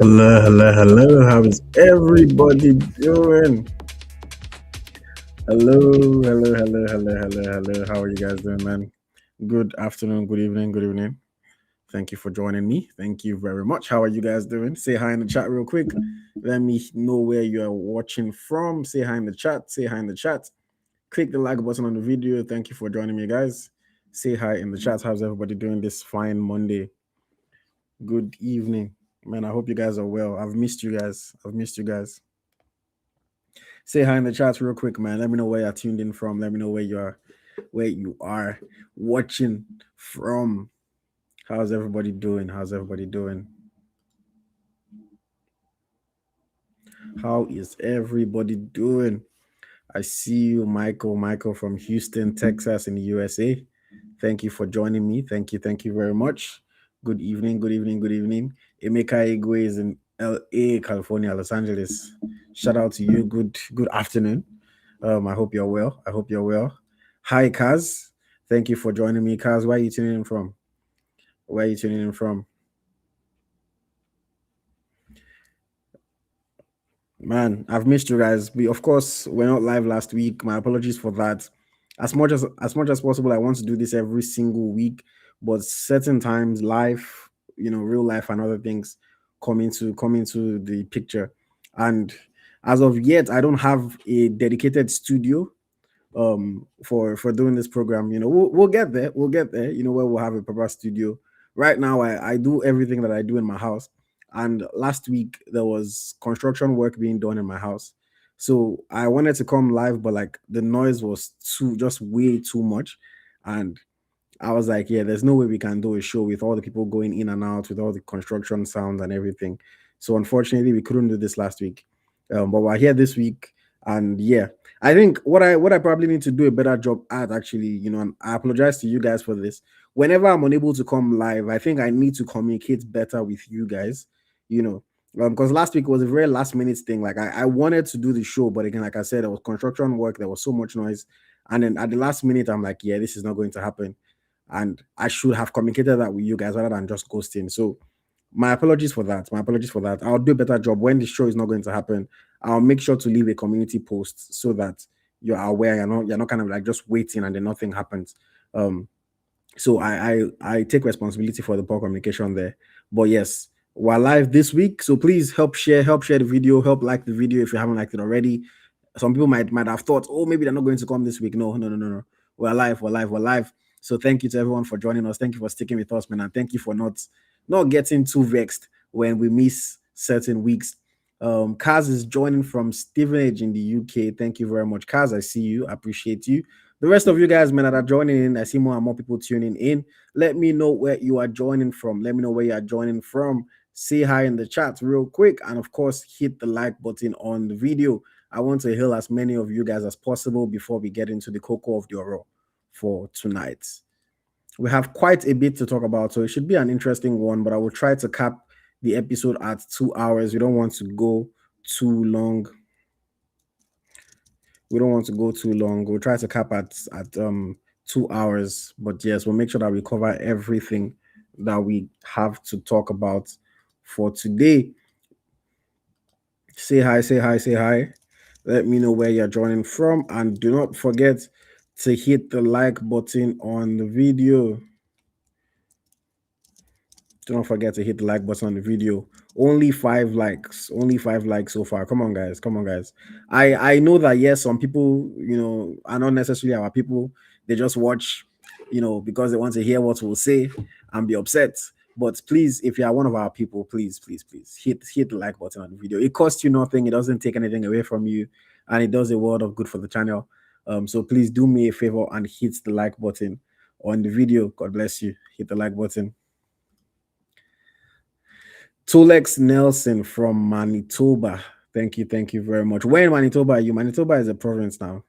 Hello, hello, hello. How is everybody doing? Hello, hello, hello, hello, hello, hello. How are you guys doing, man? Good afternoon, good evening, good evening. Thank you for joining me. Thank you very much. How are you guys doing? Say hi in the chat real quick. Let me know where you are watching from. Say hi in the chat. Say hi in the chat. Click the like button on the video. Thank you for joining me, guys. Say hi in the chat. How's everybody doing this fine Monday? Good evening. Man, I hope you guys are well. I've missed you guys. I've missed you guys. Say hi in the chat real quick, man. Let me know where you're tuned in from. Let me know where you are watching from. How's everybody doing? How's everybody doing? How is everybody doing? I see you, Michael. Michael from Houston, Texas, in the USA. Thank you for joining me. Thank you very much. Good evening, good evening, good evening. Emeka Igwe is in LA, California, Los Angeles. Shout out to you. Good afternoon. I hope you're well. I hope you're well. Hi, Kaz. Thank you for joining me, Kaz. Where are you tuning in from? Where are you tuning in from? Man, I've missed you guys. We, of course, we're not live last week. My apologies for that. As much as possible, I want to do this every single week, but certain times, life, real life and other things come into the picture. And as of yet, I don't have a dedicated studio for doing this program. We'll get there. We'll get there, where we'll have a proper studio. Right now, I do everything that I do in my house, and last week there was construction work being done in my house, so I wanted to come live, but like the noise was too just way too much. And I was like, yeah, there's no way we can do a show with all the people going in and out, with all the construction sounds and everything. So unfortunately, we couldn't do this last week. But we're here this week, and yeah, I think what I probably need to do a better job at, actually, and I apologize to you guys for this. Whenever I'm unable to come live, I think I need to communicate better with you guys. You know, because last week was a very last minute thing. Like I wanted to do the show, but again, like I said, there was construction work, there was so much noise, and then at the last minute, I'm like, yeah, this is not going to happen, and I should have communicated that with you guys rather than just ghosting. So my apologies for that. My apologies for that. I'll do a better job when the show is not going to happen. I'll make sure to leave a community post so that you're aware. You're not kind of like just waiting and then nothing happens. Um, so I take responsibility for the poor communication there. But yes, we're live this week, so please help share the video, help like the video if you haven't liked it already. Some people might have thought, oh, maybe they're not going to come this week. No, no, no, no, no. We're live, we're live, we're live. So thank you to everyone for joining us. Thank you for sticking with us, man, and thank you for not getting too vexed when we miss certain weeks. Kaz is joining from Stevenage in the UK. Thank you very much, Kaz. I see you. I appreciate you. The rest of you guys, man, that are joining in, I see more and more people tuning in. Let me know where you are joining from. Let me know where you are joining from. Say hi in the chat real quick. And of course, hit the like button on the video. I want to hail as many of you guys as possible before we get into the cocoa of the oral for tonight. We have quite a bit to talk about, so it should be an interesting one, but I will try to cap the episode at 2 hours. We don't want to go too long. We'll try to cap at 2 hours, but yes, we'll make sure that we cover everything that we have to talk about for today. Say hi, say hi, say hi. Let me know where you're joining from, and do not forget to hit the like button on the video. Don't forget to hit the like button on the video. Only 5 likes. Only 5 likes so far. Come on, guys. Come on, guys. I know that yes, some people, are not necessarily our people. They just watch, because they want to hear what we'll say and be upset. But please, if you are one of our people, please, please, please hit the like button on the video. It costs you nothing. It doesn't take anything away from you, and it does a world of good for the channel. So please do me a favor and hit the like button on the video. God bless you. Hit the like button. Tolex Nelson from Manitoba. Thank you very much. Where in Manitoba are you? Manitoba is a province now,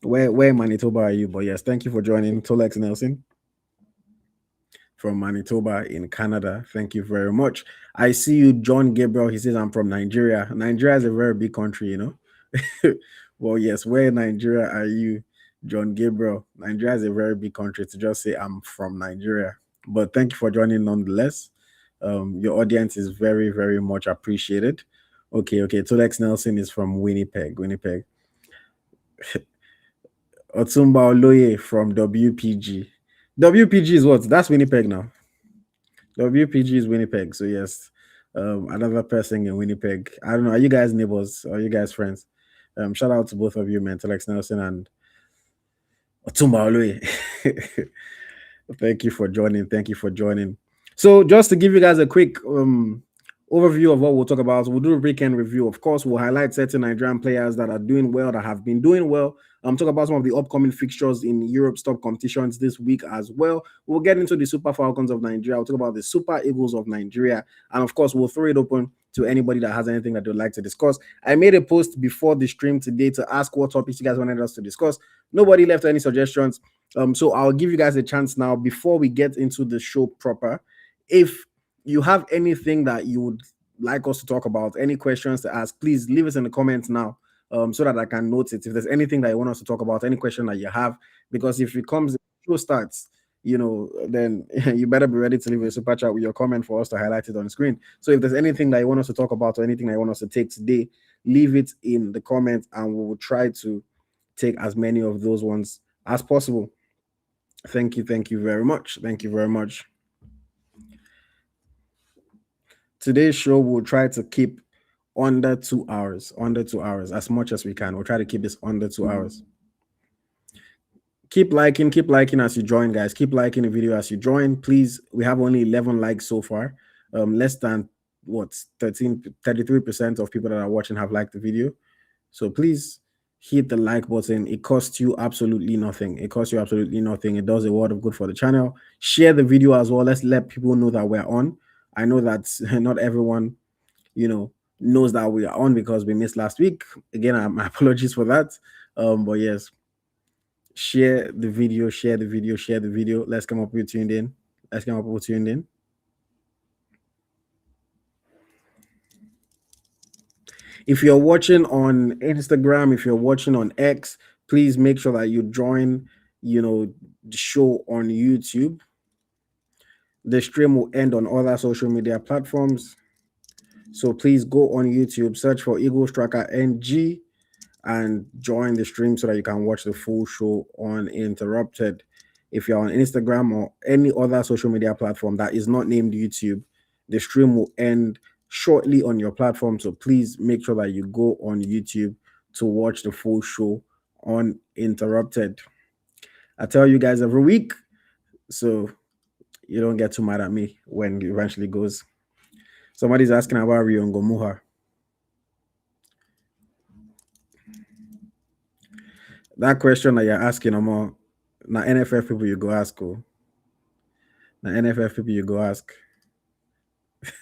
Where in Manitoba are you? But yes, thank you for joining, Tolex Nelson from Manitoba in Canada. Thank you very much. I see you, John Gabriel. He says, I'm from Nigeria. Nigeria is a very big country, Well, yes, where in Nigeria are you, John Gabriel? Nigeria is a very big country to just say I'm from Nigeria. But thank you for joining nonetheless. Your audience is very, very much appreciated. Okay, okay. Tolex Nelson is from Winnipeg. Winnipeg. Otumba Oloye from WPG. WPG is what? That's Winnipeg now. WPG is Winnipeg. So yes, another person in Winnipeg. I don't know. Are you guys neighbors? Are you guys friends? Shout out to both of you, man. Telex Nelson and Otumba Oloye. Thank you for joining. Thank you for joining. So, just to give you guys a quick overview of what we'll talk about, we'll do a weekend review. Of course, we'll highlight certain Nigerian players that are doing well, that have been doing well. Talk about some of the upcoming fixtures in Europe's top competitions this week as well. We'll get into the Super Falcons of Nigeria. We'll talk about the Super Eagles of Nigeria. And of course, we'll throw it open to anybody that has anything that they'd like to discuss. I made a post before the stream today to ask what topics you guys wanted us to discuss. Nobody left any suggestions. So I'll give you guys a chance now before we get into the show proper. If you have anything that you would like us to talk about, any questions to ask, please leave us in the comments now, so that I can note it. If there's anything that you want us to talk about, any question that you have, because if it comes, the show starts, then you better be ready to leave a super chat with your comment for us to highlight it on the screen. So if there's anything that you want us to talk about or anything that you want us to take today, leave it in the comments and we will try to take as many of those ones as possible. Thank you very much. Thank you very much. Today's show will try to keep under 2 hours, as much as we can. We'll try to keep this under 2 hours. Keep liking as you join, guys. Keep liking the video as you join. Please, we have only 11 likes so far. Less than 33% of people that are watching have liked the video. So please hit the like button. It costs you absolutely nothing. It does a world of good for the channel. Share the video as well. Let's let people know that we're on. I know that not everyone, knows that we are on because we missed last week. Again, my apologies for that. But yes, share the video. Let's come up with tuned in. If you're watching on Instagram, if you're watching on X, please make sure that you join, the show on YouTube. The stream will end on other social media platforms. So please go on YouTube, search for Eagle Striker NG, and join the stream so that you can watch the full show uninterrupted. If you're on Instagram or any other social media platform that is not named YouTube, the stream will end shortly on your platform. So please make sure that you go on YouTube to watch the full show uninterrupted. I tell you guys every week, so you don't get too mad at me when it eventually goes. Somebody's asking about Riongo Muha. That question that you're asking, now NFF people you go ask. Now NFF people you go ask.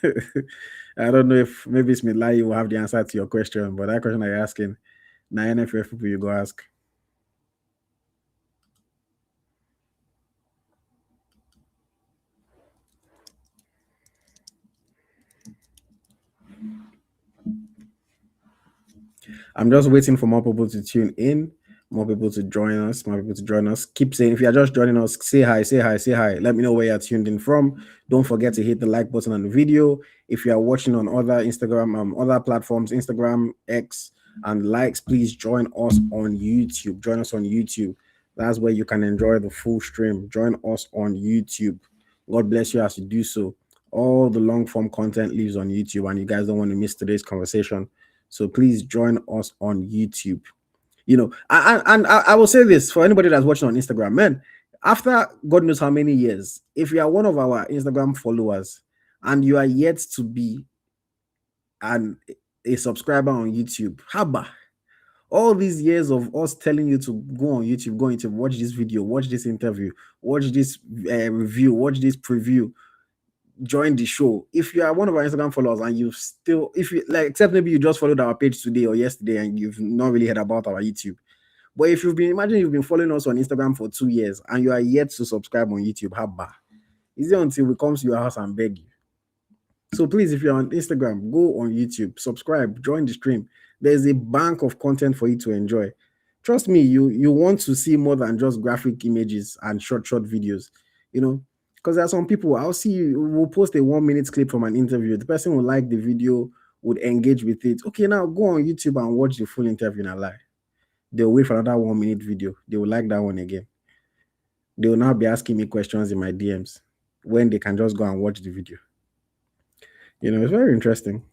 I don't know if maybe Smith Layi will have the answer to your question, but that question that you're asking, now NFF people you go ask. I'm just waiting for more people to tune in, more people to join us, Keep saying, if you're just joining us, say hi. Let me know where you're tuned in from. Don't forget to hit the like button on the video. If you are watching on other Instagram, other platforms, Instagram, X, and likes, please join us on YouTube. That's where you can enjoy the full stream. Join us on YouTube. God bless you as you do so. All the long form content lives on YouTube, and you guys don't want to miss today's conversation. So please join us on YouTube. I will say this for anybody that's watching on Instagram, man. After God knows how many years, if you are one of our Instagram followers and you are yet to be a subscriber on YouTube, haba. All these years of us telling you to go on YouTube, watch this video, watch this interview, watch this review, watch this preview, join the show. If you are one of our Instagram followers and you still, if you like, except maybe you just followed our page today or yesterday and you've not really heard about our YouTube. But if you've been following us on Instagram for 2 years and you are yet to subscribe on YouTube, haba. Is it until we come to your house and beg you? So please, if you're on Instagram, go on YouTube, subscribe, join the stream. There's a bank of content for you to enjoy. Trust me, you want to see more than just graphic images and short videos. Because there are some people, I'll see you, we'll post a 1 minute clip from an interview. The person will like the video, would engage with it. Okay, now go on YouTube and watch the full interview and lie. They'll wait for another 1 minute video. They will like that one again. They will now be asking me questions in my DMs when they can just go and watch the video. It's very interesting.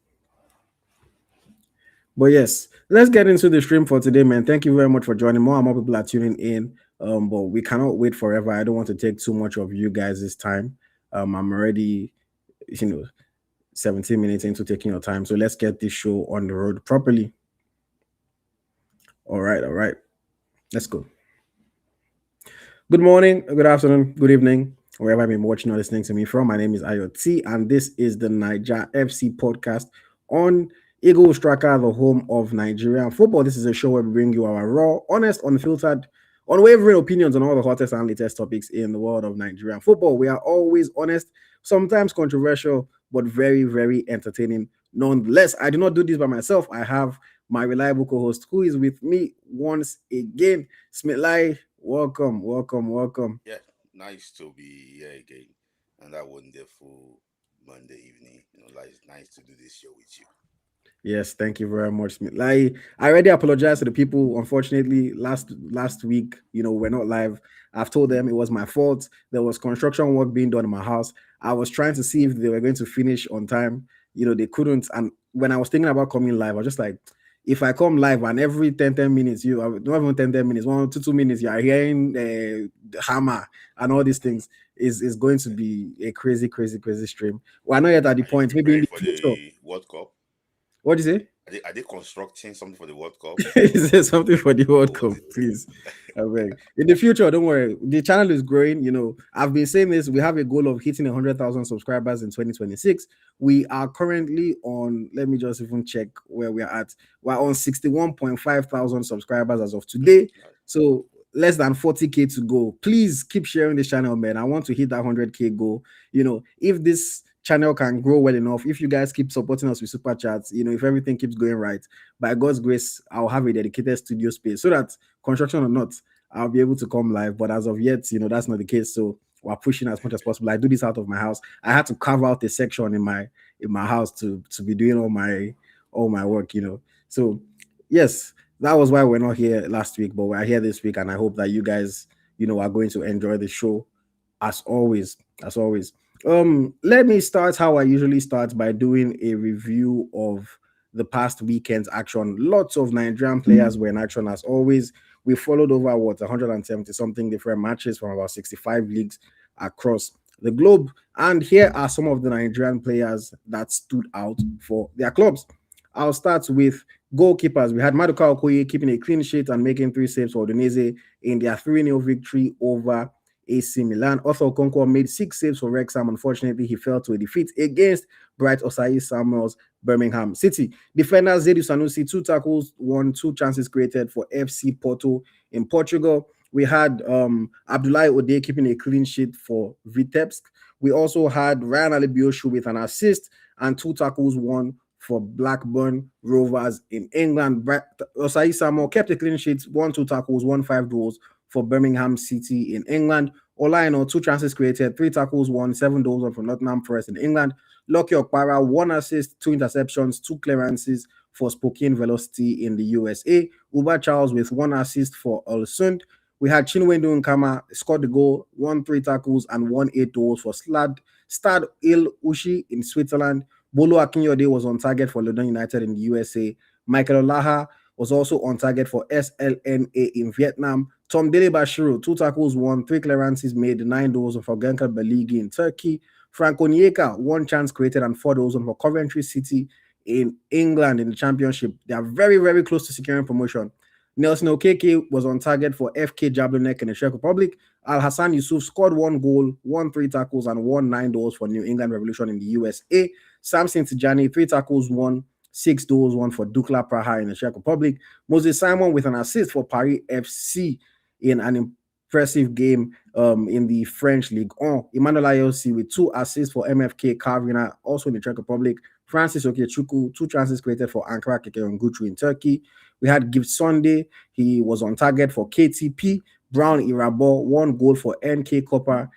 But yes, let's get into the stream for today, man. Thank you very much for joining. More and more people are tuning in. But we cannot wait forever. I don't want to take too much of you guys' time. I'm already, you know, 17 minutes into taking your time. So let's get this show on the road properly. All right. Let's go. Good morning, good afternoon, good evening, wherever you've been watching or listening to me from. My name is AyoT, and this is the Naija FC Podcast on Eagle Striker, the home of Nigerian football. This is a show where we bring you our raw, honest, unfiltered, unwavering opinions on all the hottest and latest topics in the world of Nigerian football. We are always honest, sometimes controversial, but very, very entertaining. Nonetheless, I do not do this by myself. I have my reliable co-host who is with me once again, Smith Layi. Welcome. Yeah, nice to be here again on that wonderful Monday evening. Like it's nice to do this show with you. Yes, thank you very much, Smith. I already apologize to the people. Unfortunately, last week, we're not live. I've told them it was my fault. There was construction work being done in my house. I was trying to see if they were going to finish on time. They couldn't. And when I was thinking about coming live, I was just like, if I come live and every 10 minutes, not even 10 minutes, 1 to 2 minutes, you are hearing the hammer and all these things, is going to be a crazy stream. We're not yet at the Are you point. Maybe in preparing the for future. the World Cup? What do you say? Are they constructing something for the World Cup? Is there something for the World Oh, Cup, please? I beg. In the future, don't worry. The channel is growing. I've been saying this. We have a goal of hitting 100,000 subscribers in 2026. We are currently on, let me just even check where we are at. We're on 61.5 thousand subscribers as of today. So less than 40K to go. Please keep sharing this channel, man. I want to hit that 100K goal. If this channel can grow well enough, if you guys keep supporting us with super chats, if everything keeps going right, by God's grace, I'll have a dedicated studio space so that construction or not, I'll be able to come live. But as of yet, that's not the case. So we're pushing as much as possible. I do this out of my house. I had to carve out a section in my house to be doing all my work. So yes, that was why we're not here last week, but we're here this week, and I hope that you guys, are going to enjoy the show as always. Let me start how I usually start, by doing a review of the past weekend's action. Lots of Nigerian players were in action as always. We followed over 170 something different matches from about 65 leagues across the globe. And here are some of the Nigerian players that stood out for their clubs. I'll start with goalkeepers. We had Maduka Okoye keeping a clean sheet and making 3 saves for Udinese in their 3-0 victory over AC Milan. Arthur Okonkwo made 6 saves for Wrexham. Unfortunately, he fell to a defeat against Bright Osai Samuel's Birmingham City. Defender Zedu Sanusi, 2 tackles, 2 chances created for FC Porto in Portugal. We had Abdoulaye Ode keeping a clean sheet for Vitebsk. We also had Ryan Alibioshu with an assist and 2 tackles, 1 for Blackburn Rovers in England. Osai Samuel kept a clean sheet, 2 tackles, 5 goals for Birmingham City in England. Olaino, 2 chances created, 3 tackles, 7 goals for Nottingham Forest in England. Lucky Okpara, 1 assist, 2 interceptions, 2 clearances for Spokane Velocity in the USA. Uba Charles with 1 assist for Ulsund. We had Chinwendu Nkama scored the goal, 3 tackles and 8 goals for Stade Il Ushi in Switzerland. Bolo Akinyode was on target for London United in the USA. Michael Olaha was also on target for SLNA in Vietnam. Tom Dele Bashiru, 2 tackles, 3 clearances made, 9 goals for Genka Beligi in Turkey. Frank Onyeka, 1 chance created and 4 goals for Coventry City in England in the Championship. They are very, very close to securing promotion. Nelson Okeke was on target for FK Jablonek in the Czech Republic. Al Hassan Yusuf scored 1 goal, 3 tackles, and 9 goals for New England Revolution in the USA. Samson Tijani, 3 tackles, 6 goals, 1 for Dukla Praha in the Czech Republic. Moses Simon with an assist for Paris FC in an impressive game in the French Ligue 1. Emmanuel Ayosi with 2 assists for MFK Carvina, also in the Czech Republic. Francis Okechukwu, 2 chances created for Ankara Kekeronguchu in Turkey. We had Gift Sunday. He was on target for KTP. Brown Irabo, 1 goal for NK Copper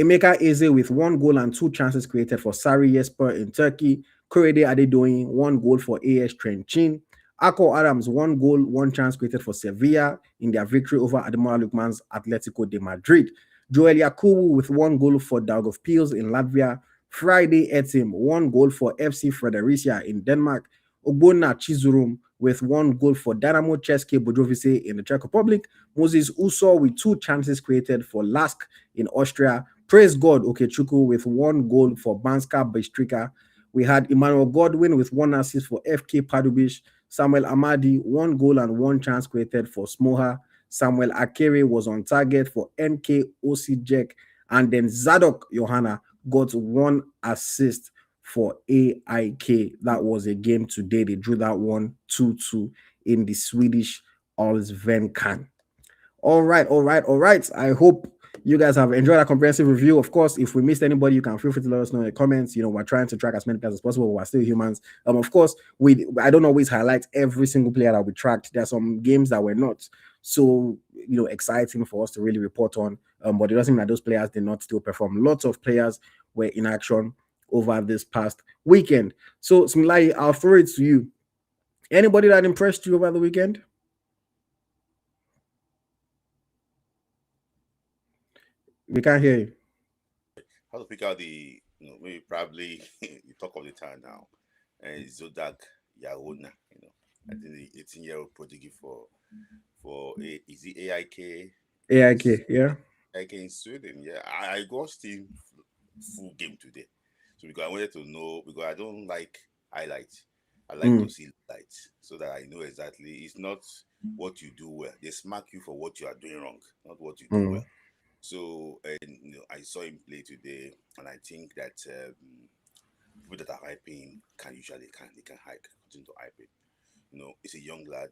Emeka Eze with 1 goal and 2 chances created for Sarı Yespor in Turkey. Korede Adedoyin, 1 goal for AS Trenchin. Akor Adams, 1 goal, 1 chance created for Sevilla in their victory over Ademola Lookman's Atletico de Madrid. Joel Yakubu with 1 goal for Daugavpils in Latvia. Friday Etim, 1 goal for FC Fredericia in Denmark. Ogbonna Chizurum with 1 goal for Dynamo České Budějovice in the Czech Republic. Moses Uso with 2 chances created for Lask in Austria. Praise God, Okechukwu with 1 goal for Banska Bystrica. We had Emmanuel Godwin with 1 assist for FK Pardubice. Samuel Amadi, 1 goal and 1 chance created for Smoha. Samuel Akere was on target for NK Osijek. And then Zadok Johanna got 1 assist for AIK. That was a game today. They drew that one 2-2 in the Swedish Allsvenskan. All right, all right, all right. I hope you guys have enjoyed our comprehensive review. Of course, if we missed anybody, you can feel free to let us know in the comments. We're trying to track as many players as possible. We're still humans. Of course, I don't always highlight every single player that we tracked. There are some games that were not so exciting for us to really report on. But it doesn't mean that those players did not still perform. Lots of players were in action over this past weekend. So, Smith Layi, I'll throw it to you. Anybody that impressed you over the weekend? We can't hear you. How to pick out the, maybe probably you talk of the town now, and Zadok Johanna. I think the 18-year-old prodigy for is it AIK? AIK, yeah. AIK in Sweden. Yeah, I watched him full game today, so because I wanted to know, because I don't like highlights. I like to see lights so that I know exactly. It's not what you do well. They smack you for what you are doing wrong, not what you do well. So, and I saw him play today, and I think that people that are hyping they can continue to hype it. It's a young lad.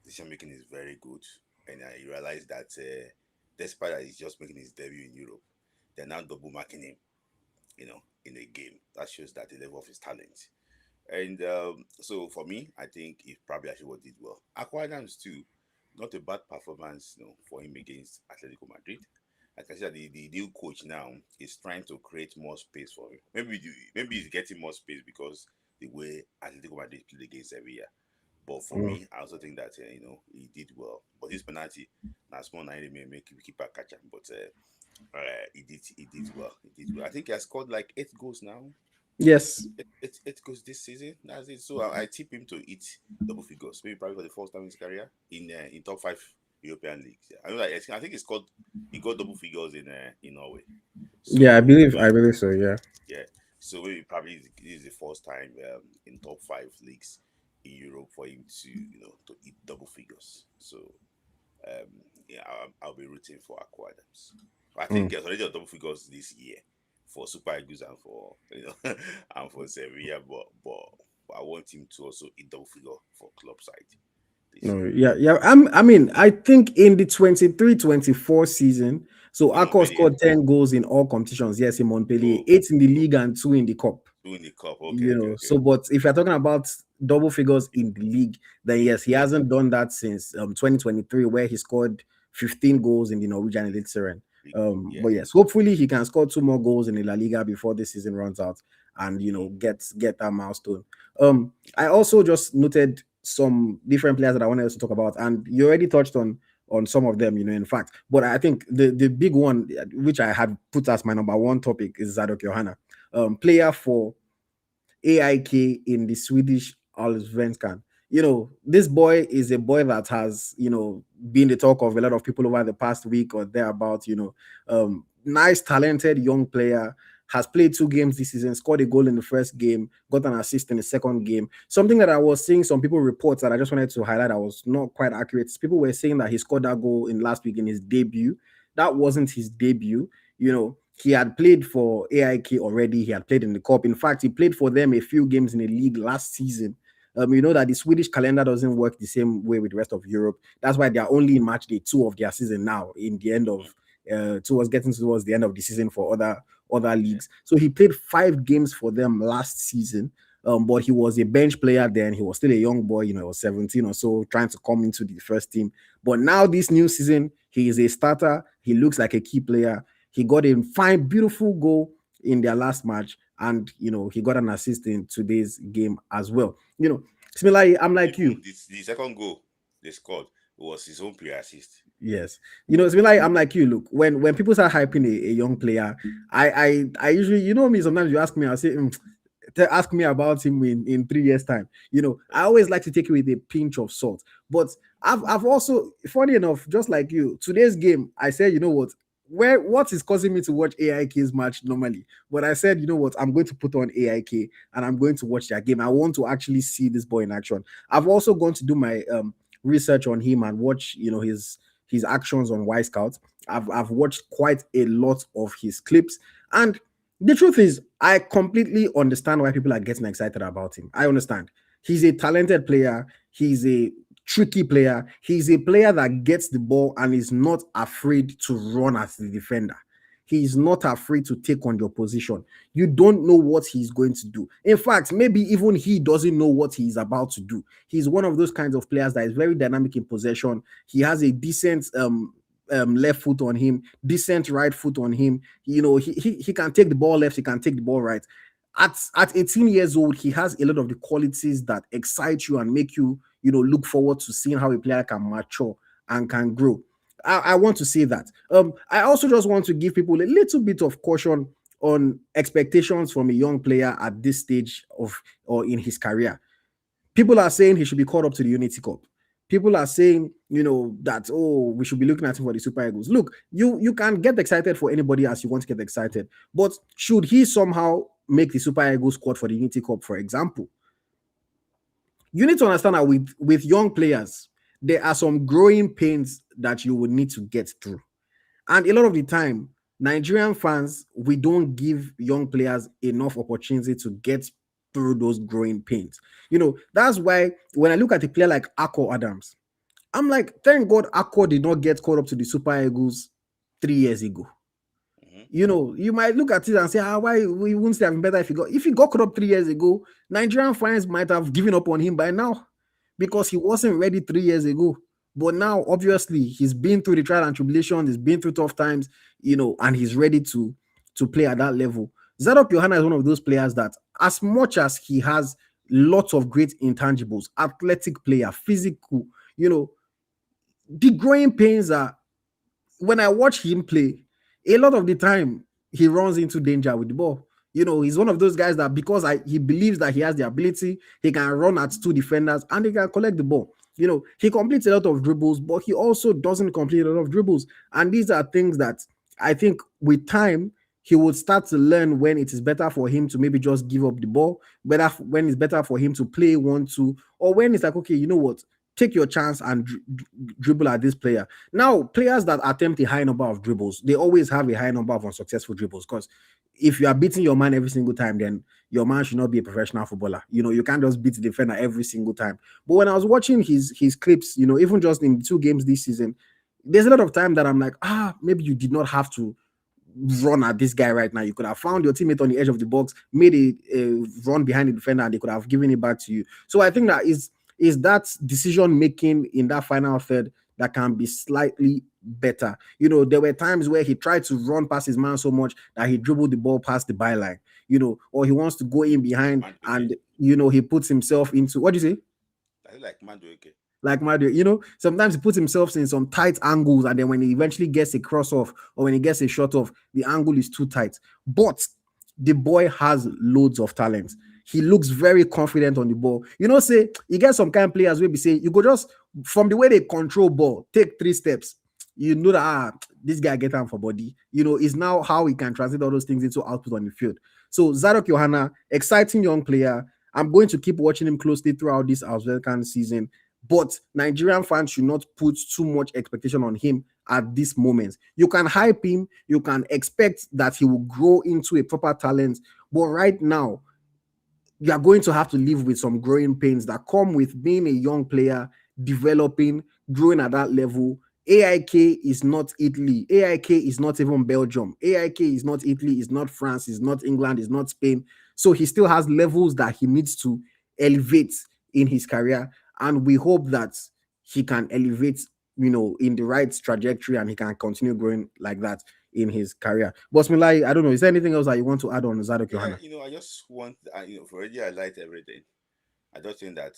Decision making is very good, and I realized that despite that he's just making his debut in Europe, they're now double marking him. In a game that shows that the level of his talent. And so for me, I think he probably actually did well. Akor Adams too, not a bad performance, for him against Atletico Madrid. Like I said, the new coach now is trying to create more space for him. Maybe he's getting more space because the way Atletico Madrid played against Sevilla. But for me, I also think that he did well. But this penalty, now small 90 may make keeper catch him. But he did well. He did well. I think he has scored like 8 goals now. Yes. Eight goals this season. That's it. So I tip him to hit double figures. Maybe probably for the first time in his career in top 5 European leagues. Yeah. I know that I think he got double figures in Norway. So, yeah, I believe so. Yeah. Yeah. So maybe probably this is the first time in top 5 leagues in Europe for him to to hit double figures. So yeah, I'll be rooting for Akor Adams. I think he's already on double figures this year for Super Eagles and for and for Sevilla, but I want him to also hit double figure for club side. Yeah. I think in the 23-24 season, so Akor scored 10 goals in all competitions. Yes, in Montpellier, 8 in the league and 2 in the cup. 2 in the cup, okay. Okay. So, but if you're talking about double figures in the league, then yes, he hasn't done that since 2023, where he scored 15 goals in the Norwegian Elite Series. But yes, hopefully he can score 2 more goals in the La Liga before this season runs out, and get that milestone. I also just noted some different players that I wanted us to talk about, and you already touched on some of them, in fact. But I think the big one, which I had put as my number 1 topic, is Zadok Johanna, player for AIK in the Swedish Allsvenskan. This boy is a boy that has, been the talk of a lot of people over the past week or thereabout. Nice, talented young player, has played 2 games this season, scored a goal in the first game, got an assist in the second game. Something that I was seeing some people report that I just wanted to highlight, I was not quite accurate. People were saying that he scored that goal in last week in his debut. That wasn't his debut. He had played for AIK already. He had played in the cup. In fact, he played for them a few games in the league last season. That the Swedish calendar doesn't work the same way with the rest of Europe. That's why they are only in match day 2 of their season now, in the end of towards the end of the season for other leagues. So he played 5 games for them last season. But he was a bench player then. He was still a young boy, he was 17 or so, trying to come into the first team. But now this new season, he is a starter. He looks like a key player. He got a fine, beautiful goal in their last match, and he got an assist in today's game as well. Similarly, I'm like you. Even the second goal they scored was his own player assist. Yes, similarly, I'm like you. Look, when people start hyping a young player, I usually, me. Sometimes you ask me, I'll say, ask me about him in 3 years time. I always like to take it with a pinch of salt. But I've also, funny enough, just like you, today's game, I said, what is causing me to watch AIK's match normally? But I said, I'm going to put on AIK and I'm going to watch their game. I want to actually see this boy in action. I've also gone to do my research on him and watch, his actions on Y Scout. I've watched quite a lot of his clips, and the truth is, I completely understand why people are getting excited about him. I understand. He's a talented player. He's a tricky player. He's a player that gets the ball and is not afraid to run at the defender. He's not afraid to take on your position. You don't know what he's going to do. In fact, maybe even he doesn't know what he's about to do. He's one of those kinds of players that is very dynamic in possession. He has a decent left foot on him, decent right foot on him. He can take the ball left, he can take the ball right. At 18 years old, he has a lot of the qualities that excite you and make you, look forward to seeing how a player can mature and can grow. I want to say that. I also just want to give people a little bit of caution on expectations from a young player at this stage of or in his career. People are saying he should be called up to the Unity Cup. People are saying, that, we should be looking at him for the Super Eagles. Look, you can get excited for anybody as you want to get excited. But should he somehow make the Super Eagles squad for the Unity Cup, for example, you need to understand that with young players, there are some growing pains that you will need to get through. And a lot of the time, Nigerian fans, we don't give young players enough opportunity to get through those growing pains. That's why when I look at a player like Akor Adams, I'm like, thank God Akor did not get called up to the Super Eagles 3 years ago. You might look at it and say, why we wouldn't have been better if he got caught up 3 years ago. Nigerian fans might have given up on him by now because he wasn't ready 3 years ago. But now, obviously, he's been through the trial and tribulation, he's been through tough times, and he's ready to play at that level. Zadok Johanna is one of those players that, as much as he has lots of great intangibles, athletic player, physical, the growing pains are, when I watch him play, a lot of the time he runs into danger with the ball. He's one of those guys that because he believes that he has the ability, he can run at two defenders and he can collect the ball. He completes a lot of dribbles, but he also doesn't complete a lot of dribbles. And these are things that I think with time, he would start to learn when it is better for him to maybe just give up the ball, when it's better for him to play 1-2, or when it's like, okay, you know what? Take your chance and dribble at this player. Now, players that attempt a high number of dribbles, they always have a high number of unsuccessful dribbles, because if you are beating your man every single time, then your man should not be a professional footballer. You can't just beat the defender every single time. But when I was watching his clips, even just in 2 games this season, there's a lot of time that I'm like, maybe you did not have to run at this guy right now. You could have found your teammate on the edge of the box, made a run behind the defender, and they could have given it back to you. So I think that is that decision making in that final third that can be slightly better. There were times where he tried to run past his man so much that he dribbled the ball past the byline, or he wants to go in behind and, he puts himself into, what do you say? I like Maduka. Like Mario, sometimes he puts himself in some tight angles, and then when he eventually gets a cross off or when he gets a shot off, the angle is too tight. But the boy has loads of talent. He looks very confident on the ball. Say you get some kind of players where we say you go just from the way they control ball, take 3 steps. That this guy get on for body. Is now how he can translate all those things into output on the field. So Zadok Johanna, exciting young player. I'm going to keep watching him closely throughout this Auswelkan season. But Nigerian fans should not put too much expectation on him at this moment. You can hype him, you can expect that he will grow into a proper talent, but right now, you are going to have to live with some growing pains that come with being a young player, developing, growing at that level. AIK is not Italy. AIK is not even Belgium. AIK is not Italy, is not France, is not England, is not Spain. So he still has levels that he needs to elevate in his career. And we hope that he can elevate in the right trajectory, and he can continue growing like that in his career. But Smilai, I don't know, is there anything else that you want to add on Zadok Yeah, Johanna? I just want, for already I like everything. I just think that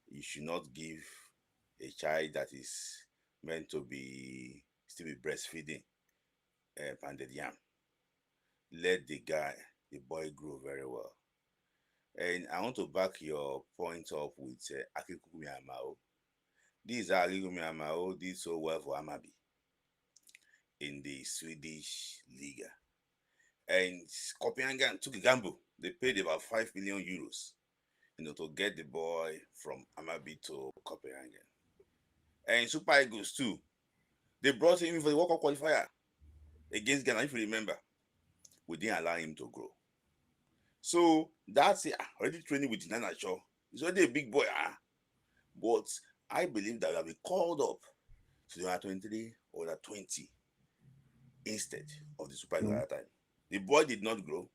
you should not give a child that is meant to be still be breastfeeding pounded yam. Let the boy grow very well. And I want to back your point up with Akikumi Amao. This is how Akikumi Amao did so well for Amabi in the Swedish Liga. And Copenhagen took a gamble. They paid about 5 million euros, to get the boy from Amabi to Copenhagen. And Super Eagles too. They brought him in for the World Cup qualifier against Ghana, if you remember. We didn't allow him to grow. So that's it. Already training with Nana Shaw. He's already a big boy. But I believe that he'll be called up to the 23 or the 20 instead of the Super Eagles at that time. The boy did not grow,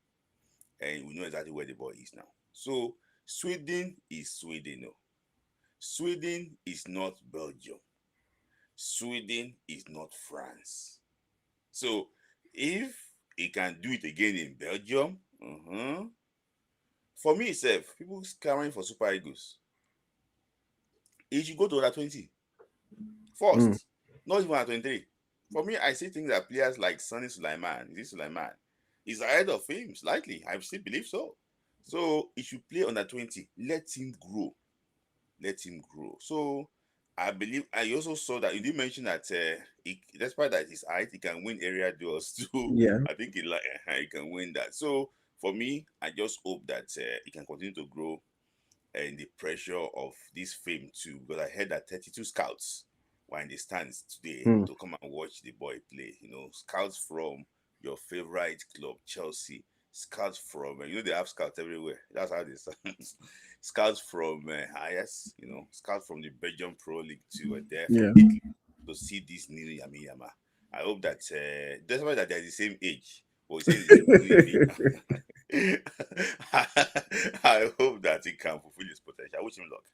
and we know exactly where the boy is now. So Sweden is Sweden. No. Sweden is not Belgium. Sweden is not France. So if he can do it again in Belgium, for me itself, people clamoring for Super Eagles, he should go to under 20 first, not even under 23. For me, I still think that players like Sonny Sulaiman, is ahead of him slightly. I still believe so. So he should play under 20. Let him grow. So I believe I also saw that you did mention that despite that his height, he can win area duels too. Yeah. I think he can win that. So for me, I just hope that he can continue to grow in the pressure of this fame too. Because I heard that 32 scouts were in the stands today to come and watch the boy play. Scouts from your favorite club, Chelsea. Scouts from they have scouts everywhere. That's how they sound. Scouts from IS, scouts from the Belgian Pro League too, there from Yeah. Italy to see this new Yami Yama. I hope that despite that they're the same age, but he says it's new Yami. I hope that he can fulfill his potential. I wish him luck.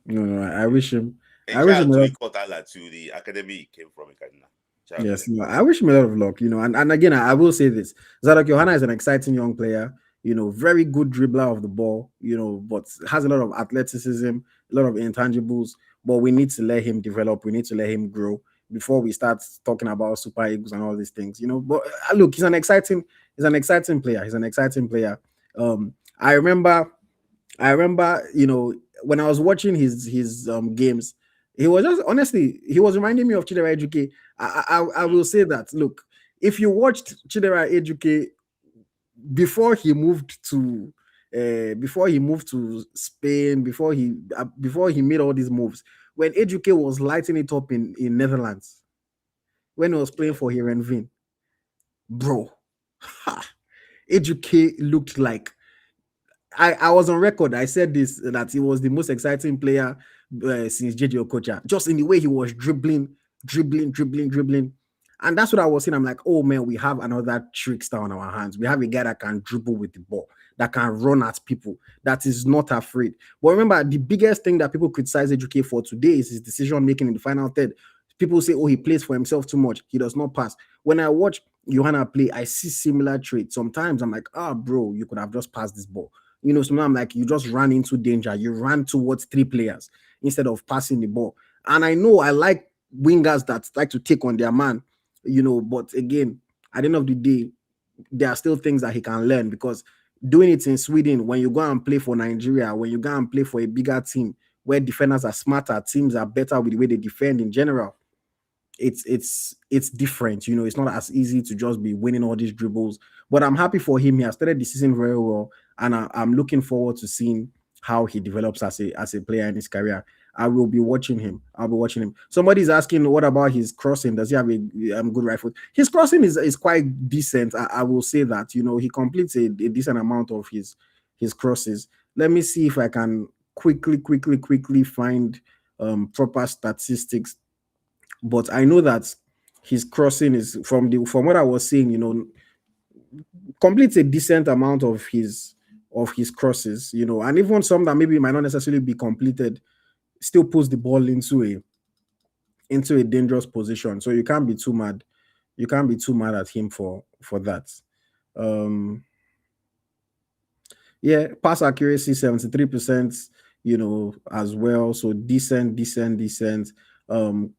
No, I wish him. And I wish shout him out a to lot. Ikotala to the academy he came from in Kaduna. Shout out to Yes, them. I wish him a lot of luck. And again, I will say this: Zadok Johanna is an exciting young player. Very good dribbler of the ball. But has a lot of athleticism, a lot of intangibles. But we need to let him develop. We need to let him grow before we start talking about Super Eagles and all these things. But look, he's an exciting player. He's an exciting player. I remember when I was watching his games, he was just honestly, he was reminding me of Chidera Ejuke. I will say that. Look, if you watched Chidera Ejuke before he moved to Spain, before he made all these moves, when Ejuke was lighting it up in Netherlands, when he was playing Yeah. for Heerenveen, bro, Ejuke looked like I was on record. I said this that he was the most exciting player since JJ Okocha. Just in the way he was dribbling, and that's what I was saying. I'm like, oh man, we have another trickster on our hands. We have a guy that can dribble with the ball, that can run at people, that is not afraid. But remember, the biggest thing that people criticize Educate for today is his decision making in the final third. People say, oh, he plays for himself too much. He does not pass. When I watch Johanna play, I see similar traits. Sometimes I'm like, bro, you could have just passed this ball. Sometimes I'm like, you just ran into danger. You ran towards three players instead of passing the ball. And I know I like wingers that like to take on their man, but again, at the end of the day, there are still things that he can learn because doing it in Sweden, when you go and play for Nigeria, when you go and play for a bigger team where defenders are smarter, teams are better with the way they defend in general, it's different. It's not as easy to just be winning all these dribbles. But I'm happy for him. He has started the season very well, and I'm looking forward to seeing how he develops as a player in his career. I will be watching him. I'll be watching him. Somebody's asking, what about his crossing? Does he have a good right foot? His crossing is quite decent. I will say that. He completes a decent amount of his crosses. Let me see if I can quickly find proper statistics, but I know that his crossing is from what I was saying, completes a decent amount of his crosses, and even some that maybe might not necessarily be completed still puts the ball into a dangerous position. So you can't be too mad. You can't be too mad at him for that. Um, yeah, pass accuracy 73%, as well. So decent. Um,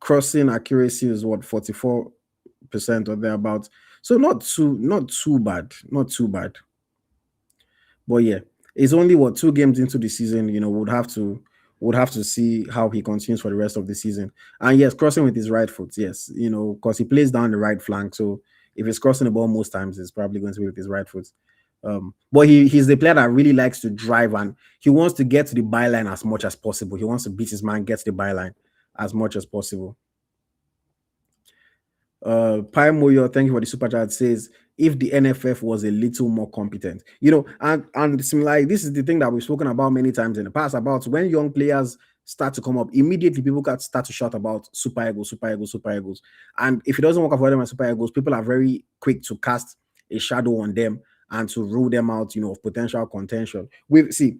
crossing accuracy is what 44% or thereabouts. So not too bad. Not too bad. But yeah, it's only what 2 games into the season. Would have to see how he continues for the rest of the season. And yes, crossing with his right foot. Yes, because he plays down the right flank. So if he's crossing the ball most times, it's probably going to be with his right foot. But he's the player that really likes to drive and he wants to get to the byline as much as possible. He wants to beat his man, get to the byline as much as possible. Pi Moyo, thank you for the super chat. Says if the NFF was a little more competent, and similarly, this is the thing that we've spoken about many times in the past about when young players start to come up, immediately people can start to shout about super egos, super egos, super egos. And if it doesn't work out for them as super egos, people are very quick to cast a shadow on them and to rule them out, of potential contention. We see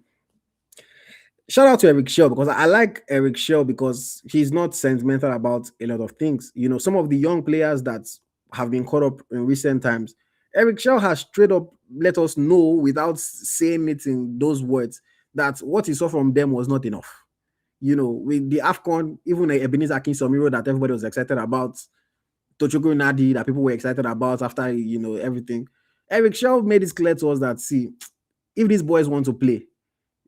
shout out to Eric Shell because I like Eric Shell because he's not sentimental about a lot of things. Some of the young players that have been caught up in recent times, Eric Shell has straight up let us know without saying it in those words that what he saw from them was not enough. With the AFCON, even Ebenezer Akintomiro that everybody was excited about, Tochukwu Nadi that people were excited about after, everything. Eric Shell made it clear to us that, see, if these boys want to play,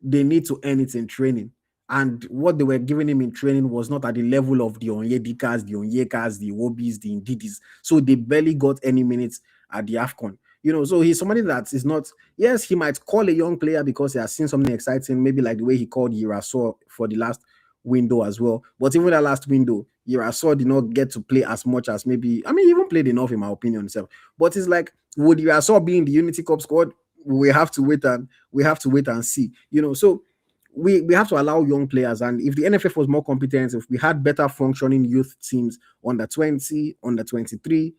they need to earn it in training. And what they were giving him in training was not at the level of the Onyedikas, the Onyekas, the Wobis, the Ndidis. So they barely got any minutes at the AFCON. So he's somebody that is not, yes, he might call a young player because he has seen something exciting, maybe like the way he called Yiraso for the last window as well. But even that last window, Yiraso did not get to play as much as maybe, he even played enough in my opinion himself. But it's like, would Yiraso be in the Unity Cup squad? We have to wait and see. So we have to allow young players. And if the NFF was more competent, if we had better functioning youth teams under 20, under 23,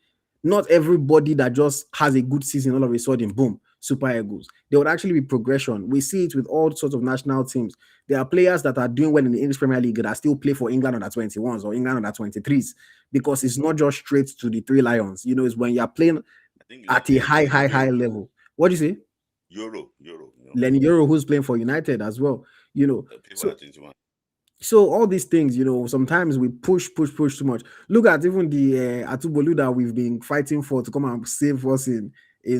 not everybody that just has a good season all of a sudden, boom, super egos. There would actually be progression. We see it with all sorts of national teams. There are players that are doing well in the English Premier League that still play for England under 21s or England under 23s because it's not just straight to the Three Lions. It's when you're playing I think at a high Euro, level. What do you say? Euro. Lenny Euro, who's playing for United as well. People So are 21. all these things, sometimes we push too much. Look at even the Atubolu that we've been fighting for to come and save us in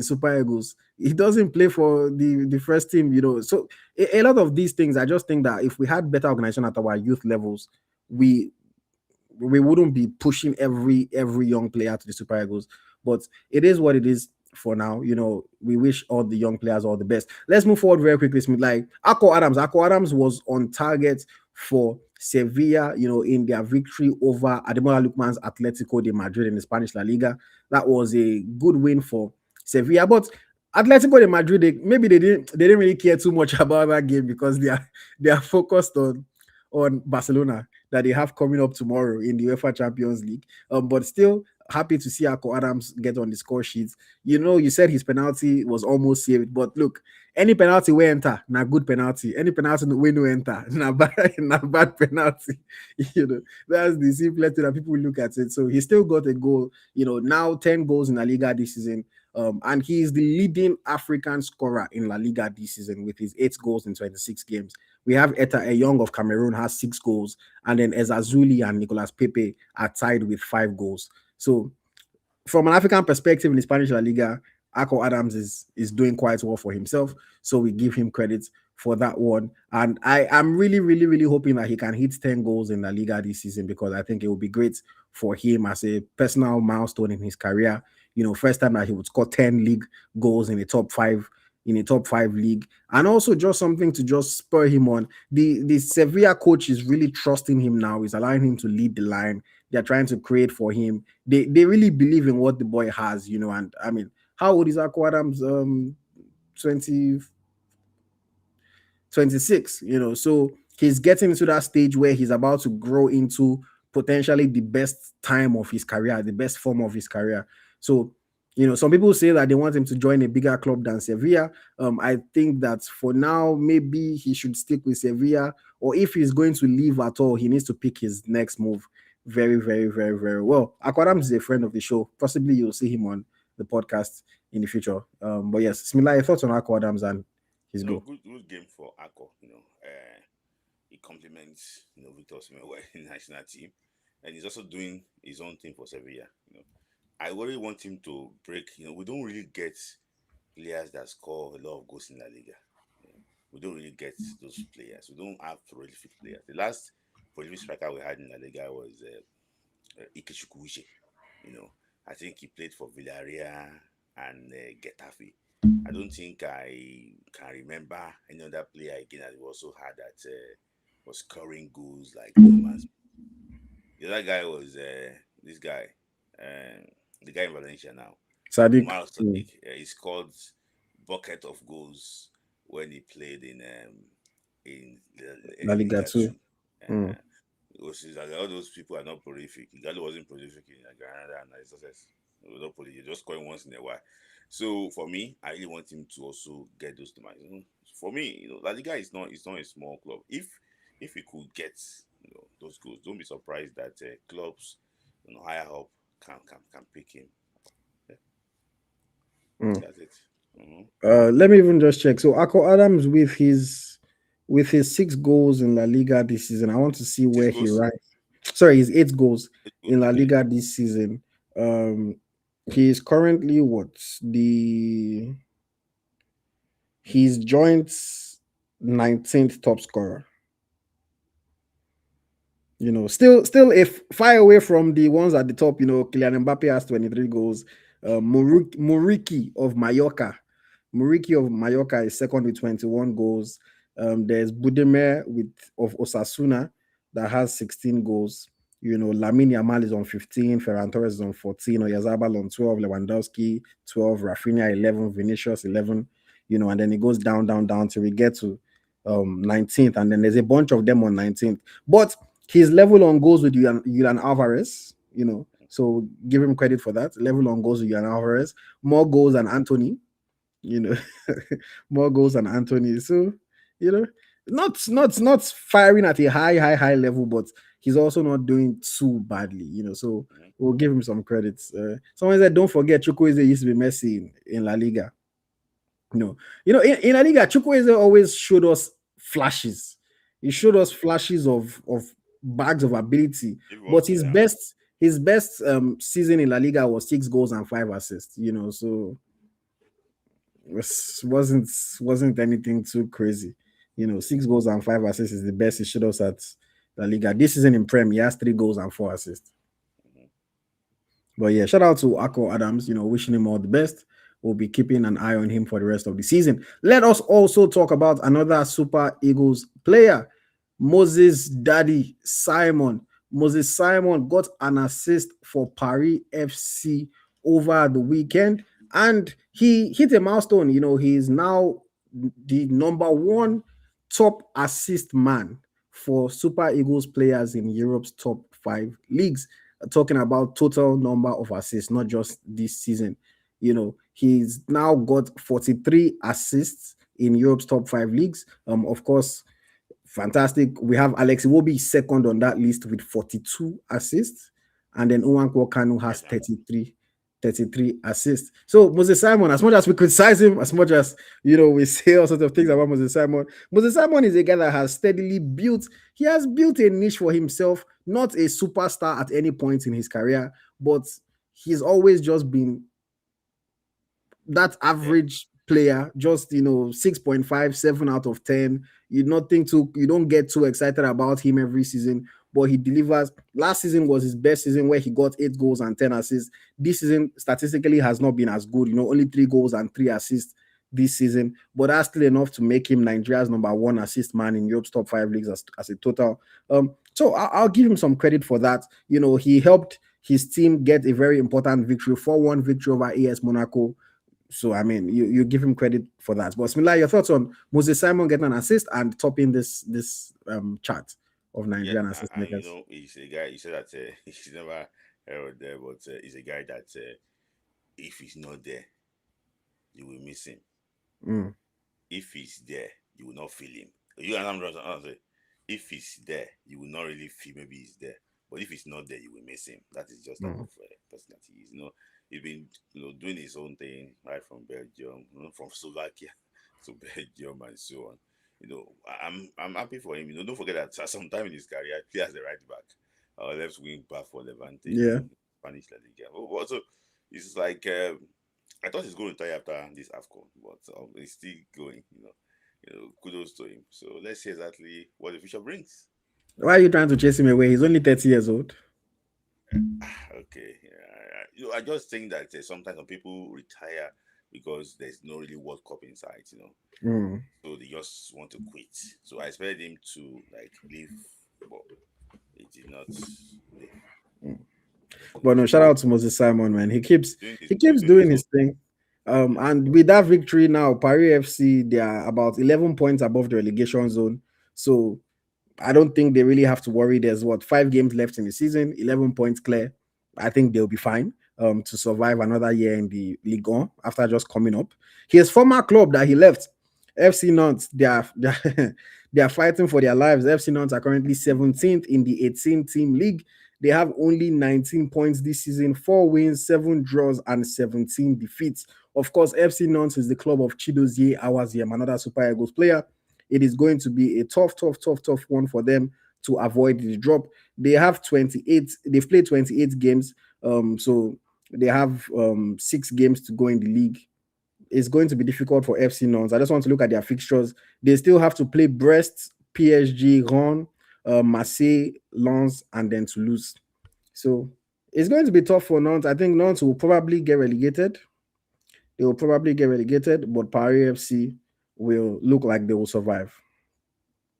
Super Eagles. He doesn't play for the first team, So a lot of these things, I just think that if we had better organization at our youth levels, we wouldn't be pushing every young player to the Super Eagles. But it is what it is for now. We wish all the young players all the best. Let's move forward very quickly, Smith. Like Akor Adams. Akor Adams was on target for Sevilla, in their victory over Ademola Lookman's Atletico de Madrid in the Spanish La Liga. That was a good win for Sevilla. But Atletico de Madrid, they didn't really care too much about that game because they are focused on Barcelona that they have coming up tomorrow in the UEFA Champions League. But still happy to see Akor Adams get on the score sheets. You said his penalty was almost saved, but look, any penalty we enter, na good penalty. Any penalty we no enter, na bad penalty. That's the simplest thing that people look at it. So he still got a goal. Now 10 goals in La Liga this season. And he is the leading African scorer in La Liga this season with his 8 goals in 26 games. We have Eta Eyong of Cameroon has 6 goals, and then Ezazuli and Nicolas Pepe are tied with 5 goals. So, from an African perspective in the Spanish La Liga, Akor Adams is doing quite well for himself. So we give him credit for that one. And I am really, really, really hoping that he can hit 10 goals in La Liga this season because I think it will be great for him as a personal milestone in his career. First time that he would score 10 league goals in a top five league, and also just something to just spur him on. The Sevilla coach is really trusting him now. He's allowing him to lead the line. They're trying to create for him. They really believe in what the boy has, and how old is Akor Adams? 20, 26, so he's getting into that stage where he's about to grow into potentially the best time of his career, the best form of his career. So Some people say that they want him to join a bigger club than Sevilla. I think that for now, maybe he should stick with Sevilla, or if he's going to leave at all, he needs to pick his next move very, very, very, very well. Akwadam is a friend of the show. Possibly you'll see him on the podcast in the future. But yes, Smith Layi, thoughts on Akwadams and his No, goal? good game for Akor. He complements Victor Osimhen well in the national team, and he's also doing his own thing for Sevilla. I really want him to break. We don't really get players that score a lot of goals in La Liga. We don't really get those players. We don't have prolific players. The last prolific striker we had in La Liga was Ikechukwu Uche. You know, I think he played for Villarreal and Getafe. I don't think I can remember any other player again that we also had that was scoring goals like no man's. The other guy was this guy, the guy in Valencia now, Sadiq. Umar Sadiq. He scored bucket of goals when he played in La Liga Liga 2. 2. Uh, all those people are not prolific. Gali wasn't prolific in Granada and success. Not prolific, just scoring once in a while. So for me, I really want him to also get those demands. For me, La Liga is not a small club. If we could get those goals, don't be surprised that clubs higher up can pick him. Yeah, Mm. that's it. Mhm. Let me even just check. So Akor Adams with his 6 goals in La Liga this season. I want to see Six where he goals. ranks. Sorry, his 8 goals Eight goals. in La Okay. Liga this season. Um, he is currently what the he's joint 19th top scorer. Still if far away from the ones at the top. Kylian Mbappe has 23 goals. Muriki of Mallorca is second with 21 goals. There's Budimir of Osasuna that has 16 goals. Lamine Yamal is on 15, Ferran Torres is on 14, Oyarzabal on 12, Lewandowski 12, Rafinha 11, Vinicius 11. And then it goes down, down, down till we get to 19th, and then there's a bunch of them on 19th. But he's level on goals with Julian Alvarez. So give him credit for that. Level on goals with Julian Alvarez, more goals than Anthony. You know, more goals than Anthony. So you know, not firing at a high level, but he's also not doing too badly. So Mhm. we'll give him some credits. Someone said, "Don't forget, Chukwueze used to be Messi in La Liga." No, in La Liga, Chukwueze always showed us flashes. He showed us flashes of bags of ability, If you but want, his yeah. best season in La Liga was 6 goals and 5 assists. So wasn't anything too crazy. 6 goals and 5 assists is the best he showed us at La Liga. This season in Prem, he has 3 goals and 4 assists. Mhm. But yeah, shout out to Akor Adams, wishing him all the best. We'll be keeping an eye on him for the rest of the season. Let us also talk about another Super Eagles player, Moses Daddy Simon. Moses Simon got an assist for Paris FC over the weekend, and he hit a milestone. He is now the number one top assist man for Super Eagles players in Europe's top 5 leagues. Talking about total number of assists, not just this season. He's now got 43 assists in Europe's top 5 leagues. Of course, fantastic. We have Alex Iwobi second on that list with 42 assists, and then Nwankwo Kanu has Yes, ma'am. 33 assists. So Moses Simon, as much as we criticize him, as much as we say all sorts of things about Moses Simon is a guy that has steadily he has built a niche for himself, not a superstar at any point in his career, but he's always just been that Yeah. average player, just 6.5, 7 out of 10. You don't get too excited about him every season, but he delivers. Last season was his best season where he got 8 goals and 10 assists. This season statistically has not been as good, only 3 goals and 3 assists this season, but that's still enough to make him Nigeria's number one assist man in Europe's top 5 leagues as a total. So I'll give him some credit for that. He helped his team get a very important victory, 4-1 victory over AS Monaco. So I mean, you give him credit for that. But Smila, your thoughts on Moses Simon getting an assist and topping this chart of Yeah, Nigerian assist and makers? he's a guy. You said that he's never heard there, but he's a guy that if he's not there, you will miss him. Mm, If he's there, you will not feel him. You and I'm saying, if he's there, you will not really feel maybe he's there. But if he's not there, you will miss him. That is just type mm. of personality. He's been doing his own thing right from Belgium, from Slovakia to Belgium and so on. I'm happy for him. Don't forget that at some time in his career, he played as a right back, left wing back for Levante, Yeah. Spanish La Liga. Also, it's like I thought he's going to retire after this AFCON, but he's still going. Kudos to him. So let's see exactly what the future brings. Why are you trying to chase him away? He's only 30 years old. Okay, yeah. I just think that sometimes some people retire because there's no really World Cup in sight. Mm. So they just want to quit. So I expected him to like leave, but he did not leave. But no, Definitely, shout out to Moses Simon, man. He keeps doing his he keeps doing doing his own. his thing. Yeah. And with that victory now, Paris FC, they are about 11 points above the relegation zone. So I don't think they really have to worry. There's 5 games left in the season, 11 points clear. I think they'll be fine to survive another year in the Liga after just coming up. His former club that he left, FC Nantes, they are fighting for their lives. FC Nantes are currently 17th in the 18-team league. They have only 19 points this season, 4 wins, 7 draws, and 17 defeats. Of course, FC Nantes is the club of Chidozie Awaziem, another Super Eagles player. It is going to be a tough one for them to avoid the drop. They have 28, they've played 28 games. So they have 6 games to go in the league. It's going to be difficult for FC Nantes. I just want to look at their fixtures. They still have to play Brest, PSG, Rennes, Marseille, Lens, and then Toulouse. So it's going to be tough for Nantes. I think Nantes will probably get relegated. They will probably get relegated, but Paris FC will look like they will survive.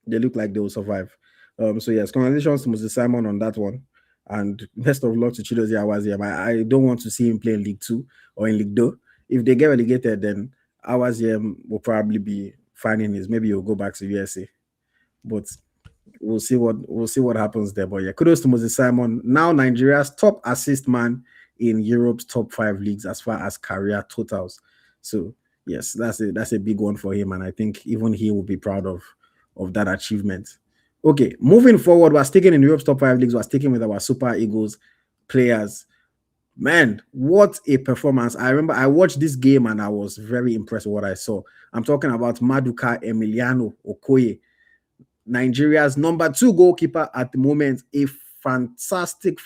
They look like they will survive. So yes, congratulations to Moses Simon on that one. And best of luck to Chidozie Awaziem. I don't want to see him play in League Two or in League Two. If they get relegated, then Awaziem will probably be finding his. Maybe he'll go back to USA. But we'll see what happens there. But yeah, kudos to Moses Simon. Now Nigeria's top assist man in Europe's top 5 leagues as far as career totals. So yes, that's a big one for him, and I think even he will be proud of that achievement. Okay, moving forward, we're sticking in Europe's top 5 leagues. We're sticking with our Super Eagles players. Man, what a performance! I remember I watched this game and I was very impressed with what I saw. I'm talking about Maduka Emiliano Okoye, Nigeria's number 2 goalkeeper at the moment. A fantastic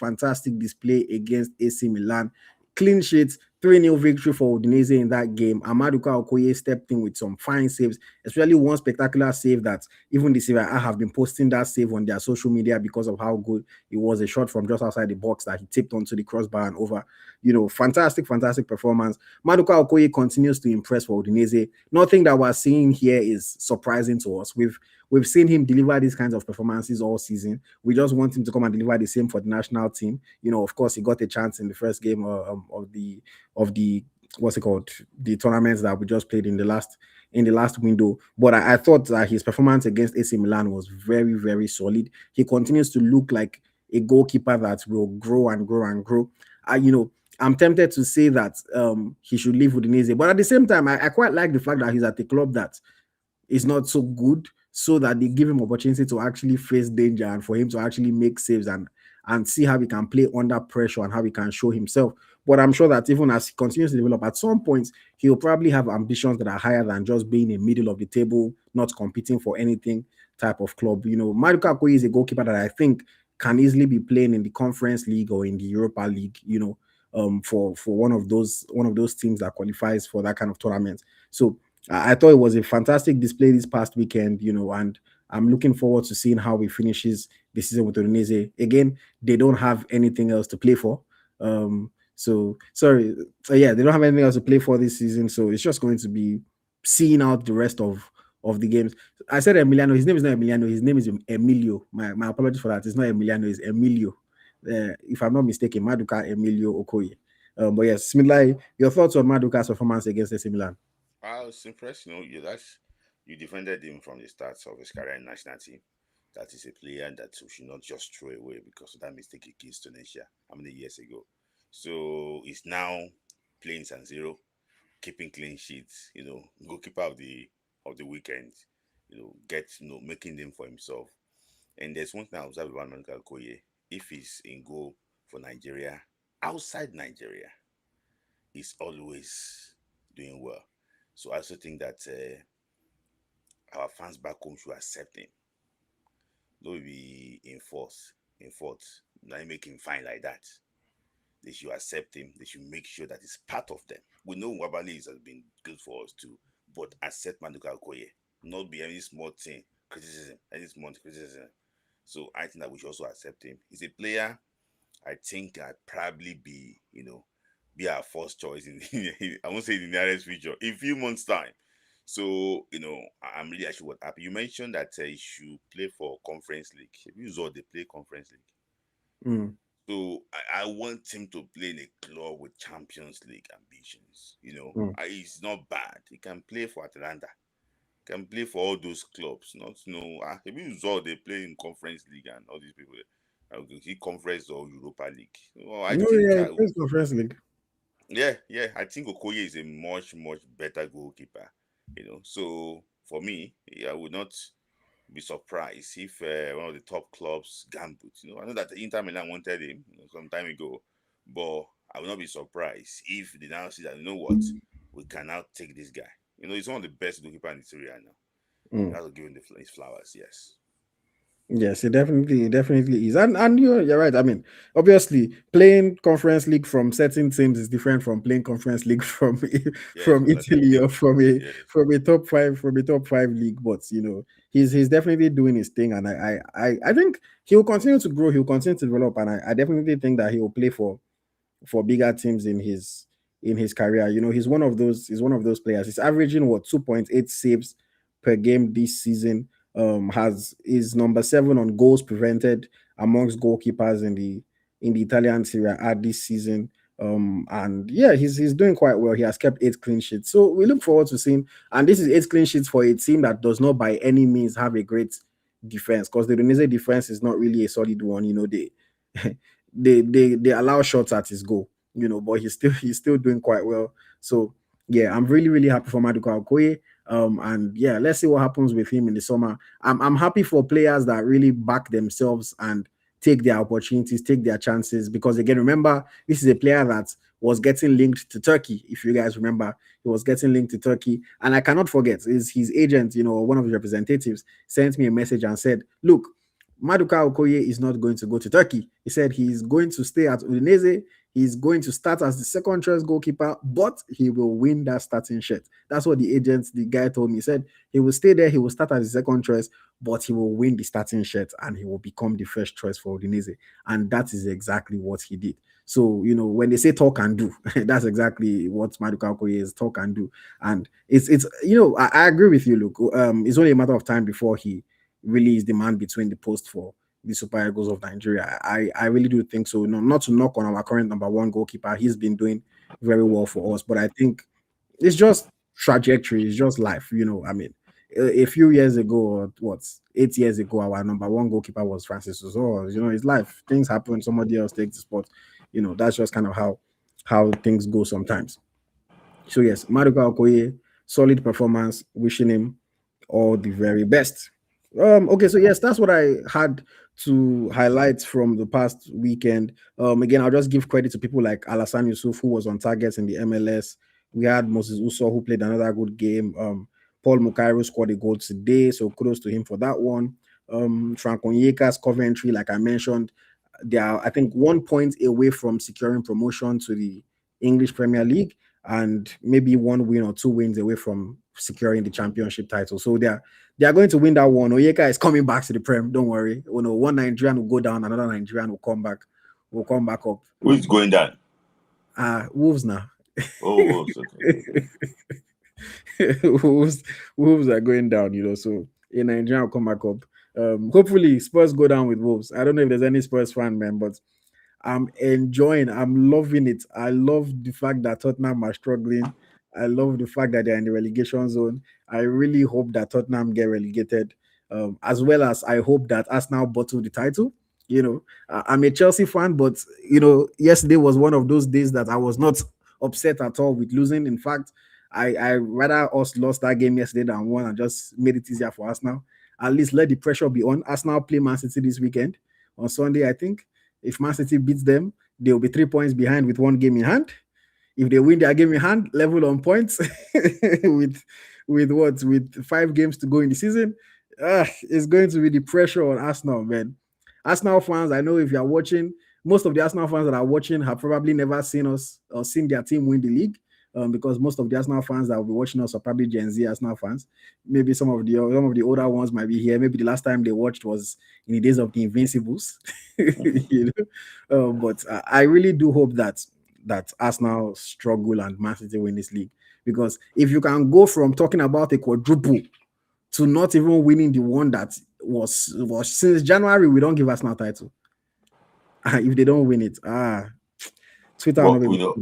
display against AC Milan. Clean sheets, 3-0 victory for Udinese in that game. Maduka Okoye stepped in with some fine saves, especially one spectacular save that even the Serie A have been posting that save on their social media because of how good it was. A shot from just outside the box that he tipped onto the crossbar and over. Fantastic performance. Maduka Okoye continues to impress for Udinese. Nothing that we're seeing here is surprising to us. We've seen him deliver these kinds of performances all season. We just want him to come and deliver the same for the national team. Of course, he got a chance in the first game of the what's it called, the tournaments that we just played in the last window. But I thought that his performance against AC Milan was very solid. He continues to look like a goalkeeper that will grow and grow and grow. I'm tempted to say that he should leave Udinese, but at the same time, I quite like the fact that he's at a club that is not so good, so that they give him opportunity to actually face danger and for him to actually make saves and see how he can play under pressure and how he can show himself. But I'm sure that even as he continues to develop, at some point he'll probably have ambitions that are higher than just being in middle of the table, not competing for anything type of club. Maduka Okoye is a goalkeeper that I think can easily be playing in the Conference League or in the Europa League. For one of those teams that qualifies for that kind of tournament. So I thought it was a fantastic display this past weekend, and I'm looking forward to seeing how he finishes the season with Udinese. Again, they don't have anything else to play for. So sorry, yeah, they don't have anything else to play for this season. So it's just going to be seeing out the rest of the games. I said Emiliano. His name is not Emiliano. His name is Emilio. My apologies for that. It's not Emiliano. It's Emilio. If I'm not mistaken, Maduka Emilio Okoye. But yes, Smith Layi, your thoughts on Maduka's performance against AC Milan? I was impressed. You defended him from the start of his career in national team. That is a player that we should not just throw away because of that mistake against Tunisia how many years ago. So he's now playing San Zero, keeping clean sheets, goalkeeper of the weekend, making name for himself. And there's one thing I observe about Maduka Okoye. If he's in goal for Nigeria, outside Nigeria, he's always doing well. So I also think that our fans back home should accept him. Don't be in force. Now make him fine like that. They should accept him. They should make sure that he's part of them. We know Wabali has been good for us too, but accept Maduka Okoye. Not be any small thing criticism, any small criticism. So I think that we should also accept him. He's a player I think I'd probably be our first choice in I won't say in the nearest future, in few months' time. So, I'm really actually what happy. You mentioned that he should play for Conference League. You saw they play Conference League. Mm, So I want him to play in a club with Champions League ambitions. mm. He's not bad. He can play for Atlanta. Can play for all those clubs. Not you saw they play in Conference League and all these people. He Conference or Europa League. Well, I No, think yeah, it's Conference League. yeah. I think Okoye is a much, much better goalkeeper. So for me, I would not be surprised if one of the top clubs gambled. I know that Inter Milan wanted him some time ago, but I will not be surprised if they now see that what, we can now take this guy. He's one of the best goalkeeper in the Serie A now. You Mm. have to give him his flowers. Yes. Yes, it definitely is, and you're right. I mean, obviously, playing Conference League from certain teams is different from playing Conference League from Yes, from from other teams. Italy or from a Yes. from a top five league. But he's definitely doing his thing, and I think he'll continue to grow. He'll continue to develop, and I definitely think that he will play for bigger teams in his career. He's one of those players. He's averaging what 2.8 saves per game this season. Has is number 7 on goals prevented amongst goalkeepers in the Italian Serie A this season. And yeah, he's doing quite well. He has kept 8 clean sheets. So we look forward to seeing. And this is 8 clean sheets for a team that does not by any means have a great defense, because the Udinese defense is not really a solid one. They they allow shots at his goal, but he's still doing quite well. So yeah, I'm really really happy for Maduka Okoye. And yeah, let's see what happens with him in the summer. I'm happy for players that really back themselves and take their opportunities, take their chances. Because again, remember, this is a player that was getting linked to Turkey. If you guys remember, he was getting linked to Turkey, and I cannot forget is his agent, one of his representatives sent me a message and said, "Look, Maduka Okoye is not going to go to Turkey." He said he's going to stay at Udinese. He's going to start as the second choice goalkeeper, but he will win that starting shirt. That's what the guy told me. He said he will stay there, he will start as the second choice, but he will win the starting shirt and he will become the first choice for Udinese. And that is exactly what he did. So, when they say talk and do, that's exactly what Maduka Okoye is, talk and do. And I agree with you, Luke. It's only a matter of time before he really is the man between the post for the Super Eagles of Nigeria. I really do think so. No, not to knock on our current number one goalkeeper. He's been doing very well for us, but I think it's just trajectory. It's just life. I mean, a few years ago, or what, 8 years ago, our number one goalkeeper was Francis Ozor. It's life. Things happen. Somebody else takes the spot. That's just kind of how things go sometimes. So yes, Maduka Okoye, solid performance. Wishing him all the very best. Okay, so yes, that's what I had to highlight from the past weekend. Again, I'll just give credit to people like Alassane Yusuf, who was on target in the MLS. We had Moses Uso, who played another good game. Paul Mukairo scored a goal today, so kudos to him for that one. Frank Onyeka's Coventry, like I mentioned, they are, I think, 1 point away from securing promotion to the English Premier League, and maybe 1 win or 2 wins away from securing the championship title. So they are going to win that one. Onyeka is coming back to the Prem. Don't worry. One Nigerian will go down, another Nigerian will come back. Will come back up. Who is going down? Wolves now. Oh, Wolves. Okay. Wolves are going down. So a Nigerian will come back up. Hopefully Spurs go down with Wolves. I don't know if there's any Spurs fan, man, but I'm loving it. I love the fact that Tottenham are struggling. I love the fact that they're in the relegation zone. I really hope that Tottenham get relegated, as well as I hope that Arsenal bottle the title. I'm a Chelsea fan, but yesterday was one of those days that I was not upset at all with losing. In fact, I rather us lost that game yesterday than won and just made it easier for us now. At least let the pressure be on. Arsenal play Man City this weekend on Sunday, I think. If Man City beats them, they'll be 3 points behind with one game in hand. If they win their game in hand, level on points with 5 games to go in the season, it's going to be the pressure on Arsenal, man. Arsenal fans, I know if you are watching, most of the Arsenal fans that are watching have probably never seen us or seen their team win the league. Because most of the Arsenal fans that will be watching us are probably Gen Z Arsenal fans. Maybe some of the older ones might be here. Maybe the last time they watched was in the days of the Invincibles. you but I really do hope that Arsenal struggle and Man City win this league, because if you can go from talking about a quadruple to not even winning the one that was since January, we don't give Arsenal title. If they don't win it, Twitter will But not be you know,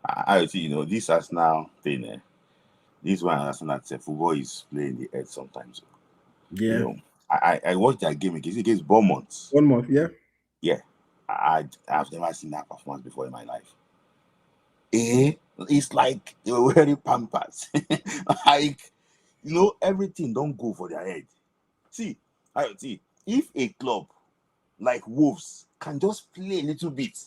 I see, this Arsenal thing, this one Arsenal football is playing the edge sometimes. yeah. I watched that game against Bournemouth. 1 month, yeah. Yeah, I've never seen that performance before in my life. It's like they were wearing pampers. Like, everything don't go for their head. See, if a club like Wolves can just play a little bit,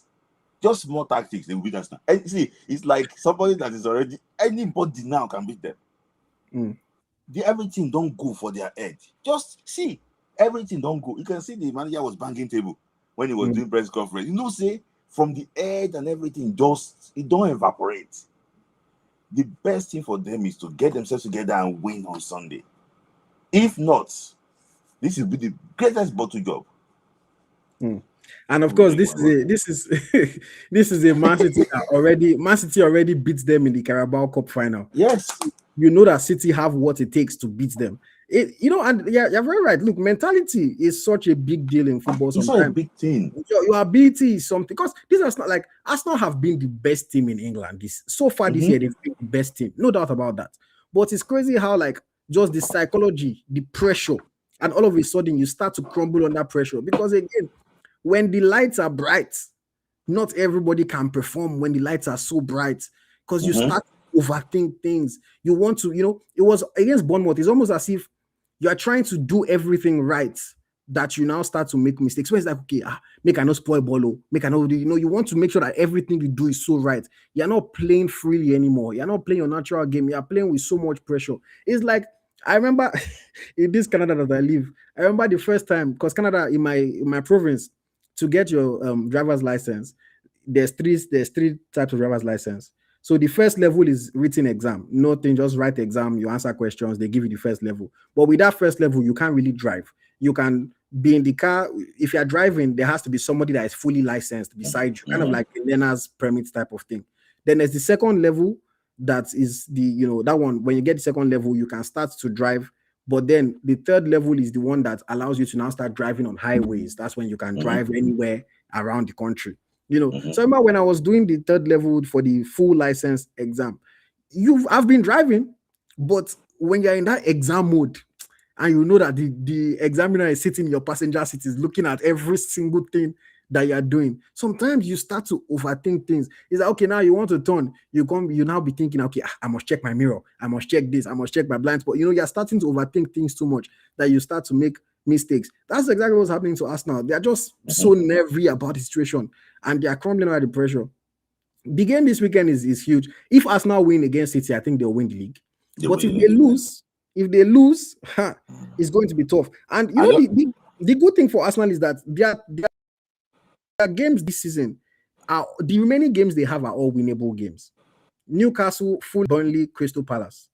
just small tactics, they will beat us now. And see, it's like somebody that is already, anybody now can beat them. Everything don't go for their head. Just see, everything don't go. You can see the manager was banging table when he was doing press conference. Say from the head and everything, it don't evaporate. The best thing for them is to get themselves together and win on Sunday. If not, this will be the greatest bottle job. And of course, this is a Man City Man City already beat them in the Carabao Cup final. Yes, you know that City have what it takes to beat them. And yeah, you're very right. Look, mentality is such a big deal in football. It's not a big thing. Your ability is something, because these are not like Arsenal have been the best team in England so far this year. They've been the best team, no doubt about that. But it's crazy how just the psychology, the pressure, and all of a sudden you start to crumble under pressure, because again, when the lights are bright, not everybody can perform when the lights are so bright, because you start to overthink things. You want to, it was against Bournemouth. It's almost as if you are trying to do everything right, that you now start to make mistakes. So it's like, okay, make I not spoil ball, make I not, you want to make sure that everything you do is so right. You're not playing freely anymore. You're not playing your natural game. You're playing with so much pressure. It's like, I remember in this Canada that I live, I remember the first time, because Canada, in my province, to get your driver's license, there's three types of driver's license. So the first level is written exam. Nothing, just write exam, you answer questions, they give you the first level. But with that first level, you can't really drive. You can be in the car. If you're driving, there has to be somebody that is fully licensed beside you, kind of like a learner's permit type of thing. Then there's the second level, that is that one. When you get the second level, you can start to drive. But then the third level is the one that allows you to now start driving on highways. That's when you can drive anywhere around the country. So remember when I was doing the third level for the full license exam, I've been driving, but when you're in that exam mode and you know that the examiner is sitting in your passenger seat, is looking at every single thing that you're doing, sometimes you start to overthink things. It's like, okay, now you want to turn, you now be thinking, okay, I must check my mirror, I must check this, I must check my blind spot. You're starting to overthink things too much, that you start to make mistakes. That's exactly what's happening to us now. They're just so nervy about the situation, and they are crumbling under the pressure. The game this weekend is huge. If Arsenal win against City, I think they'll win the league. But if they lose, it's going to be tough. And the good thing for Arsenal is that their games this season, the remaining games they have are all winnable games. Newcastle, Fulham, Burnley, Crystal Palace.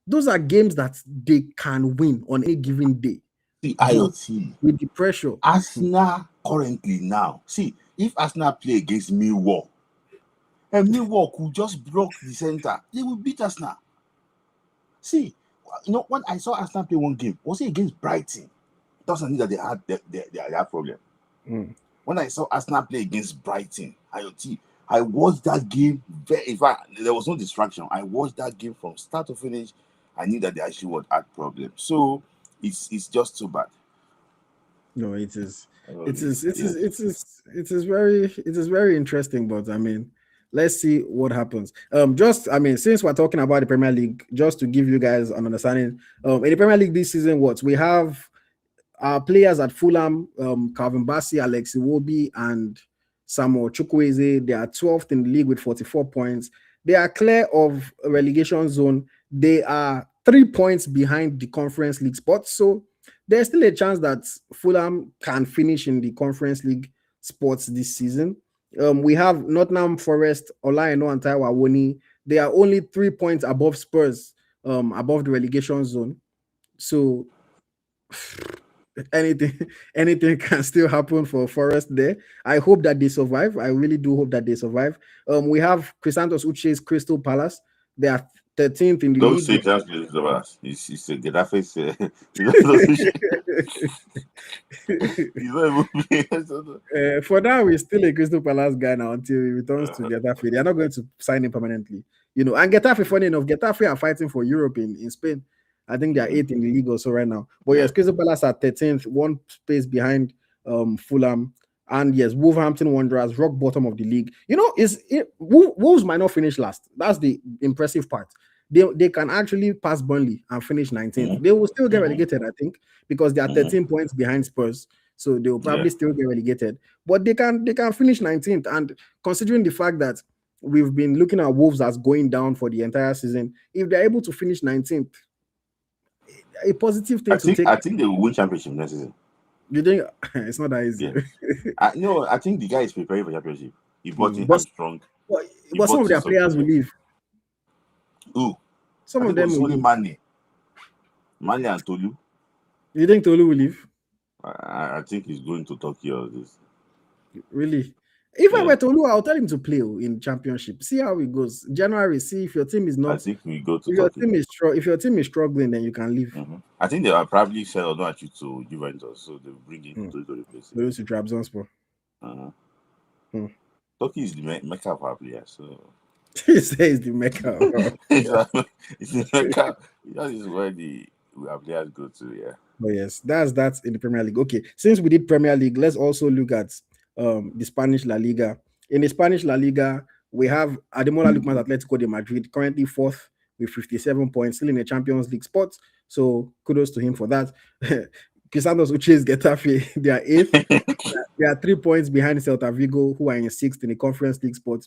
Those are games that they can win on any given day. The AyoT with the pressure. Arsenal currently now. See, if Arsenal play against Millwall, and Millwall could just block the center, they will beat Arsenal. See, when I saw Arsenal play one game, was it against Brighton? It doesn't mean that they had their problem. When I saw Arsenal play against Brighton, AyoT, I watched that game. In fact, there was no distraction. I watched that game from start to finish. I knew that they actually would have problems. So it's just too bad. No, it is very interesting. But I mean, let's see what happens. Just I mean, since we're talking about the Premier League, just to give you guys an understanding, in the Premier League this season, what we have our players at Fulham, Calvin Bassey, Alex Iwobi, and Samuel Chukwueze, they are 12th in the league with 44 points. They are clear of relegation zone. They are 3 points behind the Conference League spot. So there's still a chance that Fulham can finish in the Conference League spots this season. We have Nottingham Forest, Olaino and Taiwo Awoni. They are only 3 points above Spurs, above the relegation zone. So anything anything can still happen for Forest there. I hope that they survive. I really do hope that they survive. We have Chrysanthos Uche's Crystal Palace. They are 13th in the Don't league. say transcripts of us. It's a Gaddafi. He's not even For now, he's still a Crystal Palace guy now until he returns to Getafe. They are not going to sign him permanently. And Getafe, funny enough, Getafe are fighting for Europe in Spain. I think they are 8th in the league also right now. But yes, Crystal Palace are 13th, one space behind Fulham. And yes, Wolverhampton Wanderers, rock bottom of the league. Wolves might not finish last. That's the impressive part. They can actually pass Burnley and finish 19th. They will still get relegated, I think, because they are 13 points behind Spurs. So they will probably still get relegated. But they can finish 19th. And considering the fact that we've been looking at Wolves as going down for the entire season, if they're able to finish 19th, a positive thing to take. I think they will win championship next season. You think it's not that easy? Yeah. I think the guy is preparing for championship. He bought in strong. But some of their players will leave. Who? Some of them will leave. Mane and Tolu. You think Tolu will leave? I think he's going to Turkey or this. Really? If I were Tolu, I'll tell him to play in championship. See how it goes. January, see if your team is not. I think we go to if your team is struggling, then you can leave. I think they are probably sell Odonachi to Juventus, so they'll bring in to replace him. Those to Trabzonspor. Turkey is the Mecca of our players, so. He says the Mecca. It's the Mecca. That is where our players go to, yeah. Oh yes, that's in the Premier League. Okay, since we did Premier League, let's also look at the Spanish La Liga. In the Spanish La Liga, we have Ademola Lookman's Atletico de Madrid, currently 4th with 57 points, still in the Champions League spot. So kudos to him for that. Crisantos Uche's Getafe, they are 8th. They are 3 points behind Celta Vigo, who are in 6th in the Conference League spot.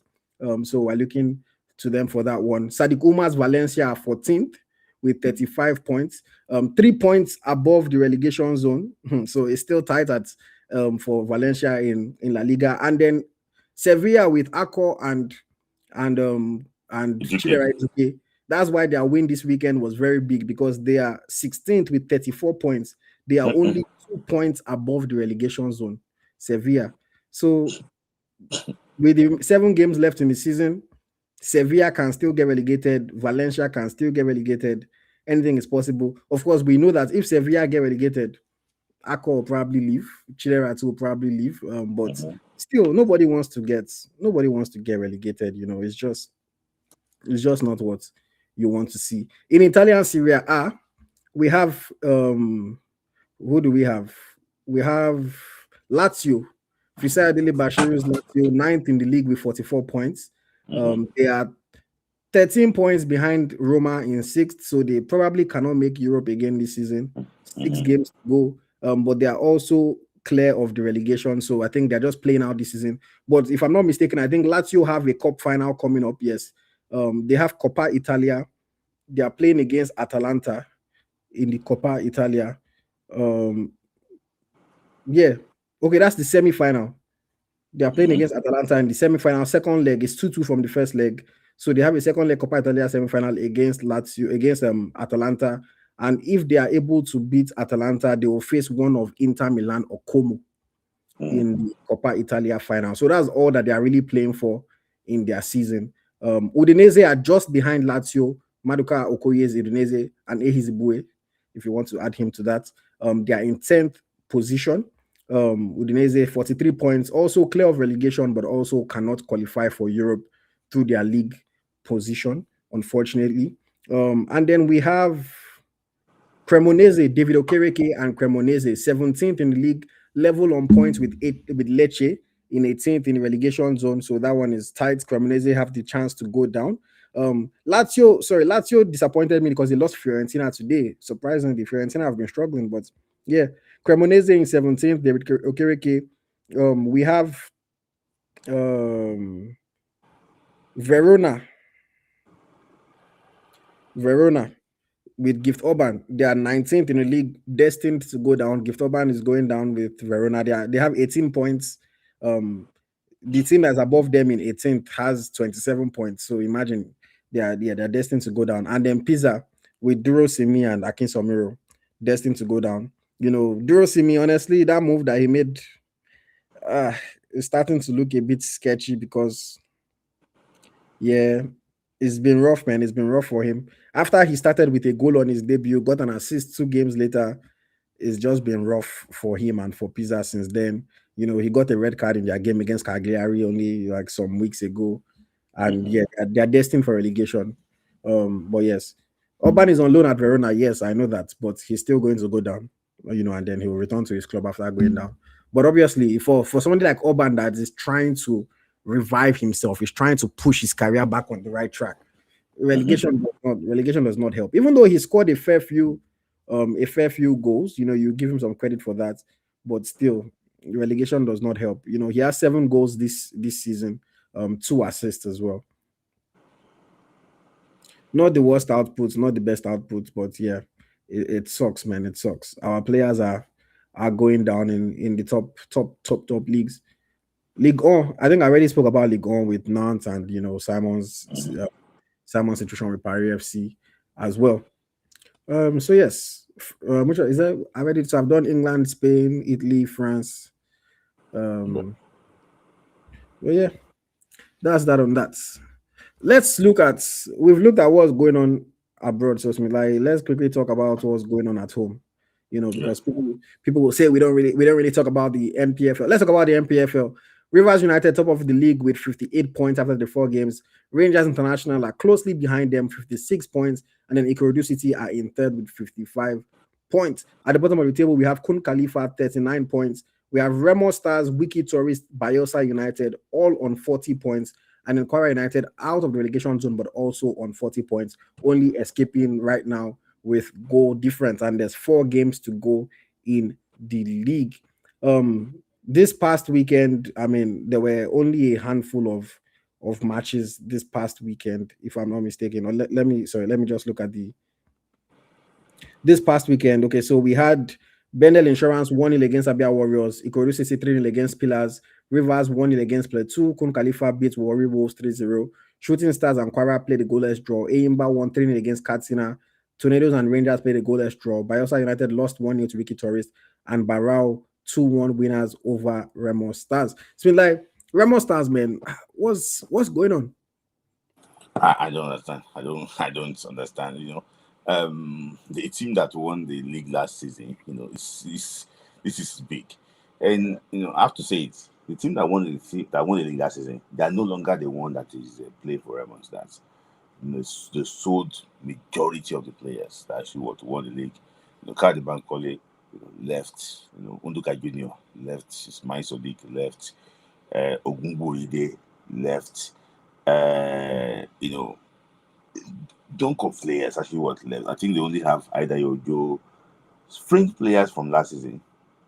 So we're looking to them for that one. Sadiq Umar's Valencia are 14th with 35 points, 3 points above the relegation zone. So it's still tight at for Valencia in La Liga, and then Sevilla with Akor and Chidera Ejuke. That's why their win this weekend was very big, because they are 16th with 34 points. They are only 2 points above the relegation zone, Sevilla. So with the 7 games left in the season, Sevilla can still get relegated. Valencia can still get relegated. Anything is possible. Of course, we know that if Sevilla get relegated, Akor will probably leave. Chidera will probably leave. But still, nobody wants to get relegated. It's just not what you want to see. In Italian Serie A, we have who do we have? We have Lazio. Fisaya Dele Bashiru's Lazio, 9th in the league with 44 points. They are 13 points behind Roma in 6th, so they probably cannot make Europe again this season. 6 games to go. But they are also clear of the relegation, so I think they're just playing out this season. But if I'm not mistaken, I think Lazio have a cup final coming up. Yes, they have Coppa Italia. They are playing against Atalanta in the Coppa Italia. That's the semi-final. They are playing against Atalanta in the semi-final. Second leg is 2-2 from the first leg, so they have a second leg Coppa Italia semi-final against Lazio, against Atalanta. And if they are able to beat Atalanta, they will face one of Inter Milan or Como in the Coppa Italia final. So that's all that they are really playing for in their season. Udinese are just behind Lazio. Maduka Okoye is Udinese, and Ehizibue, if you want to add him to that. They are in 10th position. Udinese, 43 points, also clear of relegation, but also cannot qualify for Europe through their league position, unfortunately. And then we have Cremonese, David Okereke and Cremonese, 17th in the league, level on points with Lecce. in 18th in relegation zone, so that one is tight. Cremonese have the chance to go down. Lazio disappointed me because they lost Fiorentina today. Surprisingly, Fiorentina have been struggling, but yeah, Cremonese in 17th, David Okereke. We have um Verona. Verona with Gift Urban. They are 19th in the league, destined to go down. Gift Urban is going down with Verona. They have 18 points. The team that's above them in 18th has 27 points. So imagine they're destined to go down. And then Pisa with Duro Simi and Akin Somiro, destined to go down. Duro Simi, honestly, that move that he made is starting to look a bit sketchy because yeah, it's been rough, man. It's been rough for him. After he started with a goal on his debut, got an assist 2 games later. It's just been rough for him and for Pisa since then. He got a red card in their game against Cagliari only like some weeks ago. And Mm-hmm. yeah, they're destined for relegation. But yes, Orban is on loan at Verona. Yes, I know that, but he's still going to go down, and then he will return to his club after going down. But obviously, for somebody like Orban that is trying to revive himself, he's trying to push his career back on the right track. Mm-hmm. Relegation does not help. Even though he scored a fair few goals, you give him some credit for that, but still, relegation does not help. He has 7 goals this season, 2 assists as well. Not the worst outputs, not the best outputs, but yeah, it sucks, man. It sucks. Our players are going down in the top leagues. Ligue 1, I think I already spoke about Ligue 1 with Nantes and Mm-hmm. Simon's situation with Paris FC as well. So yes, which one is that? I ready to have done England, Spain, Italy, France. But But yeah, that's that on that. Let's look at we've looked at what's going on abroad, so Smith, like let's quickly talk about what's going on at home. yeah. Because people will say we don't really talk about the NPFL. Let's talk about the NPFL. Rivers United top of the league with 58 points after the 4 games. Rangers International are closely behind them, 56 points, and then Ikorodu City are in third with 55 points. At the bottom of the table, we have Kun Khalifa 39 points. We have Remo Stars, Wiki Tourist, Bayelsa United all on 40 points, and then Kwara United out of the relegation zone, but also on 40 points, only escaping right now with goal difference. And there's 4 games to go in the league. This past weekend, I mean, there were only a handful of matches this past weekend, if I'm not mistaken. Or let me just look at the this past weekend. Okay, so we had Bendel Insurance 1-0 against Abia Warriors, Ikorodu City 3-0 against Pillars, Rivers 1-0 against Plateau, Kun Khalifa beat Warri Wolves 3-0, Shooting Stars and Kwara played a goalless draw, Eyimba won 3-0 against Katsina, Tornadoes and Rangers played a goalless draw, Bayelsa United lost 1-0 to Wiki Tourist, and Barao 2-1 winners over Remo Stars. It's been like Remo Stars, man. What's going on? I don't understand. I don't understand. The team that won the league last season, this is big, and I have to say it. The team that won the league last season, they are no longer the one that is playing for Remo Stars. They sold majority of the players that actually won the league. Kadi Bankole, left. Unduka Junior left. Ismail Sodiq left. Ogungbo Ide left. You know, Dunk of players actually what left. I think they only have either your fringe players from last season,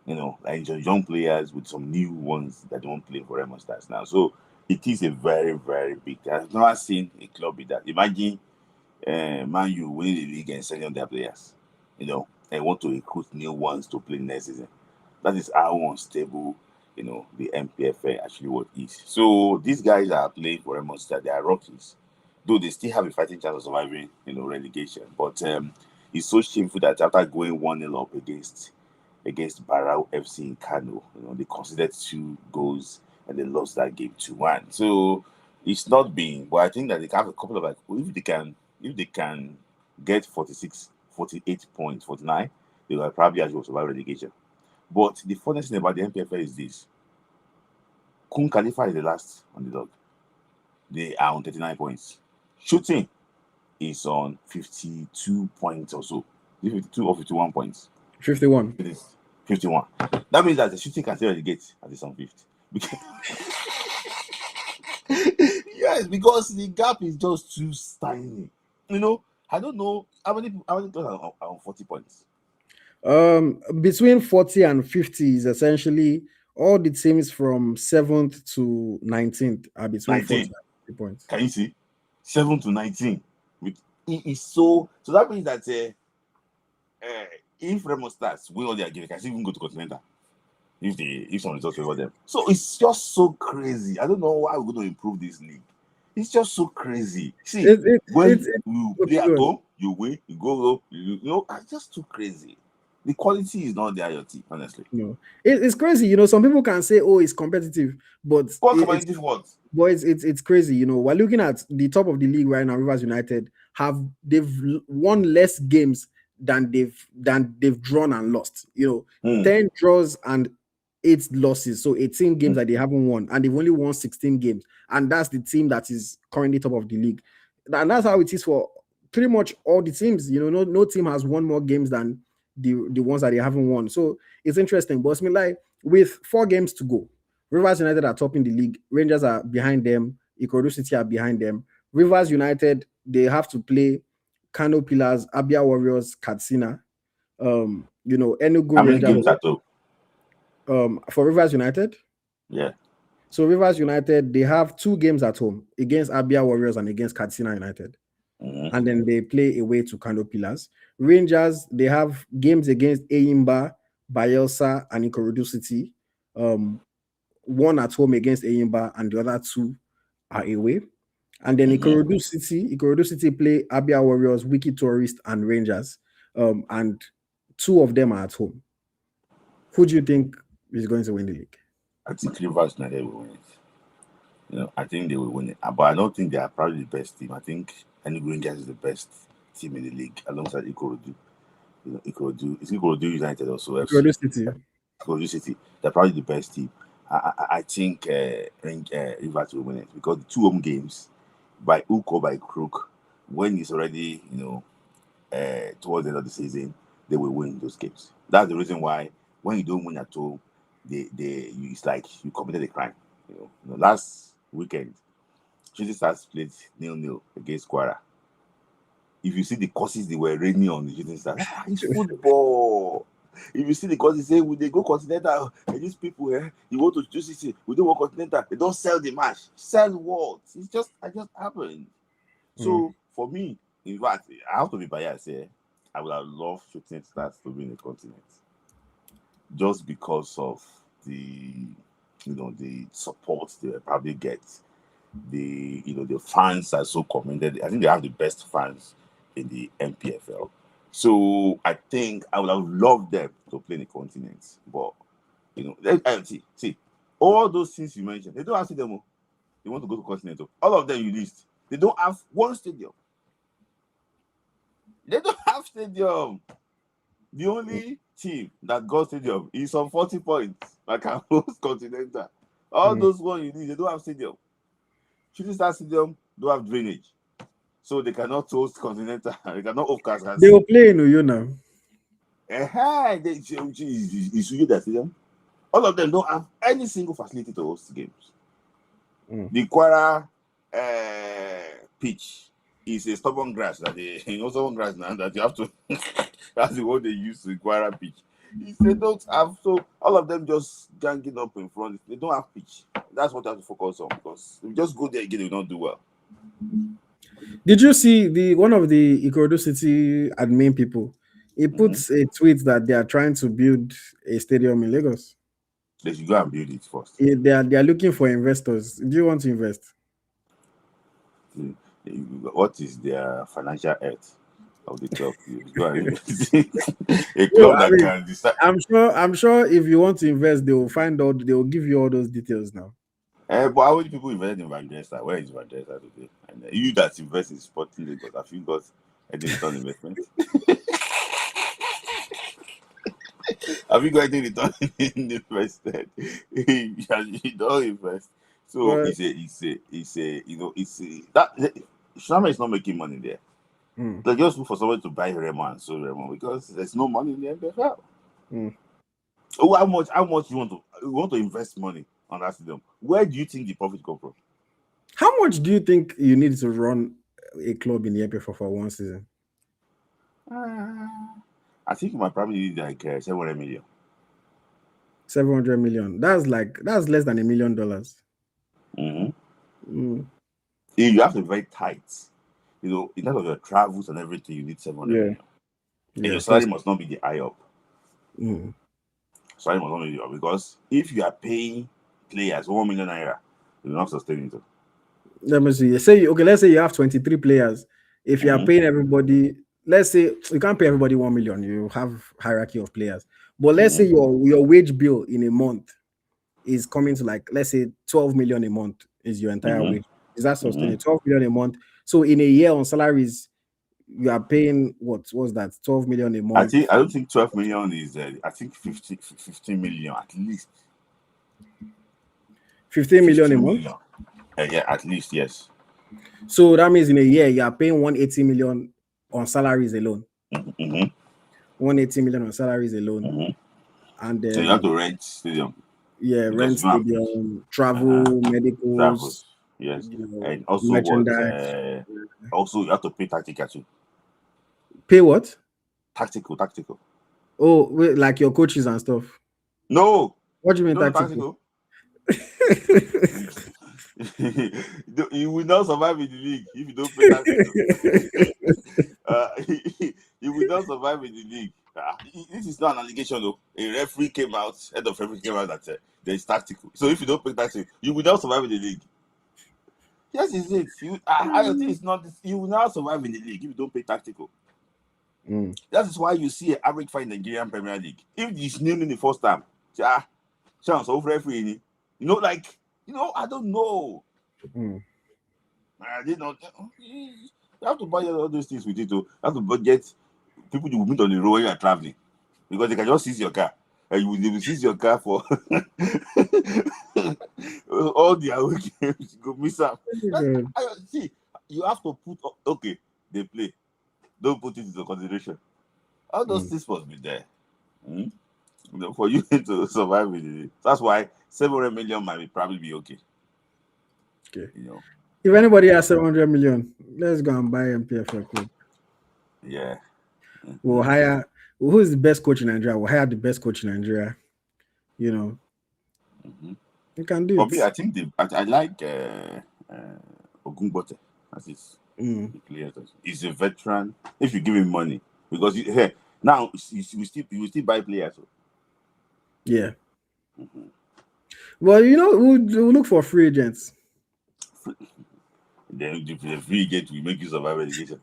like your young players with some new ones that don't play for Remo Stars now. So it is a very, very big. I've never seen a club with that. Imagine Man U winning the league and selling their players, and want to recruit new ones to play next season. That is how unstable, the NPFL actually what is. So these guys are playing for a monster. They are rookies, though they still have a fighting chance of surviving, relegation. But it's so shameful that after going 1-0 up against Barao FC in Kano, they considered 2 goals and they lost that game 2-1. So it's not being, but I think that they have a couple of like if they can get 46, 48 points, 49, they will probably actually survive relegation. But the funniest thing about the NPFL is this: Kun Khalifa is the last on the dog. They are on 39 points. Shooting is on 52 points or so. 52 or 51 points. 51. It is 51. That means that the shooting can still relegate at least on fifth. Yes, because the gap is just too tiny. I don't know how many players are on 40 points. Between 40 and 50 is essentially all the teams from 7th to 19th are between 40 19. and 50 points. Can you see? 7 to 19. It is so that means that if Remo starts win all their games, they can even go to Continental if some results favor them. So it's just so crazy. I don't know how we're going to improve this league. It's just so crazy. See, when you play at home, you win, you go home, it's just too crazy. The quality is not there, AyoT, honestly. No, it's crazy. Some people can say, "Oh, it's competitive," but competitive what? But it's crazy. We're looking at the top of the league right now. Rivers United they've won less games than they've drawn and lost. 10 draws and 8 losses, so 18 games that they haven't won, and they've only won 16 games, and that's the team that is currently top of the league, and that's how it is for pretty much all the teams. No team has won more games than the ones that they haven't won. So it's interesting. But Smith Layi, with 4 games to go, Rivers United are topping the league. Rangers are behind them. Ikorodu City are behind them. Rivers United, they have to play Kano Pillars, Abia Warriors, Katsina. Enugu How many Rangers. games at all? For Rivers United? Yeah. So Rivers United, they have 2 games at home against Abia Warriors and against Katsina United. Mm-hmm. And then they play away to Kano Pillars. Rangers, they have games against Eyimba, Bayelsa, and Ikorodu City. One at home against Eyimba, and the other 2 are away. And then Ikorodu City play Abia Warriors, Wiki Tourist, and Rangers. And 2 of them are at home. Who do you think is going to win the league? I think Rivers United will win it. I think they will win it. But I don't think they are probably the best team. I think Enugu Rangers is the best team in the league alongside Ikorodu. Ikorodu United also. Ikorodu City. They're probably the best team. I think Rivers will win it because the 2 home games, by hook or by crook, when it's already towards the end of the season, they will win those games. That's the reason why when you don't win at home, it's like you committed a crime. Last weekend, Shooting Stars played 0-0 against Kwara. If you see the courses they were raining on the Shooting Stars, it's football. If you see the courses, say, will they go Continental? And these people here, you want to do this, we don't want Continental. They don't sell the match. Sell what? It just happened. So for me, in fact, I have to be biased here. I would have loved Shooting Stars to be in the continent, just because of the support they will probably get. The fans are so commended. I think they have the best fans in the NPFL. So I think I would have loved them to play in the continent. But see, all those things you mentioned, they don't have stadium. They want to go to continental. All of them you list, they don't have one stadium. They don't have stadium. The only team that got stadium is on 40 points, like a host continental. All those ones you need, they don't have stadium. Shooting Star Stadium don't have drainage, so they cannot host continental. They cannot host. They will play in Uyo now. It's Uyo that stadium. All of them don't have any single facility to host games. The Kwara pitch is a stubborn grass that stubborn grass now that you have to. That's the one they use to Kwara pitch. They don't have, so all of them just ganging up in front. They don't have pitch. That's what I have to focus on, because if you just go there again, they will not do well. Did you see one of the Ikorodu City admin people? He puts a tweet that they are trying to build a stadium in Lagos. They should go and build it first. They are looking for investors. Do you want to invest? What is their financial health of the club? A club that can decide. I'm sure if you want to invest, they will find out. They will give you all those details now. But how many people invest in Vandresa? Where is Vandresa today? And you that invest in Sporting Lagos, have you got any return investment? Have you got any return invested? You don't invest. So Shama is not making money there. They just look for somebody to buy Remo and so Remo, because there's no money in the NPFL. Oh, how much you want to invest money on that stadium. Where do you think the profit come from? How much do you think you need to run a club in the NPFL for one season? I think you might probably need like 700 million. 700 million. That's less than $1 million. You have to be very tight. In terms of your travels and everything, you need 700 million. And your salary must not be the high up. Salary must not be the up, because if you are paying players 1 million naira, you're not sustaining it. Let me see. Let's say you have 23 players. If you are paying everybody, let's say you can't pay everybody 1 million. You have hierarchy of players. But let's say your wage bill in a month is coming to, like, let's say 12 million a month is your entire wage. Is that sustaining? 12 million a month. So in a year on salaries, you are paying what's that? 12 million a month. I don't think 12 million is I think 15 million at least. 15 million a month? Yeah, at least, yes. So that means in a year you are paying 180 million on salaries alone. 180 million on salaries alone. And then so you have to rent stadium. Yeah, rent stadium, travel, medicals. Yes. And also merchandise. Also you have to pay tactical too. Pay what? Tactical. Oh, wait, like your coaches and stuff. No. What do you mean tactical? You will not survive in the league if you don't pay tactical. You will not survive in the league. This is not an allegation, though. A referee came out, head of referee came out that there is tactical. So if you don't pay tactical, you will not survive in the league. Yes, it's it. AyoT is not. You will not survive in the league if you don't pay tactical. That is why you see an average fight in the Nigerian Premier League. If it's nil in the first time, chance of referee. I don't know. I did not. You have to budget all those things with it. You have to budget people you will meet on the road when you are traveling, because they can just seize your car, and they will seize your car for all their weekends. Go miss out. See, you have to put. Okay, they play. Don't put it into consideration. All those things must be there. For you to survive with it. That's why 700 million might probably be okay. Okay. If anybody has 700 million, let's go and buy NPFL club. Yeah. We'll hire. Who is the best coach in Nigeria? We'll hire the best coach in Nigeria. You can do it. For me, I think I like Ogunbote as his player. He's a veteran. If you give him money, because now you still buy players. Yeah. Well, we'll look for free agents. Then the free agent will make you survive relegation.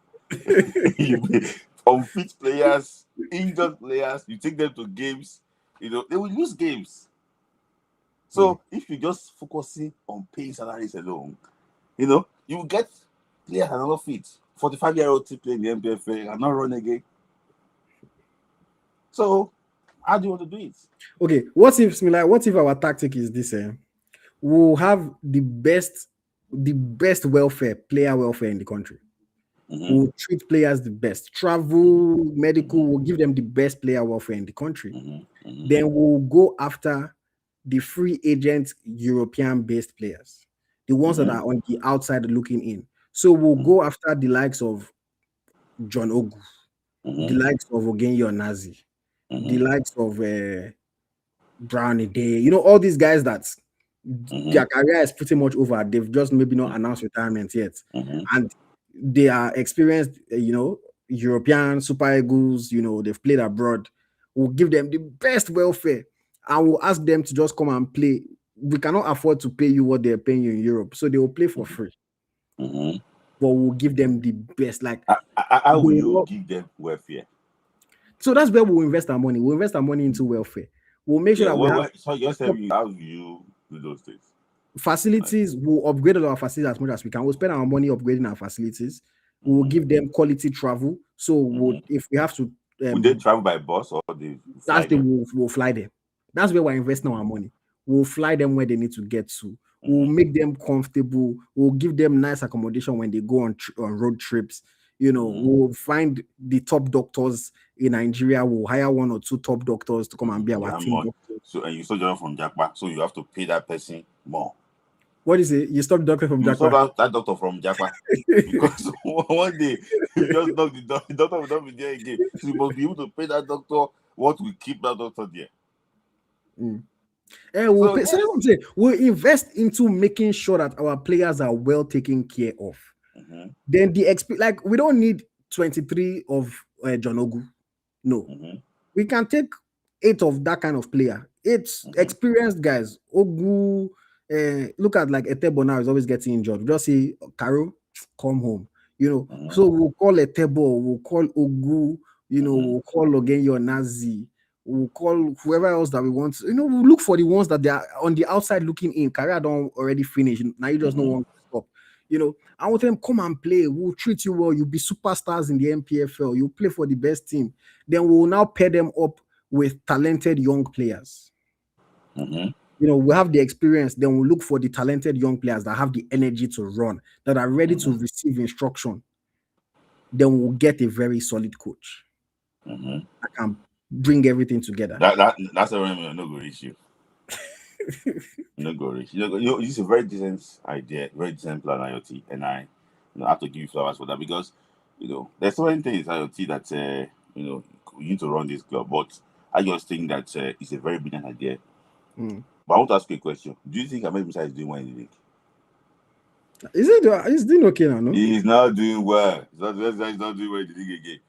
Unfit players, injured players, you take them to games, they will lose games. So if you just focusing on paying salaries alone, you will get players that are not fit. 45-year-old to play in the NPFL and not run again. So how do you want to do it? Okay, what if our tactic is this? We'll have the best player welfare in the country. We'll treat players the best. Travel, medical, we'll give them the best player welfare in the country. Then we'll go after the free agent European-based players, the ones that are on the outside looking in. So we'll go after the likes of John Ogu, the likes of Ogenye Onazi, the likes of Brownie Day. You all these guys that their career is pretty much over. They've just maybe not announced retirement yet. And they are experienced, European Super Eagles, they've played abroad. We'll give them the best welfare and we'll ask them to just come and play. We cannot afford to pay you what they're paying you in Europe, so they will play for free. But we'll give them the best. How will you give them welfare? So that's where we'll invest our money. We'll invest our money into welfare. We'll make sure that we have. So you're saying how do you do those things? Facilities, we'll upgrade all our facilities as much as we can. We'll spend our money upgrading our facilities. We'll give them quality travel. So if we have to, will they travel by bus or we'll fly them. That's where we're investing our money. We'll fly them where they need to get to. We'll make them comfortable. We'll give them nice accommodation when they go on road trips. We'll find the top doctors in Nigeria. We'll hire 1 or 2 top doctors to come and be our team doctors. So and you stole Jollof from Jackpa, so you have to pay that person more. What is it? You stop doctor from You stop Jackpa? that doctor from Jackpa because one day you just knock the doctor will not be there again. So you must be able to pay that doctor what will keep that doctor there. And we'll So pay, so that's what I'm saying. We'll invest into making sure that our players are well taken care of. Then like we don't need 23 of John Ogu. No, we can take 8 of that kind of player. 8 experienced guys. Ogu, look at like Etebo now is always getting injured. Just say, Caro, come home. So we'll call Etebo, we'll call Ogu, we'll call again your Nazi, we'll call whoever else that we want. We'll look for the ones that they are on the outside looking in. Career don't already finish. Now you just don't want to stop. I want them come and play. We'll treat you well. You'll be superstars in the NPFL. You'll play for the best team. Then we'll now pair them up with talented young players. We have the experience. Then we'll look for the talented young players that have the energy to run, that are ready to receive instruction. Then we'll get a very solid coach that can bring everything together. That's a no go issue. No go reach. It's a very decent idea, very decent plan, AyoT, and I have to give you flowers for that because there's so many things AyoT that you need to run this club, but I just think that it's a very brilliant idea. But I want to ask you a question. Do you think Ahmed Musa is doing well in the league? He's doing okay now, no? He's not doing well. He's not doing well in the league again.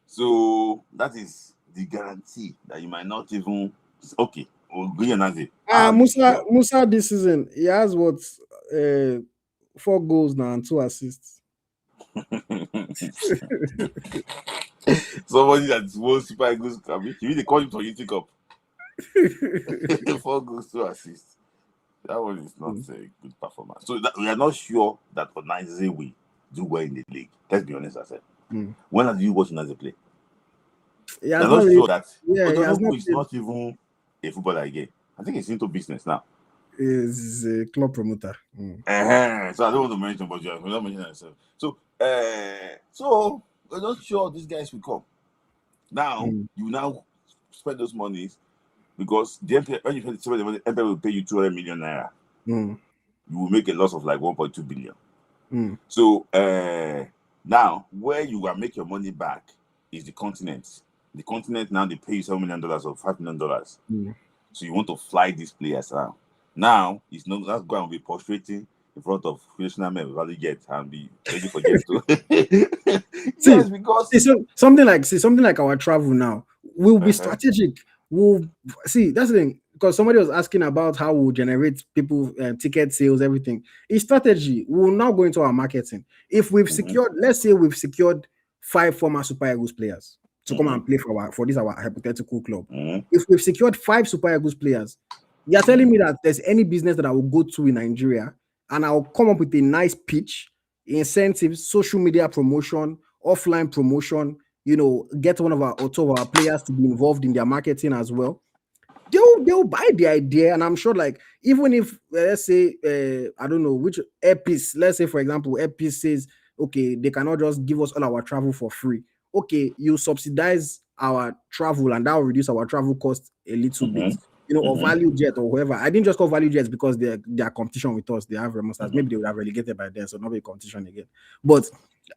So that is the guarantee that you might not even okay. Musa this season he has 4 goals now and 2 assists. Somebody that's won Super Eagles Cup. You really call him for UT Cup. 4 goals, 2 assists. That one is not a good performance. So we are not sure that Onaze will do well in the league. Let's be honest, I said. When have you watched Onaze play? We are not sure that he's not even a footballer again. I think he's into business now. He's a club promoter. So I don't want to mention, but we're not mentioning ourselves. So we're not sure these guys will come. Now you now spend those monies because when you spend the money, the MPFL will pay you 200 million naira. You will make a loss of like 1.2 billion. So now where you will make your money back is the continent. The continent now they pay you $7 million or $5 million. So you want to fly these players around. Now it's not that's going to be prostrating in front of national men without jet and be ready for jet to yes, because something like our travel now will be strategic. We'll see that's the thing. Because somebody was asking about how we'll generate people, ticket sales, everything. It's strategy. We'll now go into our marketing. If we've secured, let's say we've secured 5 former Super Eagles players to come and play for this our hypothetical club. If we've secured 5 Super Eagles players, you're telling me that there's any business that I will go to in Nigeria and I'll come up with a nice pitch, incentives, social media promotion, offline promotion, get one of our or 2 of our players to be involved in their marketing as well. They'll buy the idea, and I'm sure, like, even if let's say I don't know which Airpiece, let's say for example, Airpiece says, okay, they cannot just give us all our travel for free. Okay, you subsidize our travel, and that will reduce our travel cost a little bit. Or Value Jet or whoever. I didn't just call Value Jets because they're competition with us. They have remasters. Maybe they would have relegated by then, so not be competition again. But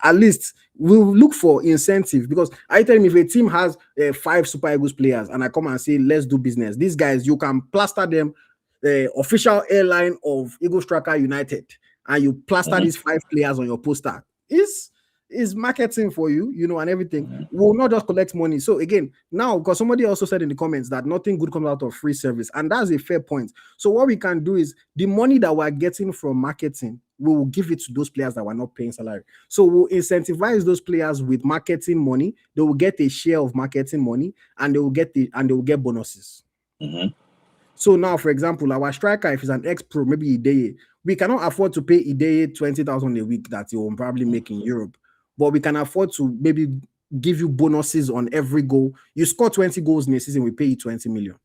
at least we'll look for incentive because I tell him if a team has 5 Super Eagles players and I come and say let's do business, these guys you can plaster them the official airline of Eagle Striker United and you plaster these 5 players on your poster. Is marketing for you, and everything. We'll not just collect money. So again, now because somebody also said in the comments that nothing good comes out of free service, and that's a fair point. So what we can do is the money that we're getting from marketing, we will give it to those players that were not paying salary. So we'll incentivize those players with marketing money. They will get a share of marketing money, and they will get bonuses. So now, for example, our striker, if he's an ex-pro, maybe Ideye, we cannot afford to pay Ideye 20,000 a week that he will probably make in Europe. But we can afford to maybe give you bonuses on every goal. You score 20 goals in a season, we pay you 20 million.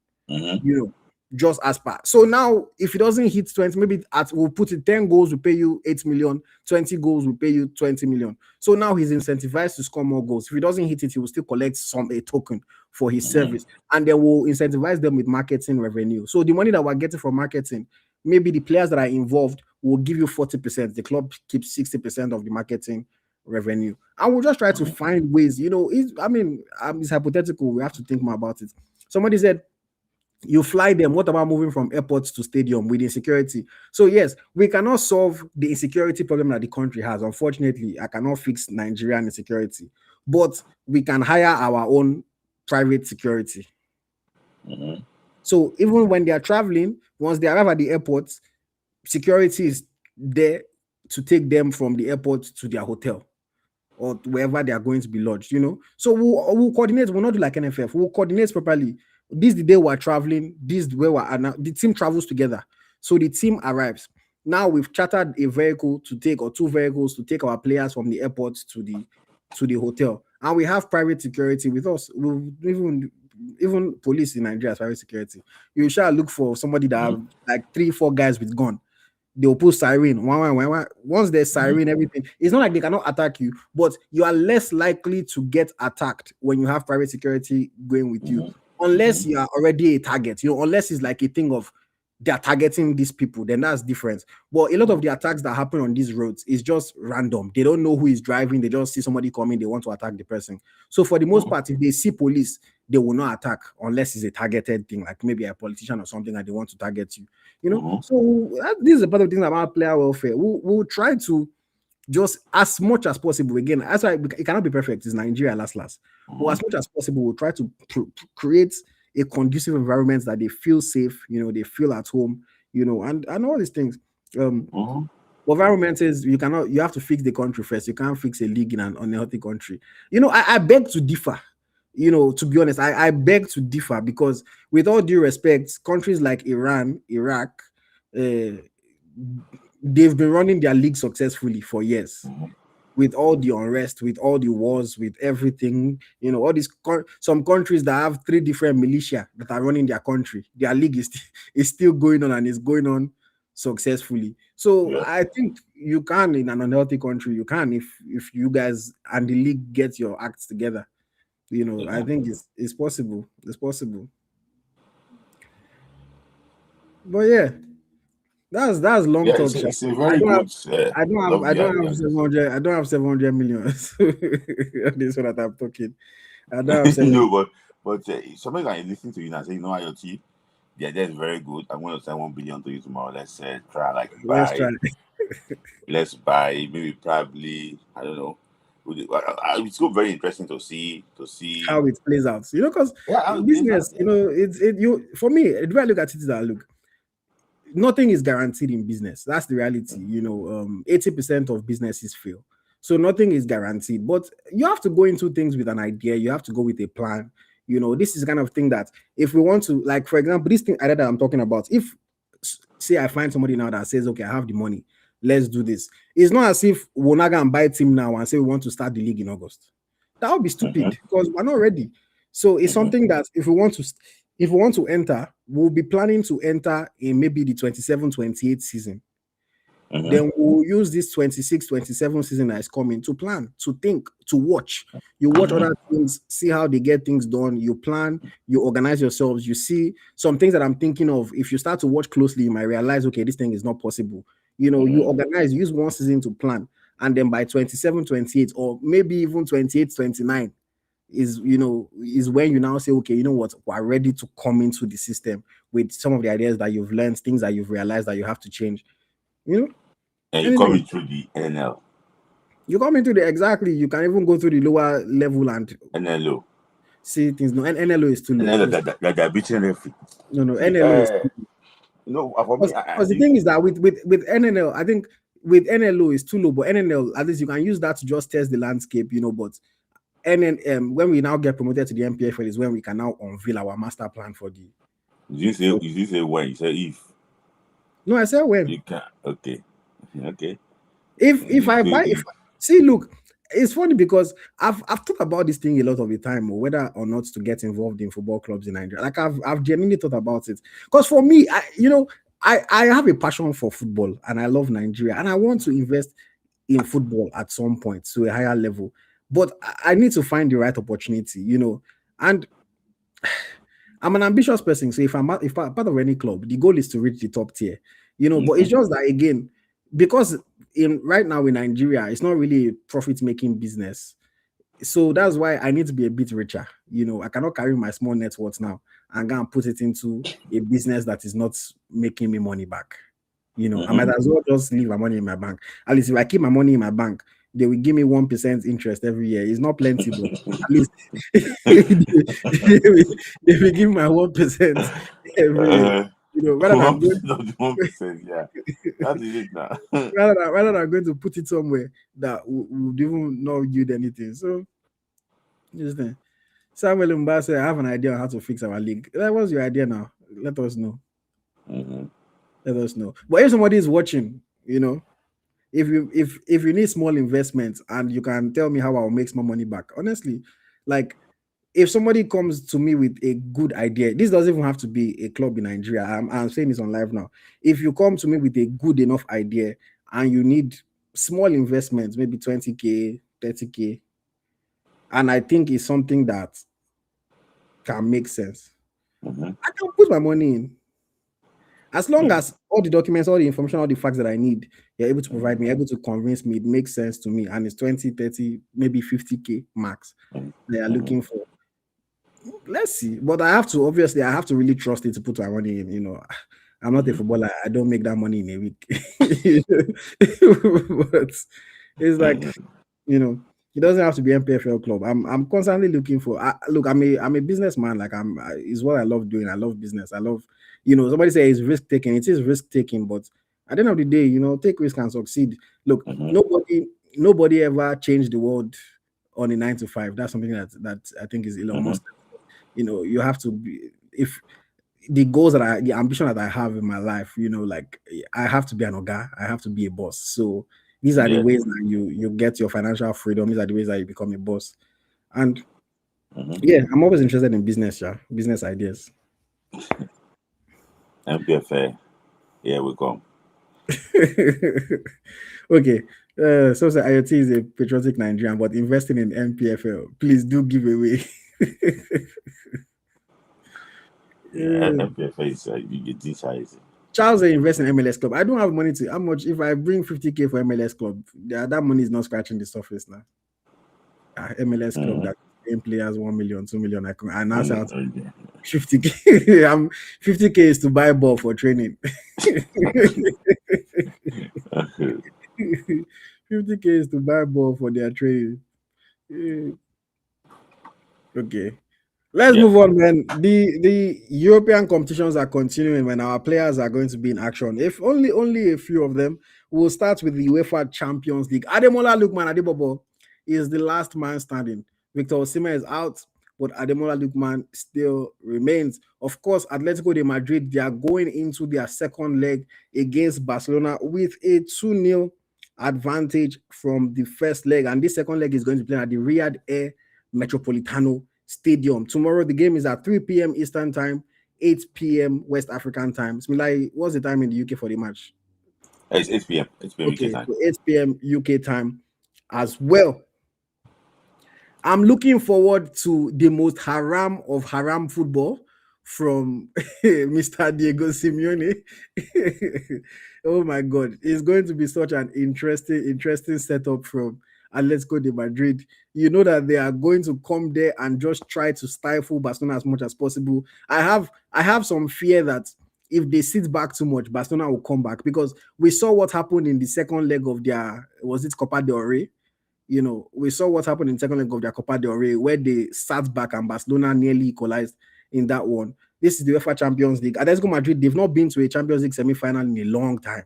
just as per. So now, if he doesn't hit 20, maybe we'll put it 10 goals will pay you 8 million, 20 goals will pay you 20 million. So now he's incentivized to score more goals. If he doesn't hit it, he will still collect a token for his service, and then we'll incentivize them with marketing revenue. So the money that we're getting from marketing, maybe the players that are involved will give you 40%. The club keeps 60% of the marketing revenue, and we'll just try to find ways. It's hypothetical. We have to think more about it. Somebody said, you fly them. What about moving from airports to stadium with insecurity? So yes, we cannot solve the insecurity problem that the country has. Unfortunately, I cannot fix Nigerian insecurity, but we can hire our own private security. So even when they are traveling, once they arrive at the airport, security is there to take them from the airport to their hotel or wherever they are going to be lodged, So we'll coordinate. We'll not do like NFF. We'll coordinate properly. This is the day we're traveling. This is where the team travels together. So the team arrives. Now we've chartered a vehicle to take, or two vehicles to take our players from the airport to the hotel. And we have private security with us. We'll even police in Nigeria has private security. You shall look for somebody that have like 3-4 guys with gun. They'll put siren. Once there's siren, everything. It's not like they cannot attack you, but you are less likely to get attacked when you have private security going with you, unless you are already a target. Unless it's like a thing of they're targeting these people, then that's different. But a lot of the attacks that happen on these roads is just random. They don't know who is driving. They just see somebody coming. They want to attack the person. So for the most part, if they see police, they will not attack unless it's a targeted thing, like maybe a politician or something, and they want to target you. So this is a part of things about player welfare. We'll try to just as much as possible. Again, that's why it cannot be perfect. It's Nigeria last. But as much as possible, we'll try to create a conducive environment that they feel safe, they feel at home, and all these things. Environment is you have to fix the country first. You can't fix a league in an unhealthy country. I beg to differ. To be honest, I beg to differ, because with all due respect, countries like Iran, Iraq, they've been running their league successfully for years. With all the unrest, with all the wars, with everything, all these some countries that have 3 different militia that are running their country, their league is still going on, and is going on successfully. So I think you can, in an unhealthy country, you can, if you guys and the league get your acts together. I think it's possible. It's possible. But yeah, that's long talk. It's a very good. I don't have 700. I don't have 700 million. This is what I'm talking. I don't have 700. No, but somebody like listening to you and say, AyoT, that's very good. I'm going to send 1 billion to you tomorrow. Let's try let's buy maybe probably, I don't know. It's so very interesting to see how it plays out. Because business, for me, the way I look at it is that nothing is guaranteed in business. That's the reality. 80% of businesses fail. So nothing is guaranteed. But you have to go into things with an idea. You have to go with a plan. This is the kind of thing that if we want to, like, for example, this thing that I'm talking about, if, say, I find somebody now that says, okay, I have the money, let's do this. It's not as if we're not going to buy a team now and say we want to start the league in August. That would be stupid because we're not ready. So it's something that if we want to enter, we'll be planning to enter in maybe the 27-28 season. Then we'll use this 26-27 season that is coming to plan, to think, to watch. You watch other teams, see how they get things done. You plan, you organize yourselves. You see some things that I'm thinking of. If you start to watch closely, you might realize, okay, this thing is not possible. You organize, use one season to plan. And then by 27-28 or maybe even 28-29 is when you now say, okay, you know what, we're ready to come into the system with some of the ideas that you've learned, things that you've realized that you have to change. And you come into the NL. You come into exactly. You can even go through the lower level and NLO. See things. No, NLO is too low. NLO that they're beating every. No, NLO is too low. Because the thing is that with NNL, I think with NLO is too low, but NNL, at least you can use that to just test the landscape, but when we now get promoted to the NPFL is when we can now unveil our master plan for the. Did you say when? You say if? No, I said when. You can. Okay. If I buy, see, look, it's funny because I've thought about this thing a lot of the time, or whether or not to get involved in football clubs in Nigeria. Like I've genuinely thought about it. Because for me, I have a passion for football and I love Nigeria and I want to invest in football at some point to a higher level. But I need to find the right opportunity, And I'm an ambitious person. So if I'm part of any club, the goal is to reach the top tier, But it's just that again, because in right now in Nigeria, it's not really a profit-making business. So that's why I need to be a bit richer. I cannot carry my small net worth now and go and put it into a business that is not making me money back. I might as well just leave my money in my bank. At least if I keep my money in my bank, they will give me 1% interest every year. It's not plenty, but at least they will give my 1% every year. Rather than going, 1%, yeah. That is it now. rather than going to put it somewhere that would even not yield anything. So just then. Samuel Mba said, I have an idea on how to fix our league. What's your idea now? Let us know. Let us know. But if somebody is watching, if you need small investments and you can tell me how I'll make some money back, honestly, like if somebody comes to me with a good idea, this doesn't even have to be a club in Nigeria. I'm saying this on live now. If you come to me with a good enough idea and you need small investments, maybe 20K, 30K, and I think it's something that can make sense, I can put my money in. As long as all the documents, all the information, all the facts that I need, you're able to provide me, able to convince me, it makes sense to me, and it's 20, 30, maybe 50K max they are looking for. Let's see. But I have to really trust it to put my money in. I'm not a footballer. I don't make that money in a week. But it's like, it doesn't have to be NPFL club. I'm constantly looking for. Look, I'm a businessman. Like is what I love doing. I love business. I love, somebody say it's risk taking. It is risk taking, but at the end of the day, take risk and succeed. Look, nobody ever changed the world on a 9 to 5. That's something that I think is Elon Musk. You have to be, if the the ambition that I have in my life, like I have to be an oga, I have to be a boss. So these are the ways that you get your financial freedom. These are the ways that you become a boss. And yeah, I'm always interested in business ideas. NPFL, here we come. Okay. So AyoT is a patriotic Nigerian, but investing in NPFL, please do give away. NPFL is you get this size. Charles invest in MLS club. I don't have money to how much if I bring 50K for MLS club, that money is not scratching the surface now. MLS club that paying players 1 million, 2 million. I now say 50K. 50K is to buy ball for training. 50K is to buy ball for their training. Okay. Let's move on, man. The European competitions are continuing when our players are going to be in action. If only a few of them. We'll start with the UEFA Champions League. Ademola Lookman Adebobo is the last man standing. Victor Osimhen is out, but Ademola Lookman still remains. Of course, Atletico de Madrid, they are going into their second leg against Barcelona with a 2-0 advantage from the first leg. And this second leg is going to play at the Riyadh Air Metropolitano Stadium. Tomorrow, the game is at 3 p.m. Eastern Time, 8 p.m. West African Time. Smith Layi, what's the time in the UK for the match? It's 8 p.m. 8 p.m. Okay, UK time. so 8 p.m. UK time as well. I'm looking forward to the most haram of haram football from Mr. Diego Simeone. Oh my God, it's going to be such an interesting setup from Atletico de Madrid. You know that they are going to come there and just try to stifle Barcelona as much as possible. I have some fear that if they sit back too much, Barcelona will come back, because we saw what happened in the second leg of their, was it Copa del Rey? We saw what happened in the second leg of their Copa del Rey, where they sat back and Barcelona nearly equalized in that one. This is the UEFA Champions League. Atletico Madrid, they've not been to a Champions League semi-final in a long time.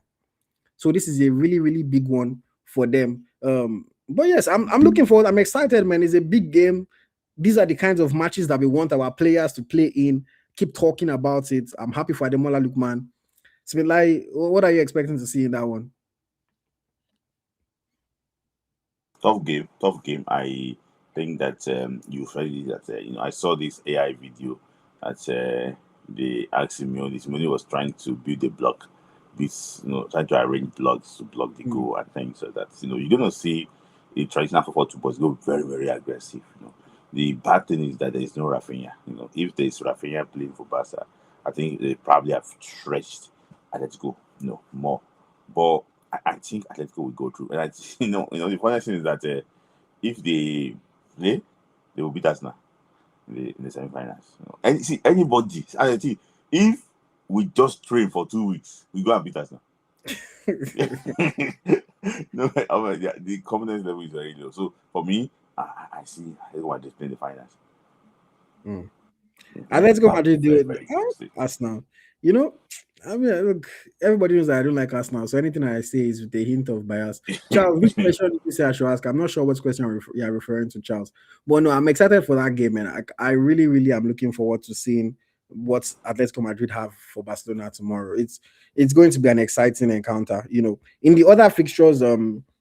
So this is a really, really big one for them. But yes, I'm looking forward. I'm excited, man. It's a big game. These are the kinds of matches that we want our players to play in. Keep talking about it. I'm happy for Ademola Lookman. Smith Layi, what are you expecting to see in that one? Tough game, tough game. I think that you ready that I saw this AI video that they asked Simeone. Simeone was trying to build a block, this trying to arrange blocks to block the Mm. goal and things so that you're gonna see a traditional football two boys go very very aggressive. The bad thing is that there is no Rafinha. If there is Rafinha playing for Barca, I think they probably have stretched Atletico, more. But I think Atletico will go through. And the funny thing is that if they play, they will beat us now in the semi-finals. And see anybody, I think if we just train for 2 weeks, we go and beat us now. No, yeah, the confidence level is very low. So for me, I see everyone just playing the finals. Mm. Mm-hmm. Atletico That'll be Madrid do very, it. very interesting. Arsenal. You know, I mean, look, everybody knows that I don't like Arsenal. So anything I say is with a hint of bias. Charles, which question did you say I should ask? I'm not sure what question you're referring to, Charles. But no, I'm excited for that game, man. I really, really am looking forward to seeing what Atletico Madrid have for Barcelona tomorrow. It's going to be an exciting encounter. In the other fixtures,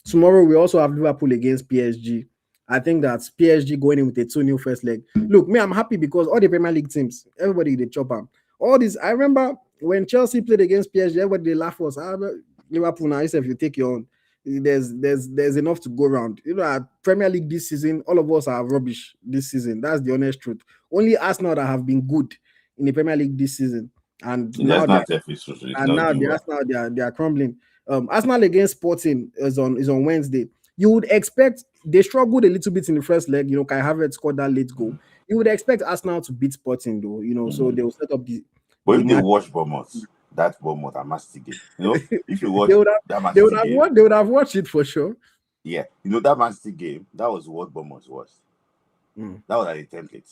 tomorrow we also have Liverpool against PSG. I think that's PSG going in with a 2-0 first leg. Look, me, I'm happy because all the Premier League teams, everybody they chop them. All this, I remember when Chelsea played against PSG, everybody they laugh us. Liverpool now, if you take your own, there's enough to go around. At Premier League this season, all of us are rubbish this season. That's the honest truth. Only Arsenal that have been good in the Premier League this season, and now That's they're not It's and not now doing the well. Arsenal they are crumbling. Arsenal against Sporting is on Wednesday. You would expect they struggled a little bit in the first leg. Kai Havertz scored that late goal. You would expect Arsenal to beat Sporting though. So Mm-hmm. they will set up But the if they match. watch Bournemouth, that Bournemouth and Man City game, if you they watch would have that Man they would City have game, watched they would have watched it for sure. yeah, that Man City game, that was what Bournemouth was. Mm. That was like a template.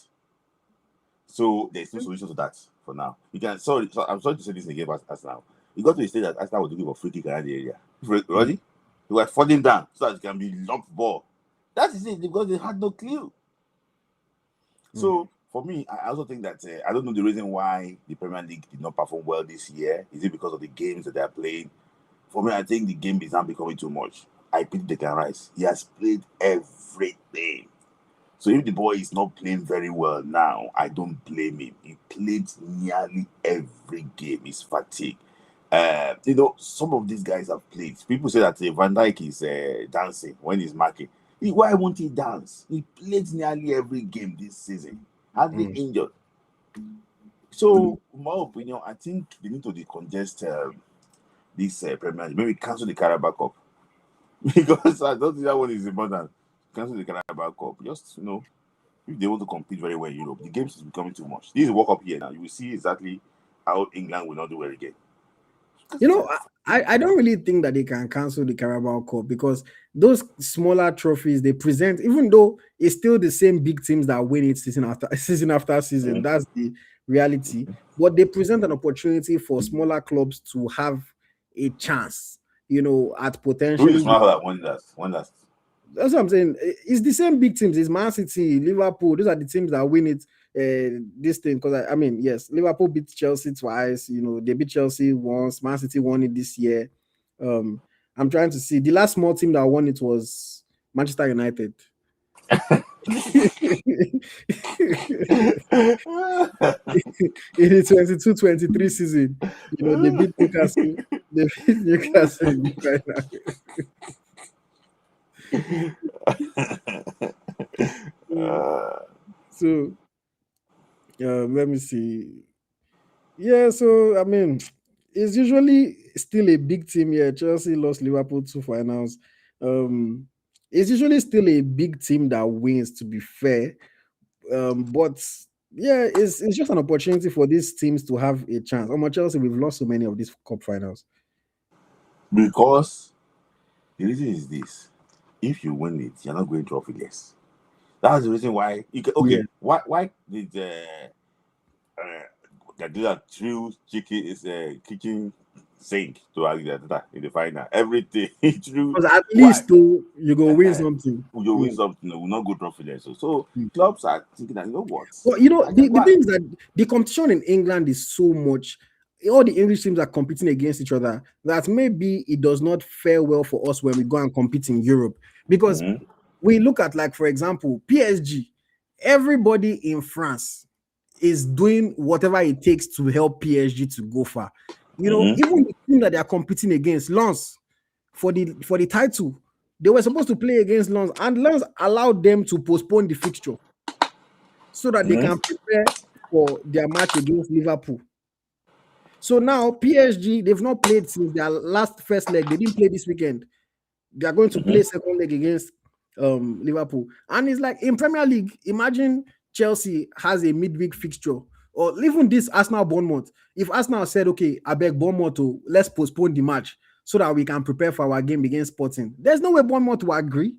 So there's no solution to that for now. I'm sorry to say this again, but Arsenal. You got to the stage that Arsenal was looking for free kick around the area. Mm. Ready? They were falling down so that it can be locked ball. That is it because they had no clue. Mm. So for me, I also think that I don't know the reason why the Premier League did not perform well this year. Is it because of the games that they are playing? For me, I think the game is now becoming too much. I pity Declan Rice. He has played everything. So if the boy is not playing very well now, I don't blame him. He played nearly every game. He's fatigued. Some of these guys have played. People say that Van Dijk is dancing when he's marking. Why won't he dance? He played nearly every game this season, hardly Mm. injured. So, in my opinion, I think they need to decongest this Premier League. Maybe cancel the Carabao Cup because I don't think that one is important. Cancel the Carabao Cup. Just if they want to compete very well in Europe, the games is becoming too much. This is World Cup here now. You will see exactly how England will not do well again. You know, I don't really think that they can cancel the Carabao Cup because those smaller trophies they present, even though it's still the same big teams that win it season after season after season, Mhm. that's the reality. But they present an opportunity for smaller clubs to have a chance, at Who is potentially. smarter that won last? One last. That's what I'm saying. It's the same big teams. It's Man City, Liverpool. Those are the teams that win it. This thing, because I mean, yes, Liverpool beat Chelsea twice. They beat Chelsea once. Man City won it this year. Um, I'm trying to see the last small team that won it was Manchester United. In the 22-23 season, they beat Newcastle. They beat Newcastle in the final. So let me see. Yeah, so I mean, it's usually still a big team here. Chelsea lost Liverpool 2 finals. It's usually still a big team that wins, to be fair. But yeah, it's just an opportunity for these teams to have a chance. Chelsea, we've lost so many of these cup finals. Because the reason is this: if you win it, you're not going trophyless. That's the reason why. Yeah. Why did Guardiola threw chicken is kitchen sink to Argentina in the final? Everything he threw. Because at Why? least though, you go win Uh-huh. something. You win something, will not go trophyless. So Mm. clubs are thinking that what? But I can the go thing is that the competition in England is so much. All the English teams are competing against each other that maybe it does not fare well for us when we go and compete in Europe because and. we look at, like, for example, PSG. Everybody in France is doing whatever it takes to help PSG to go far. Even the team that they are competing against, Lens, for the title, they were supposed to play against Lens, and Lens allowed them to postpone the fixture so that they can prepare for their match against Liverpool. So now PSG, they've not played since their last first leg. They didn't play this weekend. They are going to play second leg against Liverpool. And it's like in Premier League, imagine Chelsea has a midweek fixture, or even this Arsenal Bournemouth. If Arsenal said, okay, I beg Bournemouth to let's postpone the match so that we can prepare for our game against Sporting, there's no way Bournemouth will agree.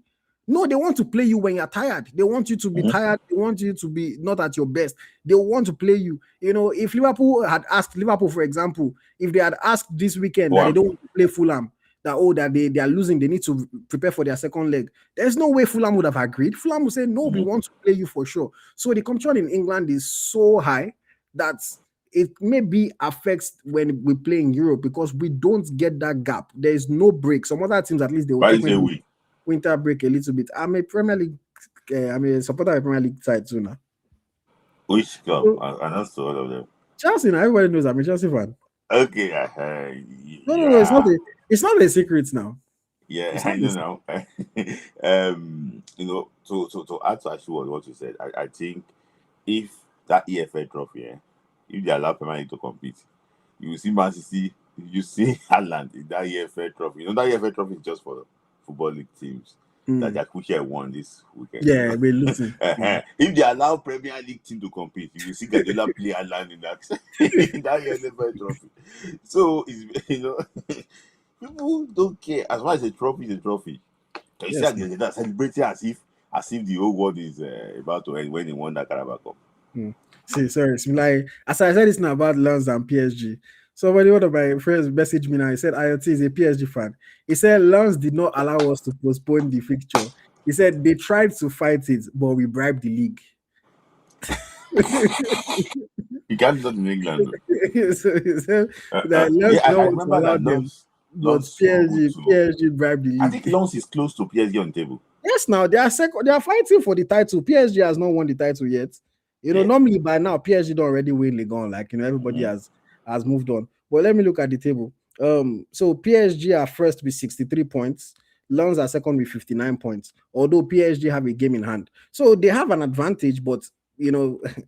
No, they want to play you when you're tired. They want you to be tired. They want you to be not at your best. They want to play you. If Liverpool had asked, Liverpool, for example, if they had asked this weekend that they don't want to play Fulham, that they are losing, they need to prepare for their second leg, there's no way Fulham would have agreed. Fulham would say, no, we want to play you for sure. So the competition in England is so high that it maybe affects when we play in Europe, because we don't get that gap. There is no break. Some other teams, at least, they will take winter break a little bit. I'm a Premier League, I'm a supporter of Premier League side too now. Which club? I know all of them. Chelsea. Now everybody knows I'm a Chelsea fan. Okay. No, it's not a secret now. Yeah, I know now. To add to actually what you said, I think if that EFL trophy, if they allow Premier League to compete, you will see Man City, you see Haaland in that EFL trophy. That EFL trophy is just for the Football League teams that Jakuche won this weekend. Yeah, we're losing. If they allow Premier League team to compete, you will see Guardiola play Haaland in that EFL trophy. So it's people don't care. As much as a trophy is a trophy. Can you see that celebrating as if the whole world is about to end when they won that Carabao Cup? See, sorry, like, as I said, it's not about Lens and PSG. Somebody, one of my friends messaged me now. He said AyoT is a PSG fan. He said Lens did not allow us to postpone the fixture. He said they tried to fight it, but we bribed the league. You can't do that in England. So he said that I remember that Lens. But PSG bribed the league. I think Lens is close to PSG on the table. Yes, now they are fighting for the title. PSG has not won the title yet. Normally by now PSG don't already win Liga. Like, everybody has moved on. But let me look at the table. So PSG are first with 63 points. Lens are second with 59 points. Although PSG have a game in hand, so they have an advantage. But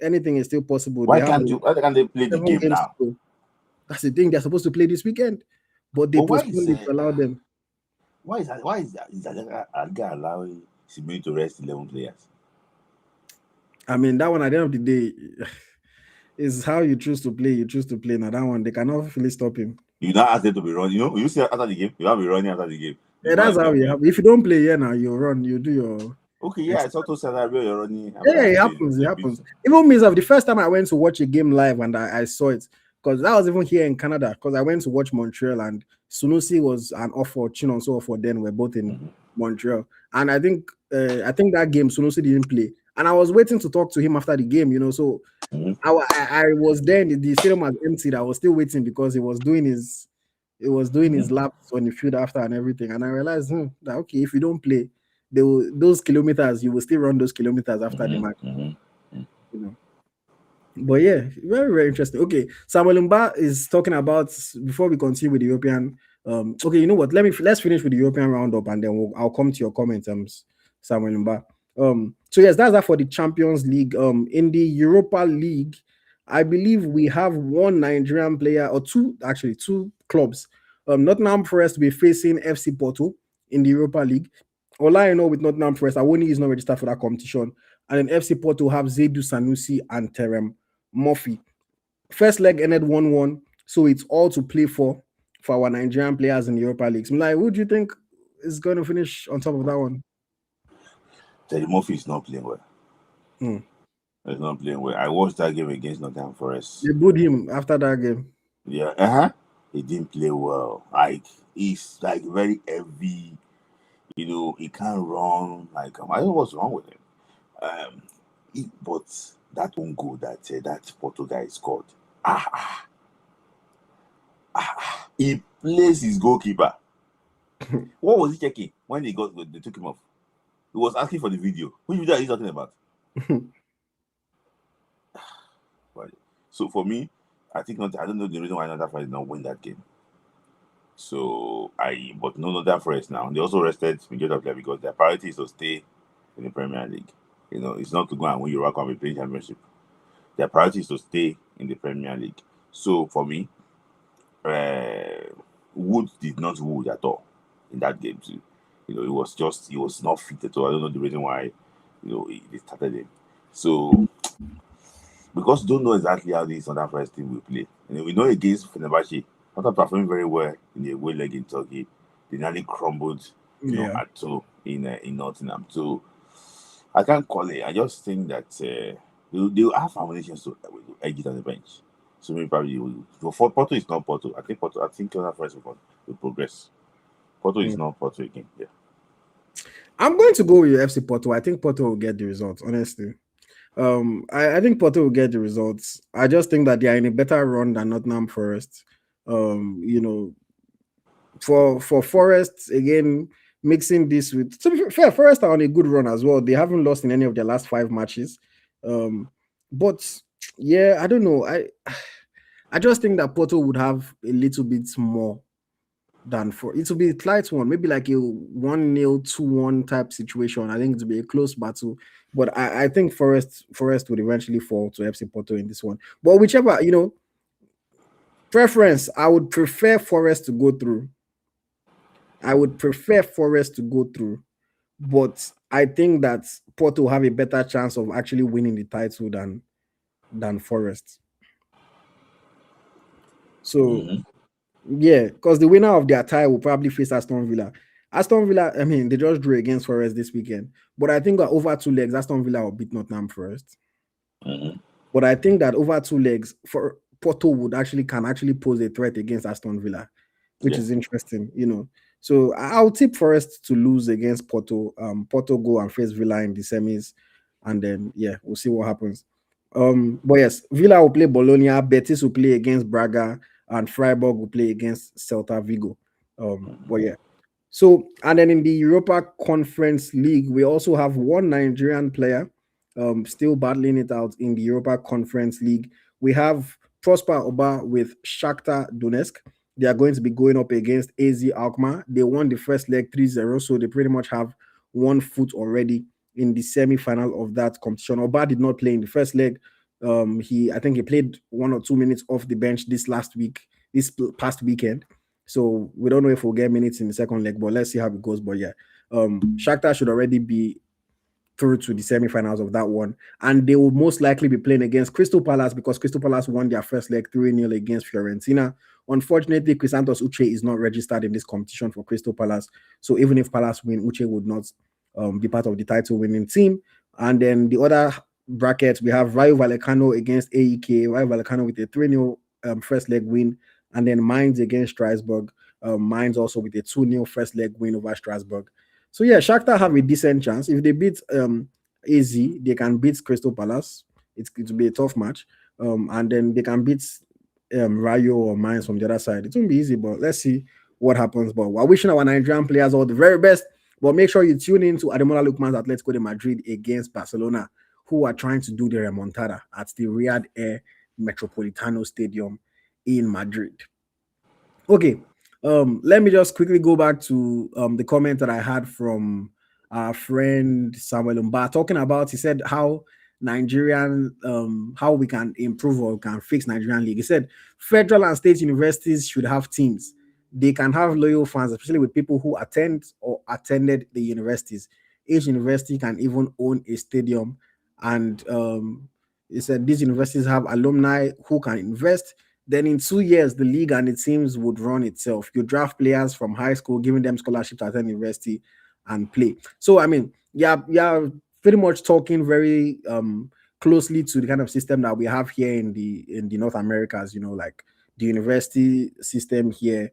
anything is still possible. Why can't they play the game now? That's the thing. They're supposed to play this weekend, but they postponed it to allow them. Why is that? Why is that Liga allowing Simeone to rest 11 players? I mean, that one at the end of the day is how you choose to play. You choose to play. Now that one, they cannot really stop him. You not ask them to be running. You see after the game, you have to be running after the game. Yeah, that's how you have. If you don't play now you run. You do your. Okay, yeah, I saw to say that you're running. Yeah, it happens. It happens. Even me, the first time I went to watch a game live and I saw it, because that was even here in Canada. Because I went to watch Montreal and Sunusi was an offer, Chinonso offer. Then we're both in Montreal, and I think that game Sunusi didn't play. And I was waiting to talk to him after the game, so I was there. The stadium was empty. I was still waiting because he was doing his laps on the field after and everything. And I realized that okay, if you don't play, those kilometers, you will still run those kilometers after the match. But yeah, very, very interesting. Okay, Samuel Mba is talking about, before we continue with the European. Okay, you know what? Let's finish with the European roundup and then I'll come to your comments, Samuel Mba. So yes, that's that for the Champions League. In the Europa League, I believe we have one Nigerian player, or two clubs. Nottingham Forest will be facing FC Porto in the Europa League. All I know with Nottingham Forest, Awoni is not registered for that competition. And then FC Porto have Zaidu Sanusi and Terem Murphy. First leg ended 1-1, so it's all to play for our Nigerian players in the Europa League. Like, who do you think is going to finish on top of that one? Terem Murphy is not playing well. He's not playing well. I watched that game against Nottingham Forest. They booed him after that game. Yeah, he didn't play well. Like, he's like very heavy. He can't run. Like, I don't know what's wrong with him. But that one goal that Porto guy scored. He plays his goalkeeper. What was he checking when they took him off? He was asking for the video. Which video are you talking about? Right. So for me, I think not. I don't know the reason why Nottingham Forest did not win that game. So but no Nottingham Forest now. They also rested majority of them because their priority is to stay in the Premier League. It's not to go and win Europa Cup and play Championship. Their priority is to stay in the Premier League. So for me, uh, Wood did not wood at all in that game too. He was not fit at all. I don't know the reason why. They started him. So because we don't know exactly how this other first team will play. We know against Fenerbahce, after performing very well in the away leg in Turkey, they nearly crumbled, Yeah. at two in Nottingham. So I can't call it. I just think that they'll have foundations to exit on the bench. So maybe probably for Porto is not Porto. I think Porto. I think other first will progress. Porto is Mm. not Porto again. Yeah. I'm going to go with FC Porto. I think Porto will get the results, honestly. I think Porto will get the results. I just think that they are in a better run than Nottingham Forest. You know, for Forest again, mixing this with, to be fair, Forest are on a good run as well. They haven't lost in any of their last 5 matches. But yeah, I don't know. I just think that Porto would have a little bit more than for it will be a tight one, maybe like a 1-0, 2-1 type situation. I think it will be a close battle. But I think Forest would eventually fall to FC Porto in this one. But whichever, preference, I would prefer Forest to go through. I would prefer Forest to go through. But I think that Porto will have a better chance of actually winning the title than Forest. So Mm-hmm. yeah, because the winner of their tie will probably face Aston Villa. Aston Villa, I mean, they just drew against Forest this weekend. But I think that over 2 legs, Aston Villa will beat Nottingham Forest. Mm-hmm. But I think that over 2 legs, for Porto would actually can actually pose a threat against Aston Villa, which Yeah. is interesting. So I'll tip Forest to lose against Porto. Porto go and face Villa in the semis, and then yeah, we'll see what happens. But yes, Villa will play Bologna, Betis will play against Braga, and Freiburg will play against Celta Vigo. But yeah. So, and then in the Europa Conference League, we also have one Nigerian player still battling it out in the Europa Conference League. We have Prosper Oba with Shakhtar Donetsk. They are going to be going up against AZ Alkmaar. They won the first leg 3-0, so they pretty much have 1 foot already in the semi-final of that competition. Oba did not play in the first leg. I think he played 1 or 2 minutes off the bench this past weekend. So we don't know if we'll get minutes in the second leg, but let's see how it goes. But yeah, Shakhtar should already be through to the semi-finals of that one, and they will most likely be playing against Crystal Palace because Crystal Palace won their first leg 3-0 against Fiorentina. Unfortunately, Chrysanthos Uche is not registered in this competition for Crystal Palace, so even if Palace win, Uche would not be part of the title-winning team. And then the other bracket, we have Rayo Vallecano against AEK. Rayo Vallecano with a 3-0 first leg win, and then Mainz against Strasbourg. Mainz also with a 2-0 first leg win over Strasbourg. So yeah, Shakhtar have a decent chance. If they beat AZ, they can beat Crystal Palace. It will be a tough match. And then they can beat Rayo or Mainz from the other side. It won't be easy, but let's see what happens. But we're wishing our Nigerian players all the very best. But make sure you tune in to Ademola Lookman's Atletico de Madrid against Barcelona, who are trying to do the remontada at the Riyadh Air Metropolitano Stadium in Madrid. Okay. Let me just quickly go back to the comment that I had from our friend Samuel Umba talking about. He said how how we can improve or can fix Nigerian league. He said federal and state universities should have teams. They can have loyal fans, especially with people who attend or attended the universities. Each university can even own a stadium, and he said these universities have alumni who can invest. Then in 2 years, the league and the teams would run itself. You draft players from high school, giving them scholarships at any university and play. So I mean, yeah, pretty much talking very closely to the kind of system that we have here in the North Americas, like the university system here.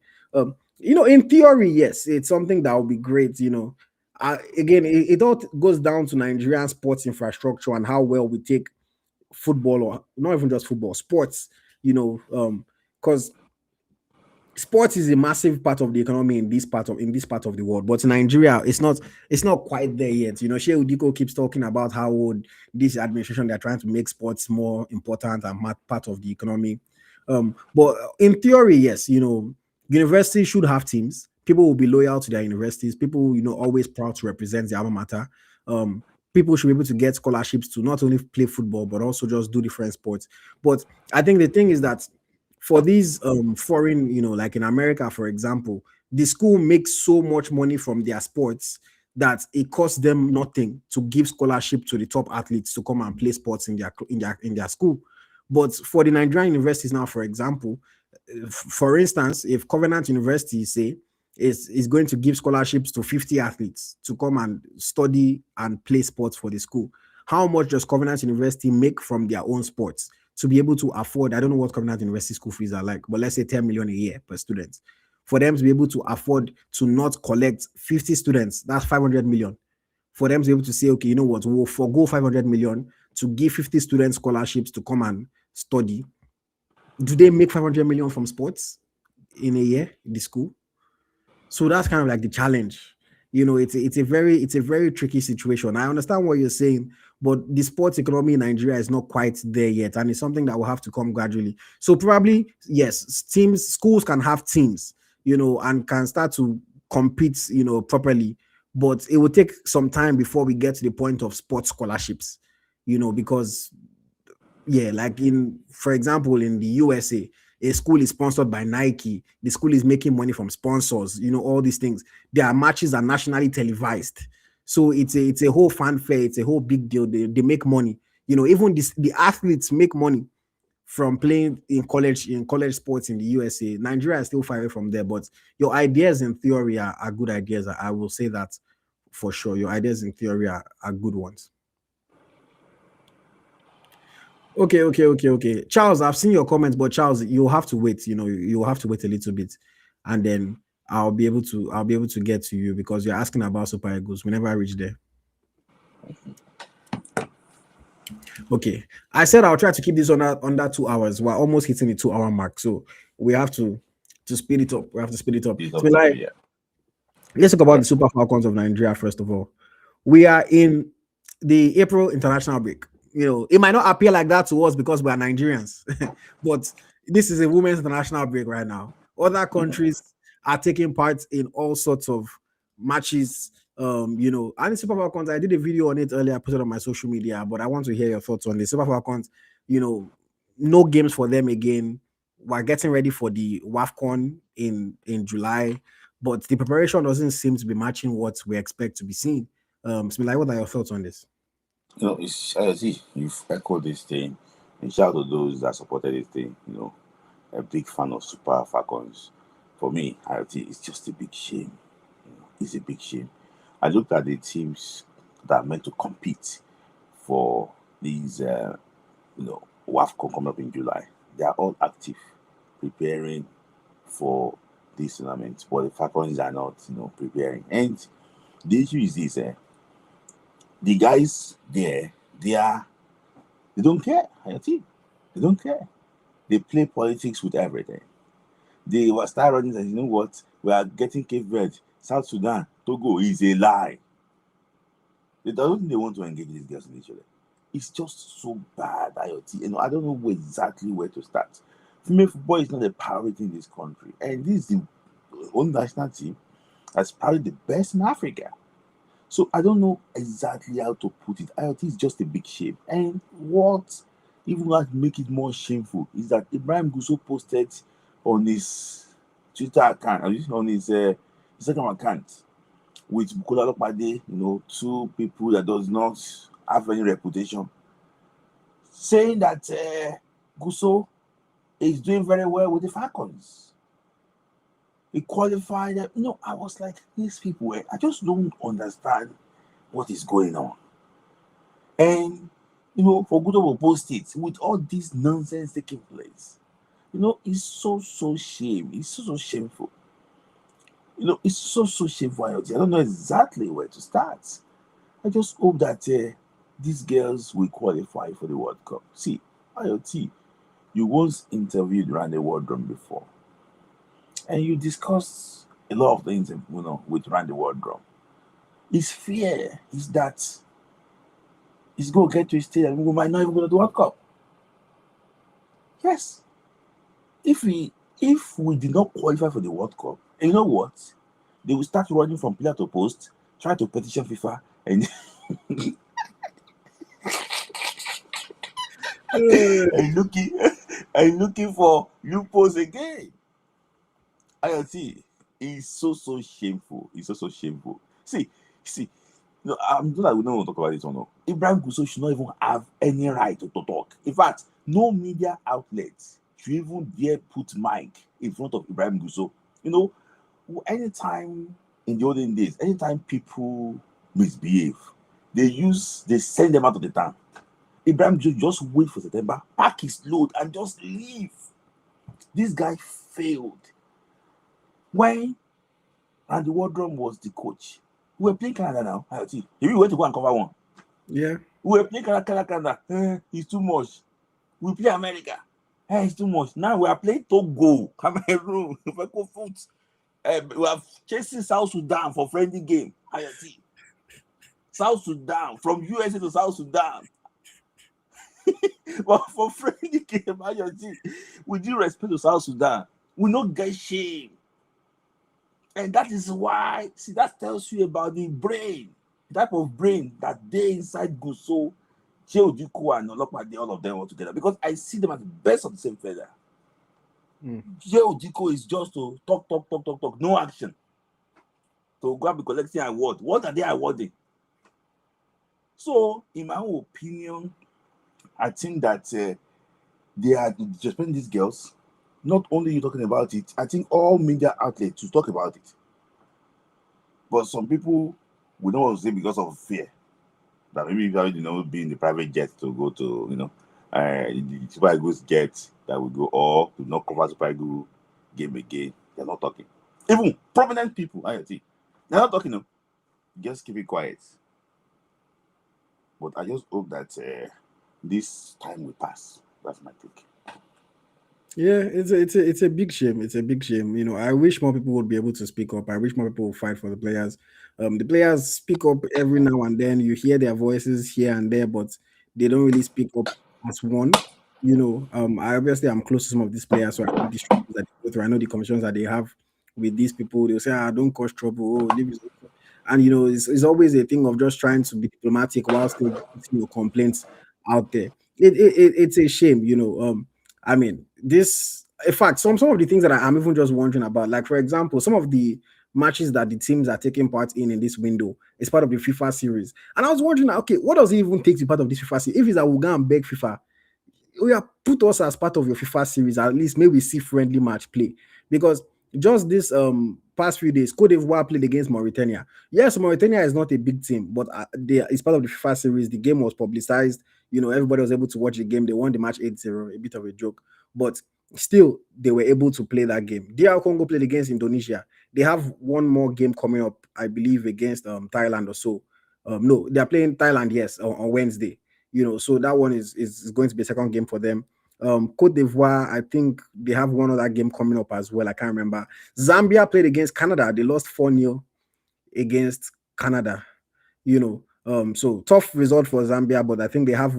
In theory, yes, it's something that would be great. Again, it all goes down to Nigerian sports infrastructure and how well we take football, or not even just football, sports, because sports is a massive part of the economy in this part of the world, but in Nigeria, it's not quite there yet. Shea Udiko keeps talking about how this administration they're trying to make sports more important and part of the economy. But in theory, yes, universities should have teams. People will be loyal to their universities. People, always proud to represent the alma mater. Um, People should be able to get scholarships to not only play football but also just do different sports. But I think the thing is that for these foreign, like in America, for example, the school makes so much money from their sports that it costs them nothing to give scholarship to the top athletes to come and play sports in their school. But for the Nigerian universities now, for example, for instance, if Covenant University say is going to give scholarships to 50 athletes to come and study and play sports for the school, how much does Covenant University make from their own sports to be able to afford? I don't know what Covenant University school fees are like, but let's say 10 million a year per student. For them to be able to afford to not collect 50 students, that's 500 million. For them to be able to say, okay, you know what, we'll forego 500 million to give 50 students scholarships to come and study. Do they make 500 million from sports in a year in the school? So that's kind of like the challenge. It's a very tricky situation. I understand what you're saying, but the sports economy in Nigeria is not quite there yet, and it's something that will have to come gradually. So probably yes, schools can have teams, and can start to compete, properly, but it will take some time before we get to the point of sports scholarships, because yeah, like for example, in the USA, a school is sponsored by Nike. The school is making money from sponsors. All these things. Their matches are nationally televised, so it's a whole fanfare. It's a whole big deal. They make money. Even the athletes make money from playing in college sports in the USA. Nigeria is still far away from there, but your ideas in theory are good ideas. I will say that for sure. Your ideas in theory are good ones. Okay, okay, okay, okay. Charles, I've seen your comments, but Charles, you'll have to wait. You'll have to wait a little bit, and then I'll be able to get to you because you're asking about Super Eagles. We never reach there. Okay. I said I'll try to keep this under 2 hours. We're almost hitting the 2 hour mark. So we have to speed it up. We have to speed it up. It's So up to you, like yeah. let's talk about Yeah. the Super Falcons of Nigeria first of all. We are in the April international break. It might not appear like that to us because we are Nigerians, but this is a women's international break right now. Other countries are taking part in all sorts of matches. And the Super Falcons, I did a video on it earlier, I put it on my social media, but I want to hear your thoughts on the Super Falcons. You know, no games for them again. We're getting ready for the WAFCON in July, but the preparation doesn't seem to be matching what we expect to be seen. Smilai, what are your thoughts on this? It's I see you've echoed this thing. And shout out to those that supported this thing. A big fan of Super Falcons. For me, IoT is just a big shame. It's a big shame. I looked at the teams that are meant to compete for these, WAFCON coming up in July. They are all active, preparing for this tournament, but the Falcons are not, preparing. And the issue is this: the guys there, they don't care. IoT, they don't care. They play politics with everything. They were start running and you know what? We are getting Cape Verde, South Sudan, Togo is a lie. They don't think they want to engage these girls in each other. It's just so bad, IoT. I don't know exactly where to start. Female football is not a priority in this country, and this is the only national team that's probably the best in Africa. So I don't know exactly how to put it. IoT is just a big shame. And what even like make it more shameful is that Ibrahim Gusso posted on his Twitter account, on his Instagram account with Bukola Lopade, two people that does not have any reputation, saying that Gusso is doing very well with the Falcons. He qualified. I was like, these people, I just don't understand what is going on. And for good of post it with all this nonsense taking place. It's so shame. It's so shameful. It's so shameful. I don't know exactly where to start. I just hope that these girls will qualify for the World Cup. See, IoT, you once interviewed around the world drum before. and you discuss a lot of things, with Randy Wardrum. His fear is that he's going to get to a stage and we might not even go to the World Cup. Yes. If we did not qualify for the World Cup, and you know what? They will start running from pillar to post, try to petition FIFA, and and looking and looking for loopholes again. IoT is so shameful. It's so shameful. See, I'm not like we don't want to talk about this or no. Ibrahim Gusso should not even have any right to talk. In fact, no media outlet should even dare put mic in front of Ibrahim Gusso. Anytime in the olden days, anytime people misbehave, they send them out of the town. Ibrahim Gusso just wait for September, pack his load, and just leave. This guy failed. When Randy Wardrum was the coach, we were playing Canada now. IoT. We went to go and cover one. Yeah. We were playing Canada. It's too much. We play America. It's too much. Now we are playing Togo, Cameroon, foot. We are chasing South Sudan for friendly game. IoT. South Sudan, from USA to South Sudan. But for friendly game, IoT, with due respect to South Sudan, we not get shame. And that is why, that tells you about the brain, the type of brain that they inside Gusso, Ojiko, and Olopade, all of them all together. Because I see them as the best of the same feather. Ojiko is just to talk, no action. To go and be collecting award. What are they awarding? So, in my own opinion, I think that they are disrespecting these girls. Not only you talking about it, I think all media outlets to talk about it. But some people we don't want to say because of fear that maybe be in the private jet to go to the Super Eagles jet that will go, or to not cover Super Eagles game again. They're not talking. Even prominent people, IoT, they're not talking. No. Just keep it quiet. But I just hope that this time will pass. That's my take. Yeah, it's a big shame. It's a big shame. I wish more people would be able to speak up. I wish more people would fight for the players. The players speak up every now and then. You hear their voices here and there, but they don't really speak up as one. I'm close to some of these players, so I know the struggles that they go through. I know the conversations that they have with these people. They'll say, don't cause trouble. Oh, leave it. And it's always a thing of just trying to be diplomatic while still getting your complaints out there. It's a shame. I mean, this, in fact, some of the things that I'm even just wondering about, like, for example, some of the matches that the teams are taking part in this window is part of the FIFA series. And I was wondering, okay, what does it even take to be part of this FIFA series? If it's that we'll go and beg FIFA, put us as part of your FIFA series, at least maybe see friendly match play. Because just this past few days, Cote d'Ivoire played against Mauritania. Yes, Mauritania is not a big team, but it's part of the FIFA series. The game was publicized. Everybody was able to watch the game. They won the match 8-0, a bit of a joke. But still, they were able to play that game. DR Congo played against Indonesia. They have one more game coming up, I believe, against Thailand or so. No, they are playing Thailand, yes, on Wednesday. So that one is going to be a second game for them. Cote d'Ivoire, I think they have one other game coming up as well. I can't remember. Zambia played against Canada. They lost 4-0 against Canada. So tough result for Zambia, but I think they have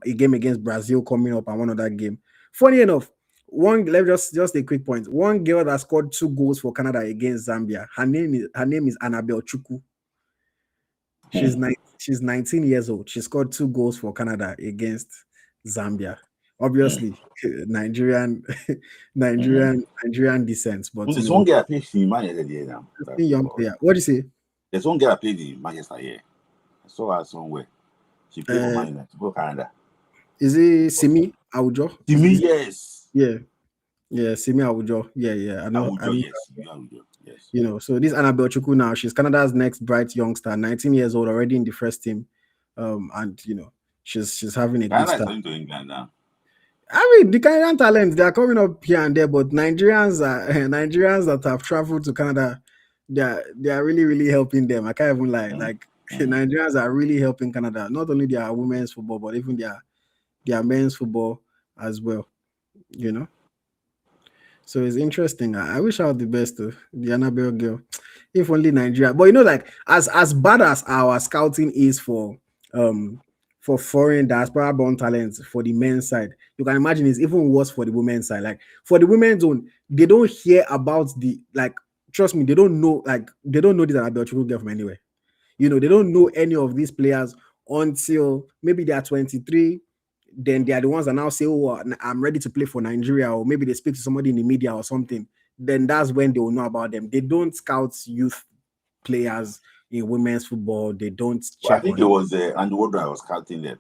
a game against Brazil coming up and one other game. Funny enough, just a quick point. One girl that scored 2 goals for Canada against Zambia. Her name is Annabelle Chukwu. She's 19 years old. She scored 2 goals for Canada against Zambia. Obviously, Nigerian descent, but There's one guy I played in Manchester here now. Young player. What do you say? There's one guy I played in Manchester here. I saw her somewhere. She played for Man United, for Canada. Is it Simi Awujo? Simi, yes. Yeah, Simi Awujo. Yeah. I know. Awujo, yes. So this Annabelle Chukwu now, she's Canada's next bright youngster, 19 years old, already in the first team. And she's having a good start. Canada is coming to England now. I mean, the Canadian talents, they are coming up here and there, but Nigerians that have traveled to Canada, they are really, really helping them. I can't even lie. Like Nigerians are really helping Canada, not only their women's football, but even their men's football as well. So it's interesting. I wish I was the best to the Annabelle girl. If only Nigeria. But you know, like as bad as our scouting is for foreign diaspora born talents for the men's side, you can imagine it's even worse for the women's side. Like for the women's own, they don't hear about the like trust me, they don't know this Annabelle Chukwu girl from anywhere. You know, they don't know any of these players until maybe they are 23. Then they are the ones that now say, "Oh, I'm ready to play for Nigeria," or maybe they speak to somebody in the media or something. Then that's when they will know about them. They don't scout youth players in women's football. They don't Well, I check think on it it. was Andy Wardle I was counting them.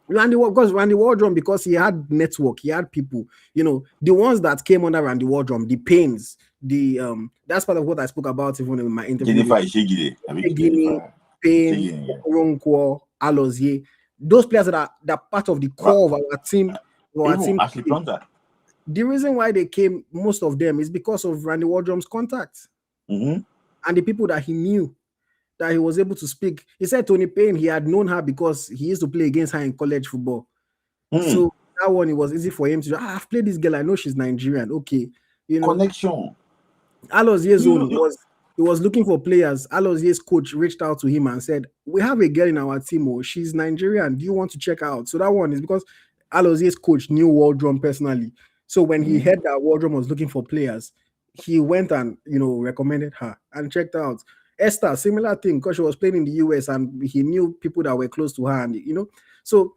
Randy Wardrum, because he had network, he had people, the ones that came under Randy Wardrum, the pains, that's part of what I spoke about even in my interview Jennifer with Ishigide. I mean, Guinea, Jennifer Pain, Ishigide, yeah. Okoronquo, Alozie, those players that part of the But core of our team. even Ashley Plunter. The reason why they came, most of them, is because of Randy Wardrum's contacts Mm-hmm. and the people that he knew, that he was able to speak. He said Tony Payne, he had known her because he used to play against her in college football. So that one, it was easy for him to, I've played this girl, I know she's Nigerian. Okay. Connection. Alozie's own he was looking for players. Alozie's coach reached out to him and said, "We have a girl in our team. Oh, she's Nigerian. Do you want to check her out?" So that one is because Alozie's coach knew Waldron personally. So when he heard that Waldron was looking for players, he went and recommended her and checked her out. Esther, similar thing, because she was playing in the US and he knew people that were close to her, and so.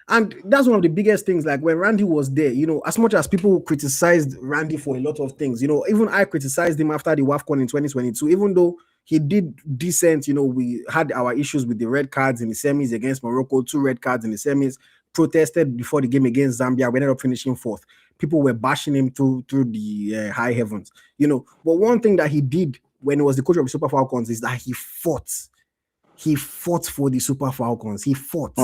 And that's one of the biggest things. Like when Randy was there, as much as people criticized Randy for a lot of things, even I criticized him after the WAFCON in 2022, even though he did decent, we had our issues with the red cards in the semis against Morocco, 2 red cards in the semis, protested before the game against Zambia. We ended up finishing 4th. People were bashing him through the high heavens, But one thing that he did when he was the coach of the Super Falcons is that he fought. He fought for the Super Falcons. He fought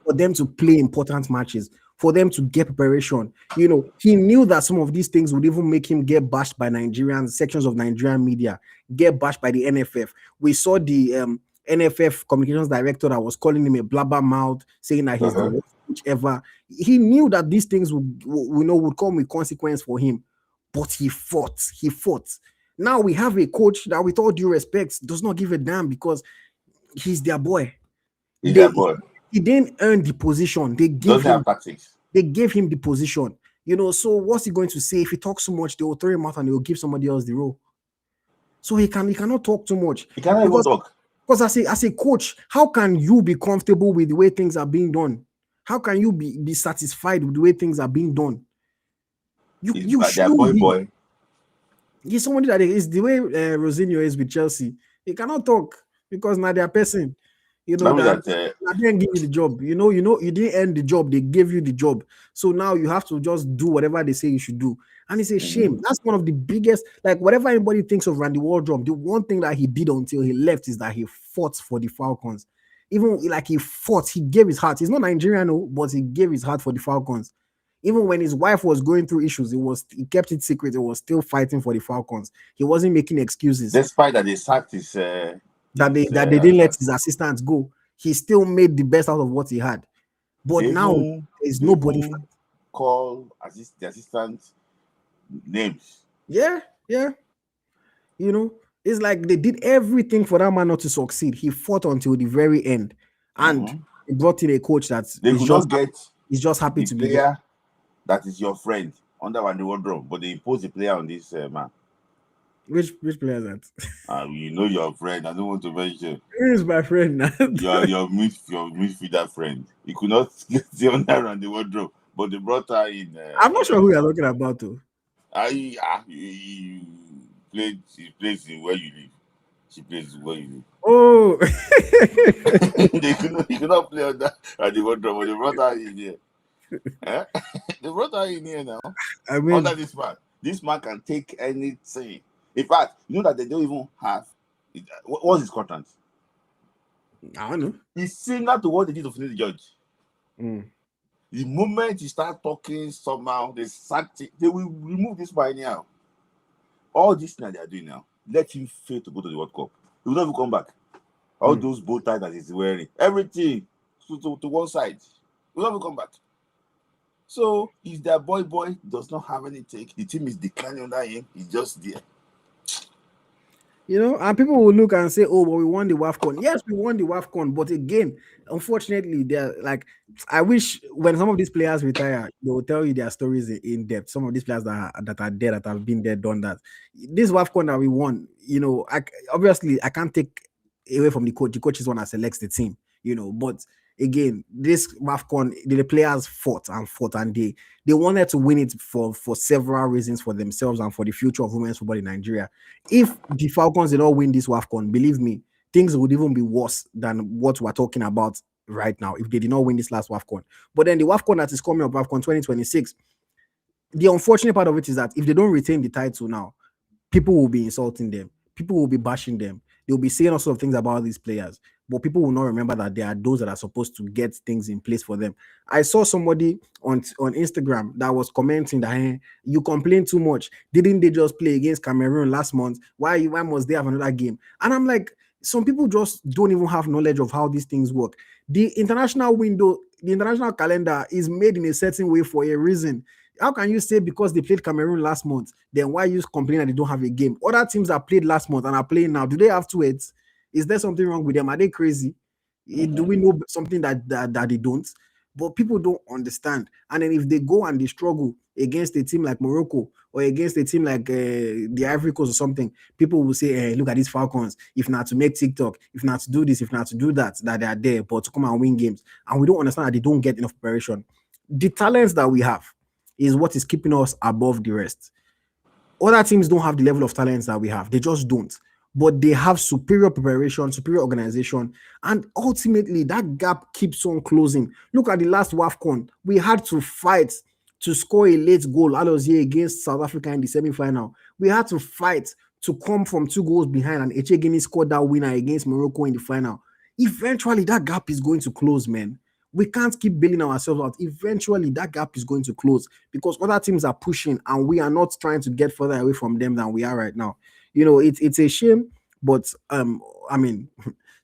for them to play important matches, for them to get preparation. He knew that some of these things would even make him get bashed by Nigerian sections of Nigerian media, get bashed by the NFF. We saw the NFF communications director that was calling him a blabbermouth, saying that he's the worst coach ever. He knew that these things would come with consequence for him, but he fought. He fought. Now we have a coach that, with all due respect, does not give a damn because he's their boy. He's their boy. He didn't earn the position. They gave him the position. So what's he going to say? If he talks too much, they will throw him out and they will give somebody else the role. So he cannot talk too much. He cannot even talk. Because as a coach, how can you be comfortable with the way things are being done? How can you be satisfied with the way things are being done? You should boy. He's somebody that is the way Rosinho is with Chelsea. He cannot talk because now they are person. They didn't give you the job. You didn't earn the job. They gave you the job. So now you have to just do whatever they say you should do. And it's a shame. That's one of the biggest, whatever anybody thinks of Randy Wardrum, the one thing that he did until he left is that he fought for the Falcons. Even he fought, he gave his heart. He's not Nigerian, but he gave his heart for the Falcons. Even when his wife was going through issues, he kept it secret. He was still fighting for the Falcons. He wasn't making excuses. Despite that they sacked his that they didn't let his assistants go. He still made the best out of what he had. But now there's nobody. Call the assistant names. Yeah. It's like they did everything for that man not to succeed. He fought until the very end. And he brought in a coach he's just happy to be there. That is your friend under Randy Wardrum, but they impose the player on this man. Which player is that? Your friend. I don't want to mention. Who is my friend now? your midfielder friend. He could not get the under Randy Wardrum, but they brought her in. I'm not sure who you're talking about, though. He plays in where you live. She plays where you live. Oh, He could not play on that Randy Wardrum, but they brought her in here. They brought her in here now. I mean, under this man can take anything. In fact, that they don't even have. What's his content? I don't know. It's similar to what they did to Finidi George. The moment you start talking somehow, they will remove this by now. All this thing that they are doing now, let him fail to go to the World Cup. He will never come back. All those bow ties that he's wearing, everything to one side. He will never come back. So if that boy does not have any take, the team is declining under him. He's just there. And people will look and say, "Oh, but we won the WAFCON." Yes, we won the WAFCON, but again, unfortunately, they're like, I wish when some of these players retire, they will tell you their stories in depth. Some of these players that are there, that have been there, done that. This WAFCON that we won, obviously I can't take away from the coach. The coach is one that selects the team, but again, this WAFCON, the players fought and fought, and they wanted to win it for several reasons, for themselves and for the future of women's football in Nigeria. If the Falcons did not win this WAFCON, believe me, things would even be worse than what we're talking about right now if they did not win this last WAFCON. But then the WAFCON that is coming up, WAFCON 2026, the unfortunate part of it is that if they don't retain the title now, people will be insulting them. People will be bashing them. They'll be saying all sorts of things about these players. But people will not remember that there are those that are supposed to get things in place for them. I saw somebody on Instagram that was commenting that, hey, you complain too much. Didn't they just play against Cameroon last month? Why must they have another game? And I'm like, some people just don't even have knowledge of how these things work. The international window, the international calendar is made in a certain way for a reason. How can you say because they played Cameroon last month, then why you complain that they don't have a game? Other teams that played last month and are playing now, do they have to wait? Is there something wrong with them? Are they crazy? Do we know something that they don't? But people don't understand. And then if they go and they struggle against a team like Morocco or against a team like the Ivory Coast or something, people will say, hey, look at these Falcons. If not to make TikTok, if not to do this, if not to do that, that they are there, but to come and win games. And we don't understand that they don't get enough preparation. The talents that we have is what is keeping us above the rest. Other teams don't have the level of talents that we have. They just don't. But they have superior preparation, superior organization, and ultimately that gap keeps on closing. Look at the last WAFCON. We had to fight to score a late goal. I was here against South Africa in the semi-final. We had to fight to come from 2 goals behind, and Echegini scored that winner against Morocco in the final. Eventually, that gap is going to close, man. We can't keep bailing ourselves out. Eventually, that gap is going to close because other teams are pushing and we are not trying to get further away from them than we are right now. It's a shame, but I mean,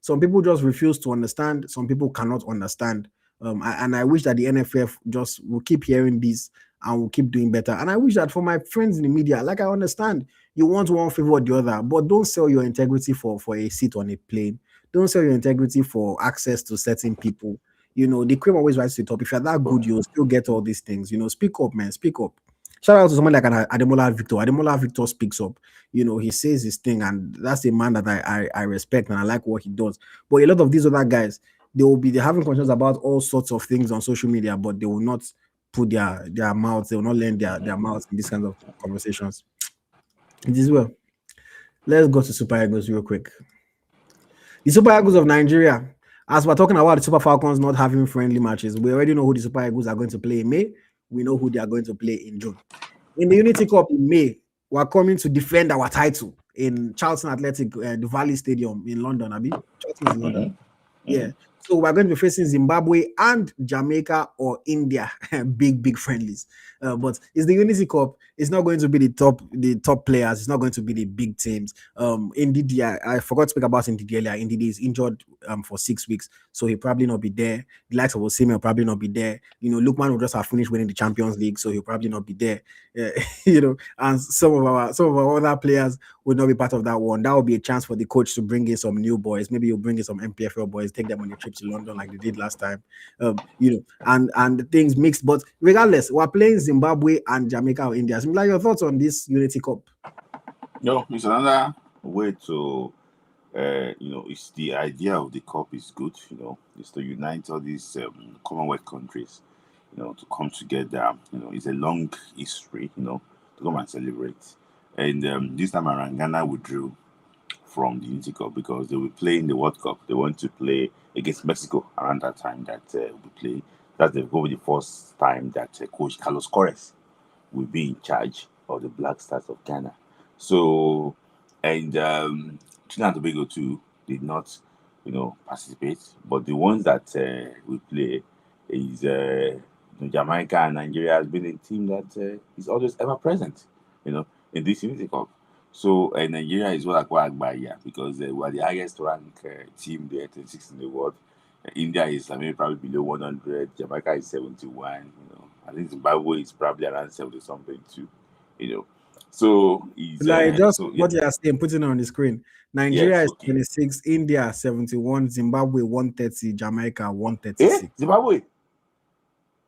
some people just refuse to understand. Some people cannot understand. And I wish that the NFF just will keep hearing this and will keep doing better. And I wish that for my friends in the media, like I understand you want one favor or the other, but don't sell your integrity for a seat on a plane. Don't sell your integrity for access to certain people. The cream always rises to the top. If you're that good, you'll still get all these things. Speak up, man. Speak up. Shout out to someone like Ademola Victor. Ademola Victor speaks up. He says his thing, and that's a man that I respect and I like what he does. But a lot of these other guys, they're having concerns about all sorts of things on social media, but they will not put their mouths, they will not lend their mouths in these kinds of conversations. It is well. Let's go to Super Eagles real quick. The Super Eagles of Nigeria. As we're talking about the Super Falcons not having friendly matches, we already know who the Super Eagles are going to play in May. We know who they are going to play in June. In the Unity Cup in May, we're coming to defend our title in Charlton Athletic, the Valley Stadium in London. Charlton is in London. Yeah. So we're going to be facing Zimbabwe and Jamaica or India. big friendlies. But it's the Unity Cup. It's not going to be the top players. It's not going to be the big teams. Indeed, I forgot to speak about Indeed earlier. Indeed is injured for 6 weeks, so he'll probably not be there. The likes of Osimhen will probably not be there. Lukman will just have finished winning the Champions League, so he'll probably not be there. And some of our other players will not be part of that one. That will be a chance for the coach to bring in some new boys. Maybe you'll bring in some NPFL boys, take them on a trip to London like they did last time. And the things mixed. But regardless, we're playing Zimbabwe and Jamaica or India. So, like, your thoughts on this Unity Cup? No, it's another way to, it's the idea of the cup is good. It's to unite all these Commonwealth countries, to come together. It's a long history, to come and celebrate. And this time around, Ghana withdrew from the Unity Cup because they will play in the World Cup. They want to play against Mexico around that time that we play. That will be the first time that Coach Carlos Corres will be in charge of the Black Stars of Ghana. So, and Trinidad and Tobago too did not, participate. But the ones that we play is Jamaica and Nigeria has been a team that is always ever present, in this Unity Cup. So Nigeria is what I call Agbaia because we are the highest ranked team there, 36 in the world. India is maybe probably below 100. Jamaica is 71. I think Zimbabwe is probably around 70 something too. You know, so it's Like just so yeah, what you are saying, putting it on the screen. Nigeria yes, is okay. 26, India 71, Zimbabwe 130, Jamaica Eh, 136. Zimbabwe is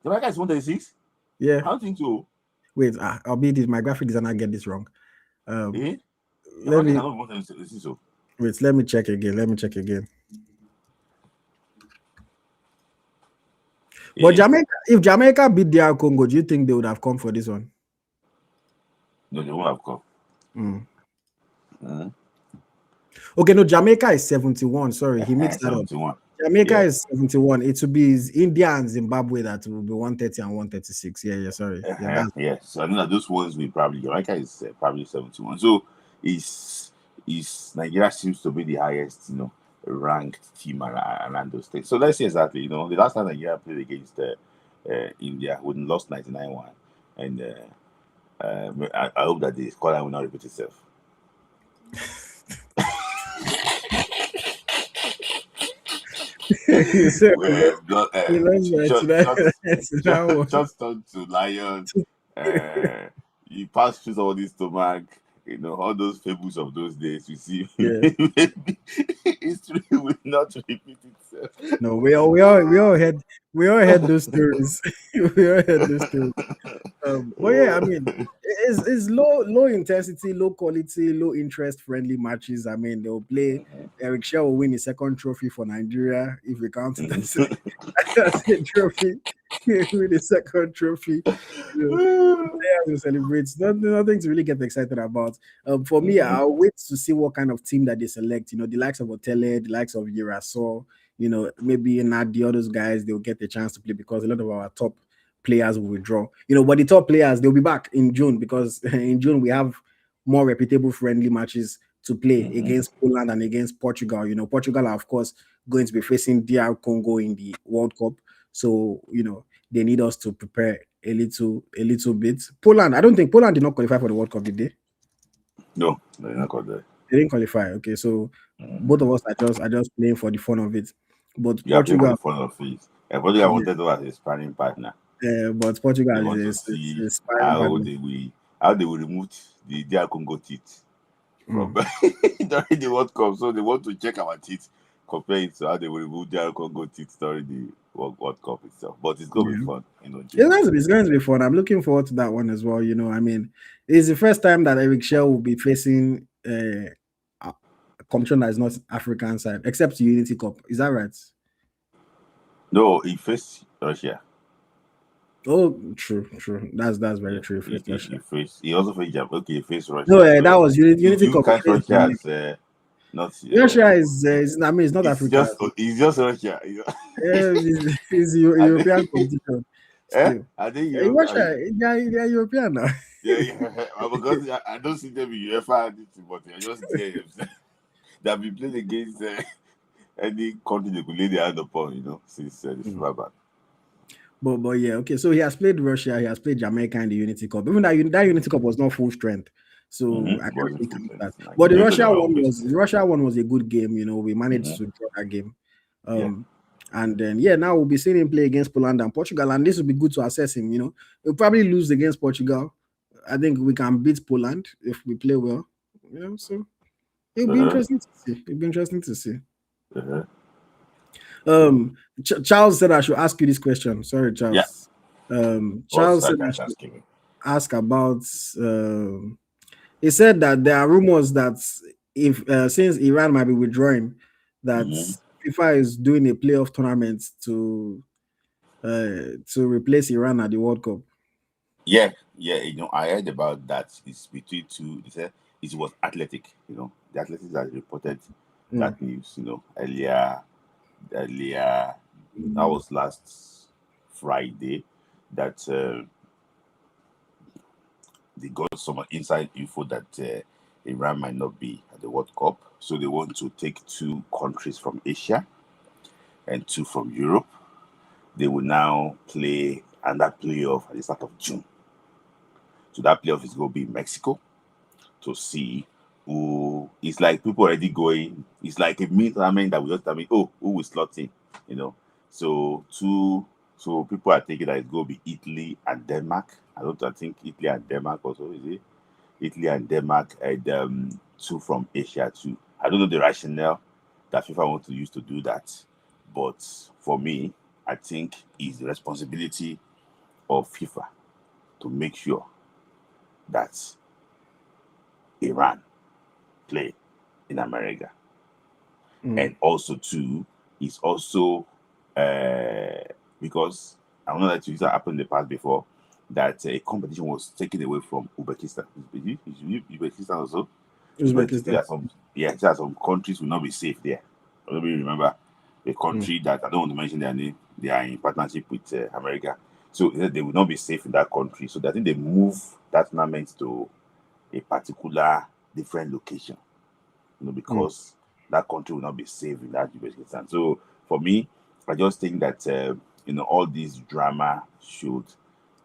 136. Yeah. I don't think so. Wait, I'll be this. My graphic designer get this wrong. Um, Eh, let Jamaica me cannot be 136. So wait. Let me check again. Let me check again. But eh, Jamaica, if Jamaica beat DR Congo, do you think they would have come for this one? no, they won't have come. Mm. Mm. Okay, no, Jamaica is 71. Sorry, he mixed that up. 71. Jamaica Yeah. is 71. It will be India and Zimbabwe that will be 130 and 136. Yeah, sorry. Yeah, that's Yeah. So I know that those ones we probably Jamaica is probably 71. So is Nigeria seems to be the highest, ranked team around those states. So let's see exactly. The last time Nigeria played against India, we lost 99-1, and I hope that the scoreline will not repeat itself. Just turn to lion. You pass through all this stomach, all those fables of those days. You see, maybe history will not repeat itself. No, we all had those stories. We all had those stories. But yeah, I mean, it's low intensity, low quality, low interest friendly matches. I mean, they'll play. Eric Shell will win the second trophy for Nigeria if we count it as a trophy. Win the second trophy. Players will celebrate. Nothing to really get excited about. For me, I'll wait to see what kind of team that they select. The likes of Otele, the likes of Yeraso, maybe not the others guys, they'll get the chance to play because a lot of our top players will withdraw. But the top players, they'll be back in June because in June we have more reputable friendly matches to play against Poland and against Portugal. Portugal are, of course, going to be facing DR Congo in the World Cup. So, they need us to prepare a little bit. Poland, I don't think Poland did not qualify for the World Cup, did they? No, they did not qualify. They didn't qualify. Okay, so both of us are just playing for the fun of it. But Yeah, Portugal, for the fun of it. Portugal wanted to have a sparring partner. but Portugal They want to is see sparring partner. how they will remove the DR Congo teeth from during the World Cup. So they want to check our teeth, compare it to how they will remove DR Congo teeth during the World Cup itself. But it's going to be fun, It's going to be fun. I'm looking forward to that one as well. I mean, it's the first time that Eric Shell will be facing a competition that is not African side, except the Unity Cup. Is that right? No, he faced Russia. Oh, true. That's very true. He also faced Japan. Okay, he faced Russia. No, that was Unity Cup. Catch Russia as not. Russia is. I mean, it's not Africa. It's just Russia. It's European competition. I think Russia, they are European now. Because I don't see them in UEFA, but I just hear them that we played against any country they could lay their hand upon, since the Super Falcons. But yeah, okay. So he has played Russia, he has played Jamaica in the Unity Cup. Even that Unity Cup was not full strength, so I can't really count that. But the Russia one was a good game. We managed to draw that game. And then now we'll be seeing him play against Poland and Portugal, and this will be good to assess him. We'll probably lose against Portugal. I think we can beat Poland if we play well. So it'll be interesting to see. Charles said I should ask you this question. Sorry, Charles. Charles said I should ask about. He said that there are rumors that if since Iran might be withdrawing, that FIFA is doing a playoff tournament to replace Iran at the World Cup. Yeah. I heard about that. It's between two. It was Athletic. The Athletics that reported that news. Earlier. That was last Friday. That they got some inside info that Iran might not be at the World Cup, so they want to take 2 countries from Asia and 2 from Europe. They will now play another playoff at the start of June. So that playoff is going to be in Mexico to see who. It's like people already going. It's like a mini tournament that we just who will slot in. So 2 So people are thinking that it's going to be Italy and Denmark. I think Italy and Denmark also, is it? Italy and Denmark, and two from Asia too. I don't know the rationale that FIFA want to use to do that, but for me, I think it's the responsibility of FIFA to make sure that Iran play in America, and also too is also because I know that things that happened in the past before, that a competition was taken away from Uzbekistan. Uzbekistan also. Uzbekistan. There are some countries will not be safe there. I don't really remember a country that I don't want to mention their name. They are in partnership with America, so they will not be safe in that country. So I think they move that tournament to a particular different location, because that country will not be safe in that Uzbekistan. So for me, I just think that all this drama should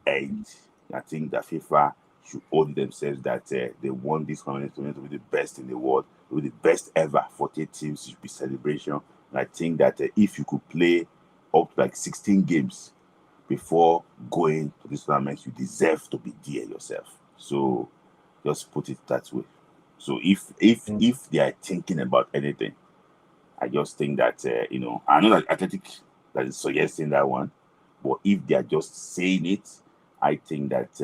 end. I think that FIFA should hold themselves that they want this tournament to be the best in the world, to be the best ever. 48 teams should be celebration. And I think that if you could play up to like 16 games before going to this tournament, you deserve to be there yourself. So just put it that way. So if they are thinking about anything, I just think that I know that Athletic that is suggesting that one, but if they are just saying it, I think that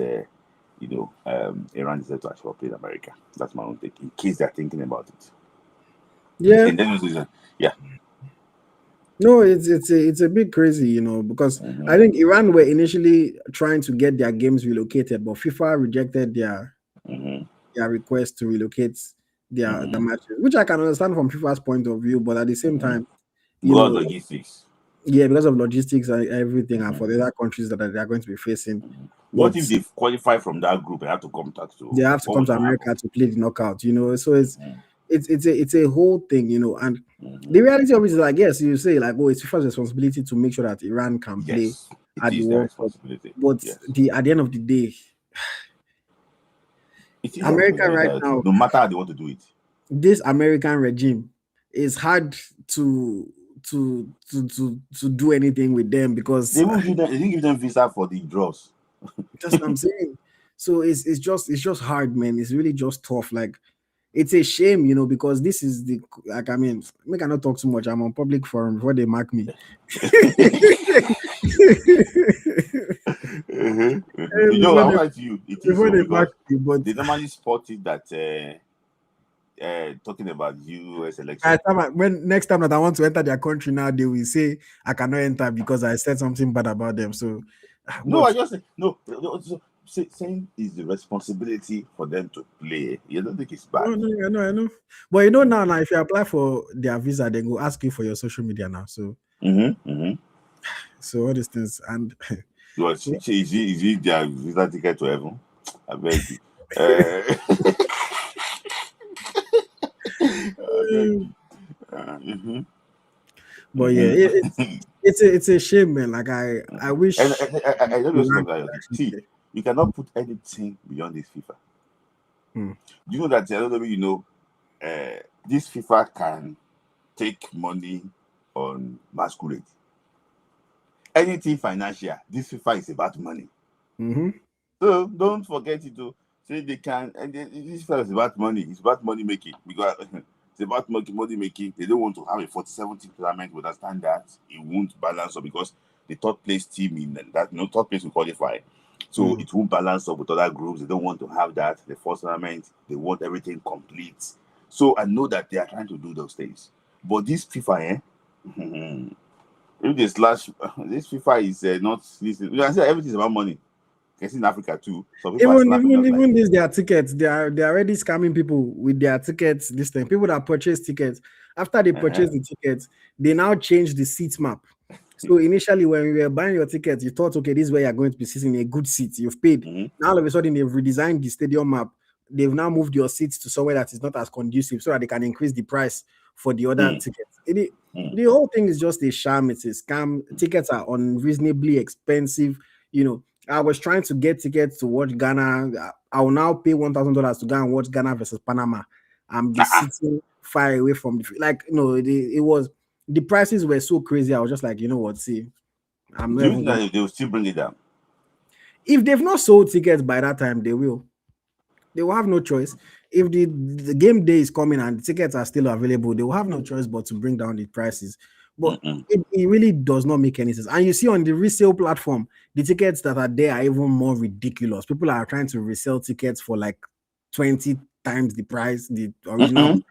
Iran deserves to actually play in America. That's my own take. In case they're thinking about it. Yeah. And then yeah. No, it's a bit crazy, because I think Iran were initially trying to get their games relocated, but FIFA rejected their request to relocate the matches, which I can understand from FIFA's point of view, but at the same time, God logistics. Yeah, because of logistics and everything, and for the other countries that they are going to be facing. What if they qualify from that group and have to come back to? They have to come to America to play the knockout, So it's a whole thing, and the reality of it is like, yes, you say like, it's FIFA's responsibility to make sure that Iran can play at the World Cup, but at the end of the day, America right now, no matter how they want to do it, this American regime is hard to do anything with them because they didn't give them visa for the draws. That's what I'm saying. So it's just hard, man. It's really just tough. Like, it's a shame, because this is I cannot talk too much. I'm on public forum before they mark me. I'm like you. It is before so they because mark me, but they normally spot it that talking about US election. when next time that I want to enter their country now, they will say I cannot enter because I said something bad about them. So no, I just say no. Saying is the responsibility for them to play. You don't think it's bad? No, I know. But now if you apply for their visa, they go ask you for your social media now. So so all these things and is it their visa ticket to heaven? I beg you. But yeah, it's a shame, man. Like I wish. And I don't know that. See, you cannot put anything beyond this FIFA. You know that I don't know. This FIFA can take money on masquerade. Anything financial, this FIFA is about money. So don't forget it. Say they can, and this FIFA is about money. It's about money making because. It's about money making. They don't want to have a 47-team tournament. We understand that it won't balance up because the third place team in that third place will qualify. So it won't balance up with other groups. They don't want to have that. The first tournament, they want everything complete. So I know that they are trying to do those things. But this FIFA, if this FIFA is not listening. I said everything is about money. It's in Africa too. So even this their tickets, they are already scamming people with their tickets. This thing, people that purchase tickets after they purchase the tickets, they now change the seat map. So initially, when you were buying your tickets, you thought, okay, this is where you're going to be sitting in a good seat. You've paid. Now all of a sudden, they've redesigned the stadium map. They've now moved your seats to somewhere that is not as conducive, so that they can increase the price for the other tickets. The whole thing is just a sham. It's a scam. Tickets are unreasonably expensive. I was trying to get tickets to watch Ghana. I will now pay $1,000 to go and watch Ghana versus Panama. I'm be sitting far away from it was the prices were so crazy. I was just like, you know what, see, I'm Do not you even think going. that they will still bring it down? If they've not sold tickets by that time, they will. They will have no choice. If the game day is coming and the tickets are still available, they will have no choice but to bring down the prices. But Mm-mm. it really does not make any sense. And you see on the resale platform, the tickets that are there are even more ridiculous. People are trying to resell tickets for like 20 times the price, the original Mm-mm.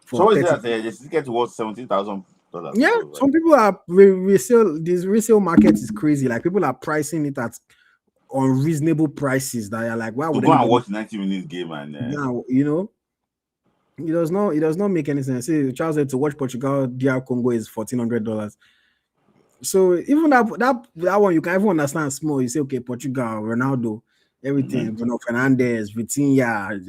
So for what is 30. that? The ticket worth $17,000 or Yeah, so. Like, some people are resale. This resale market is crazy. Like people are pricing it at unreasonable prices that are like, why to would go and anybody watch 90 minutes game and now? It does not make any sense. See, Charles said to watch Portugal DR Congo is $1,400. So even that one you can even understand small. You say okay, Portugal, Ronaldo, mhm. everything, Bruno Fernandes, Vitinha,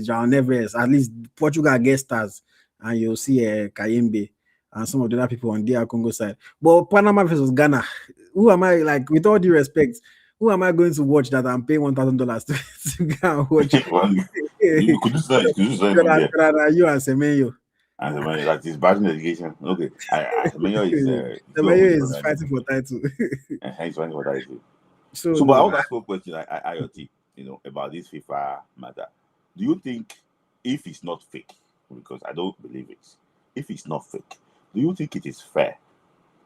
João Neves. At least Portugal guest stars, and you'll see Kayembe and some of the other people on DR Congo side. But Panama versus Ghana, who am I like? With all due respect, who am I going to watch that I'm paying $1,000 to go and watch? Well, you could just not, you could just not even there. You and Semenyo. And Semenyo, that is bad education. Okay, Semenyo is two of Semenyo the is Premier League. fighting for title. He's fighting for that. So So, but I no, want to ask you a question, IoT, about this FIFA matter. Do you think if it's not fake, because I don't believe it, if it's not fake, do you think it is fair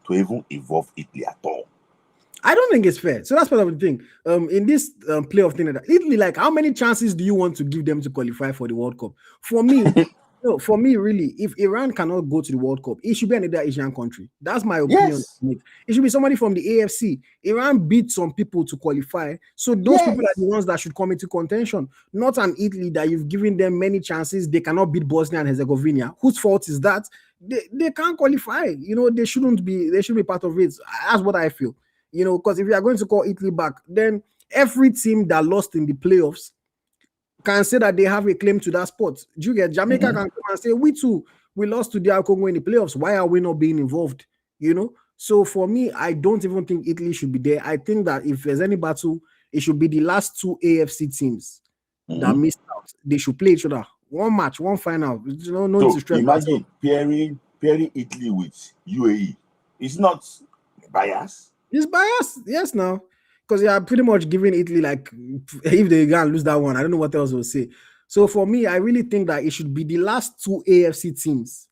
to even involve Italy at all? I don't think it's fair. So that's part of the thing. In this playoff thing, Italy, like, how many chances do you want to give them to qualify for the World Cup? For me, no, for me, really, if Iran cannot go to the World Cup, it should be another Asian country. That's my opinion. Yes, It should be somebody from the AFC. Iran beat some people to qualify, so those people are the yes. ones that should come into contention. Not an Italy that you've given them many chances. They cannot beat Bosnia and Herzegovina. Whose fault is that? They can't qualify. They shouldn't be. They should be part of it. That's what I feel. Because if you are going to call Italy back, then every team that lost in the playoffs can say that they have a claim to that spot. Do you get? Jamaica Mm-hmm. can come and say, we too, we lost to DR Congo in the playoffs. Why are we not being involved? So for me, I don't even think Italy should be there. I think that if there's any battle, it should be the last two AFC teams that Mm-hmm. missed out. They should play each other. One match, one final. No need to So stress ourselves. imagine pairing Italy with UAE. It's not bias. It's biased, yes, now. Because you are pretty much giving Italy, like, if they can lose that one, I don't know what else we'll say. So for me, I really think that it should be the last two AFC teams.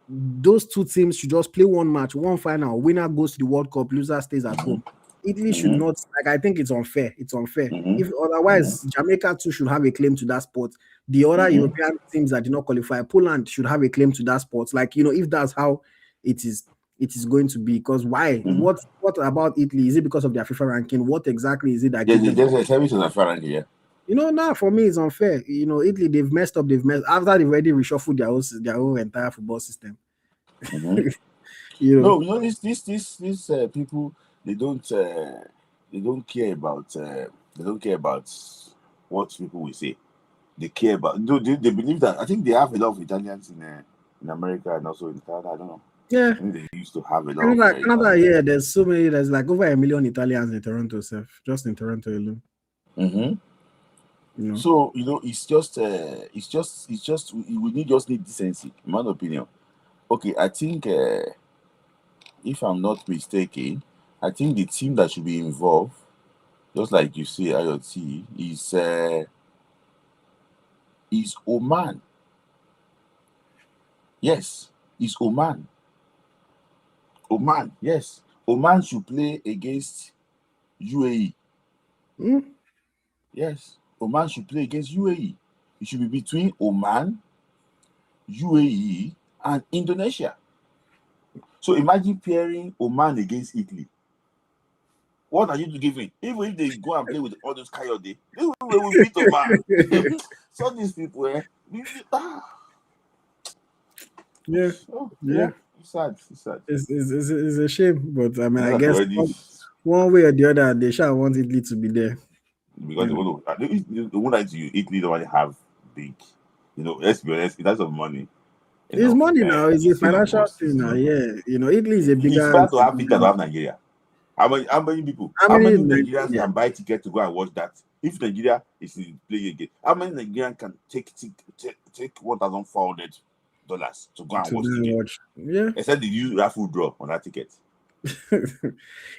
Those two teams should just play one match, one final. Winner goes to the World Cup, loser stays at Mm-hmm. home. Italy should Mm-hmm. not, like, I think it's unfair. It's unfair. Mm-hmm. If otherwise, Jamaica too should have a claim to that spot. The other Mm-hmm. European teams that did not qualify, Poland should have a claim to that spot. Like, if that's how it is going to be. Because why? Mm-hmm. What about Italy? Is it because of their FIFA ranking? What exactly is it that Yeah, gives them? there's a service on Frank here. Now for me it's unfair. Italy, they've messed up. They've messed after they've already reshuffled their whole entire football system. Mm-hmm. you know, No, these people, they don't care about what people will say. They care about. No, they believe that. I think they have a lot of Italians in America and also in Canada. I don't know. yeah. I think they used to have a lot of Canada, Italians. yeah. There's so many. There's like over 1 million Italians in Toronto, just in Toronto alone. Mm-hmm. So we just need decency, in my opinion. Okay, I think if I'm not mistaken, I think the team that should be involved, just like you say, IoT, is Oman. Yes, it's Oman. Oman, yes. Oman should play against UAE. Yes, Oman should play against UAE. It should be between Oman, UAE, and Indonesia. So imagine pairing Oman against Italy. What are you giving? Even if they go and play with all those Coyote, they will beat Oman. So these people, Yeah. It's sad. It's a shame, but I mean, I That's guess already one way or the other, they shall want Italy to be there. because they won't like you. Italy don't really have big, let's be honest, in terms of money. It's money now. It's a still not financial most, thing now. Yeah, Italy is a It's bigger. better to have Italy than to have Nigeria. How many people? How How many many in Nigerians Nigeria? can buy ticket to go and watch that? If Nigeria is playing again, how many Nigerians can take $1,400 to go and To watch the game? watch? Yeah. Except the you raffle draw on that ticket.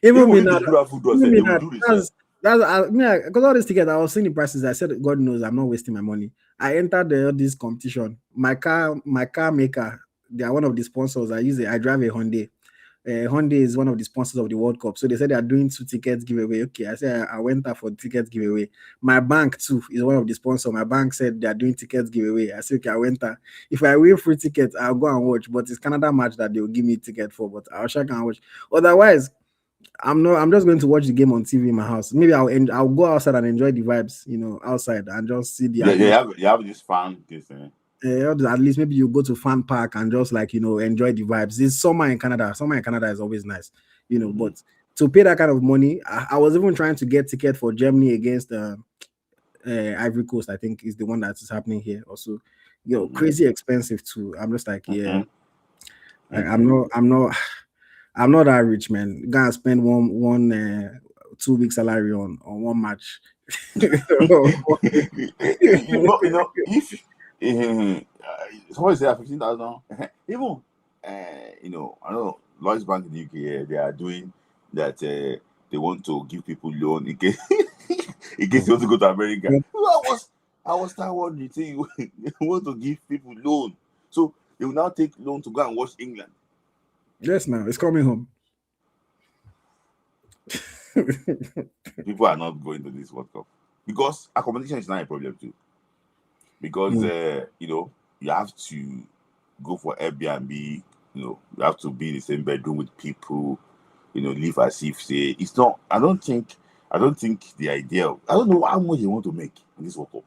Even me Even if now, they do have food even me they will now, do the same. because all these tickets, I was seeing the prices. I said, God knows, I'm not wasting my money. I entered this competition. My car maker, they are one of the sponsors. I drive a Hyundai. Hyundai is one of the sponsors of the World Cup. So they said they are doing 2 tickets giveaway. Okay, I said I went there for tickets giveaway. My bank too is one of the sponsors. My bank said they are doing tickets giveaway. I said, okay, I went there. If I win free tickets, I'll go and watch. But it's Canada match that they'll give me ticket for. But I'll check and watch. Otherwise, I'm not. I'm just going to watch the game on TV in my house. Maybe I'll go outside and enjoy the vibes, outside and just see the atmosphere. They have this fan this thing. At least maybe you go to fan park and just like enjoy the vibes. It's summer in Canada. Summer in Canada is always nice, But to pay that kind of money, I was even trying to get ticket for Germany against Ivory Coast. I think is the one that is happening here. Also, crazy expensive too. I'm just like, yeah, I'm not. I'm not that rich, man. Gonna spend one 2 week salary on one match. If somebody say 15,000, even I know Lloyd's Bank in the UK, they are doing that. They want to give people loan in case in case you want to go to America. I was start wondering, say you want to give people loan, so they will now take loan to go and watch England. Yes, now it's coming home. People are not going to this World Cup because accommodation is not a problem too. Because you have to go for Airbnb. You have to be in the same bedroom with people. Live as if say it's not. I don't think the idea. I don't know how much they want to make in this World Cup.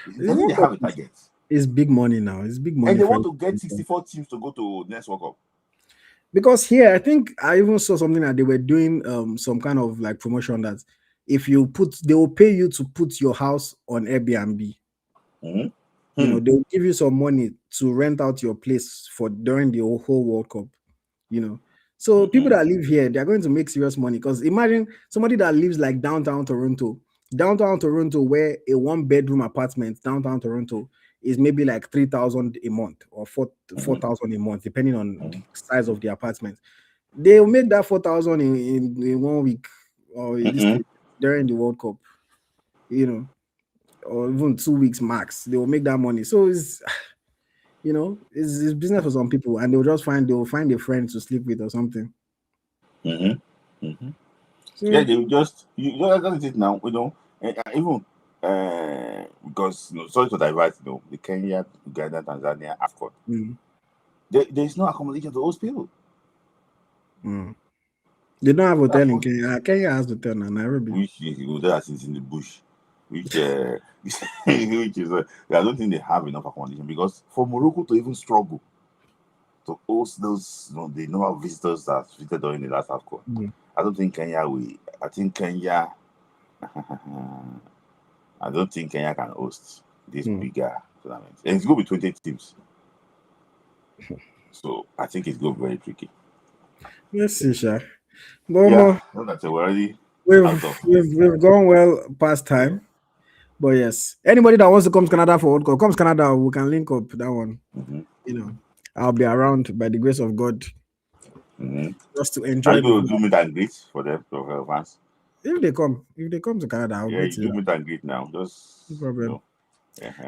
I think they have a target. It's big money now. It's big money. And they want to get 64 teams to go to next World Cup. Because here, I think I even saw something that they were doing some kind of like promotion that if you they will pay you to put your house on Airbnb. They'll give you some money to rent out your place for during the whole World Cup. So people that live here, they're going to make serious money. Because imagine somebody that lives like downtown Toronto, where a 1-bedroom apartment downtown Toronto is maybe like 3,000 a month or 4,000 a month, depending on the size of the apartment. They'll make that 4,000 in 1 week or during the World Cup, or even 2 weeks max. They will make that money. So it's it's business for some people, and they'll find a friend to sleep with or something. So, yeah, they will just that's it now. Even because sorry to divert, the Kenya, Uganda, Tanzania, Akor. There's no accommodation to those people. They don't have hotel in Kenya. Kenya has hotel now, Nairobi. Which is in the bush. Which is I don't think they have enough accommodation, because for Morocco to even struggle to host those the number of visitors that visited during the last Akor, I don't think Kenya will. I think Kenya. I don't think Kenya can host this bigger tournament. And it's going to be 20 teams. So I think it's going to be very tricky. Let's see, Sha. We're already we've gone well past time. But yes, anybody that wants to come to Canada for World Cup, comes Canada, we can link up that one. I'll be around by the grace of God. Just to enjoy. Are you going to do meet and greet for them, for fans? If they come to Canada, I'll you do meet and greet now. Just no problem.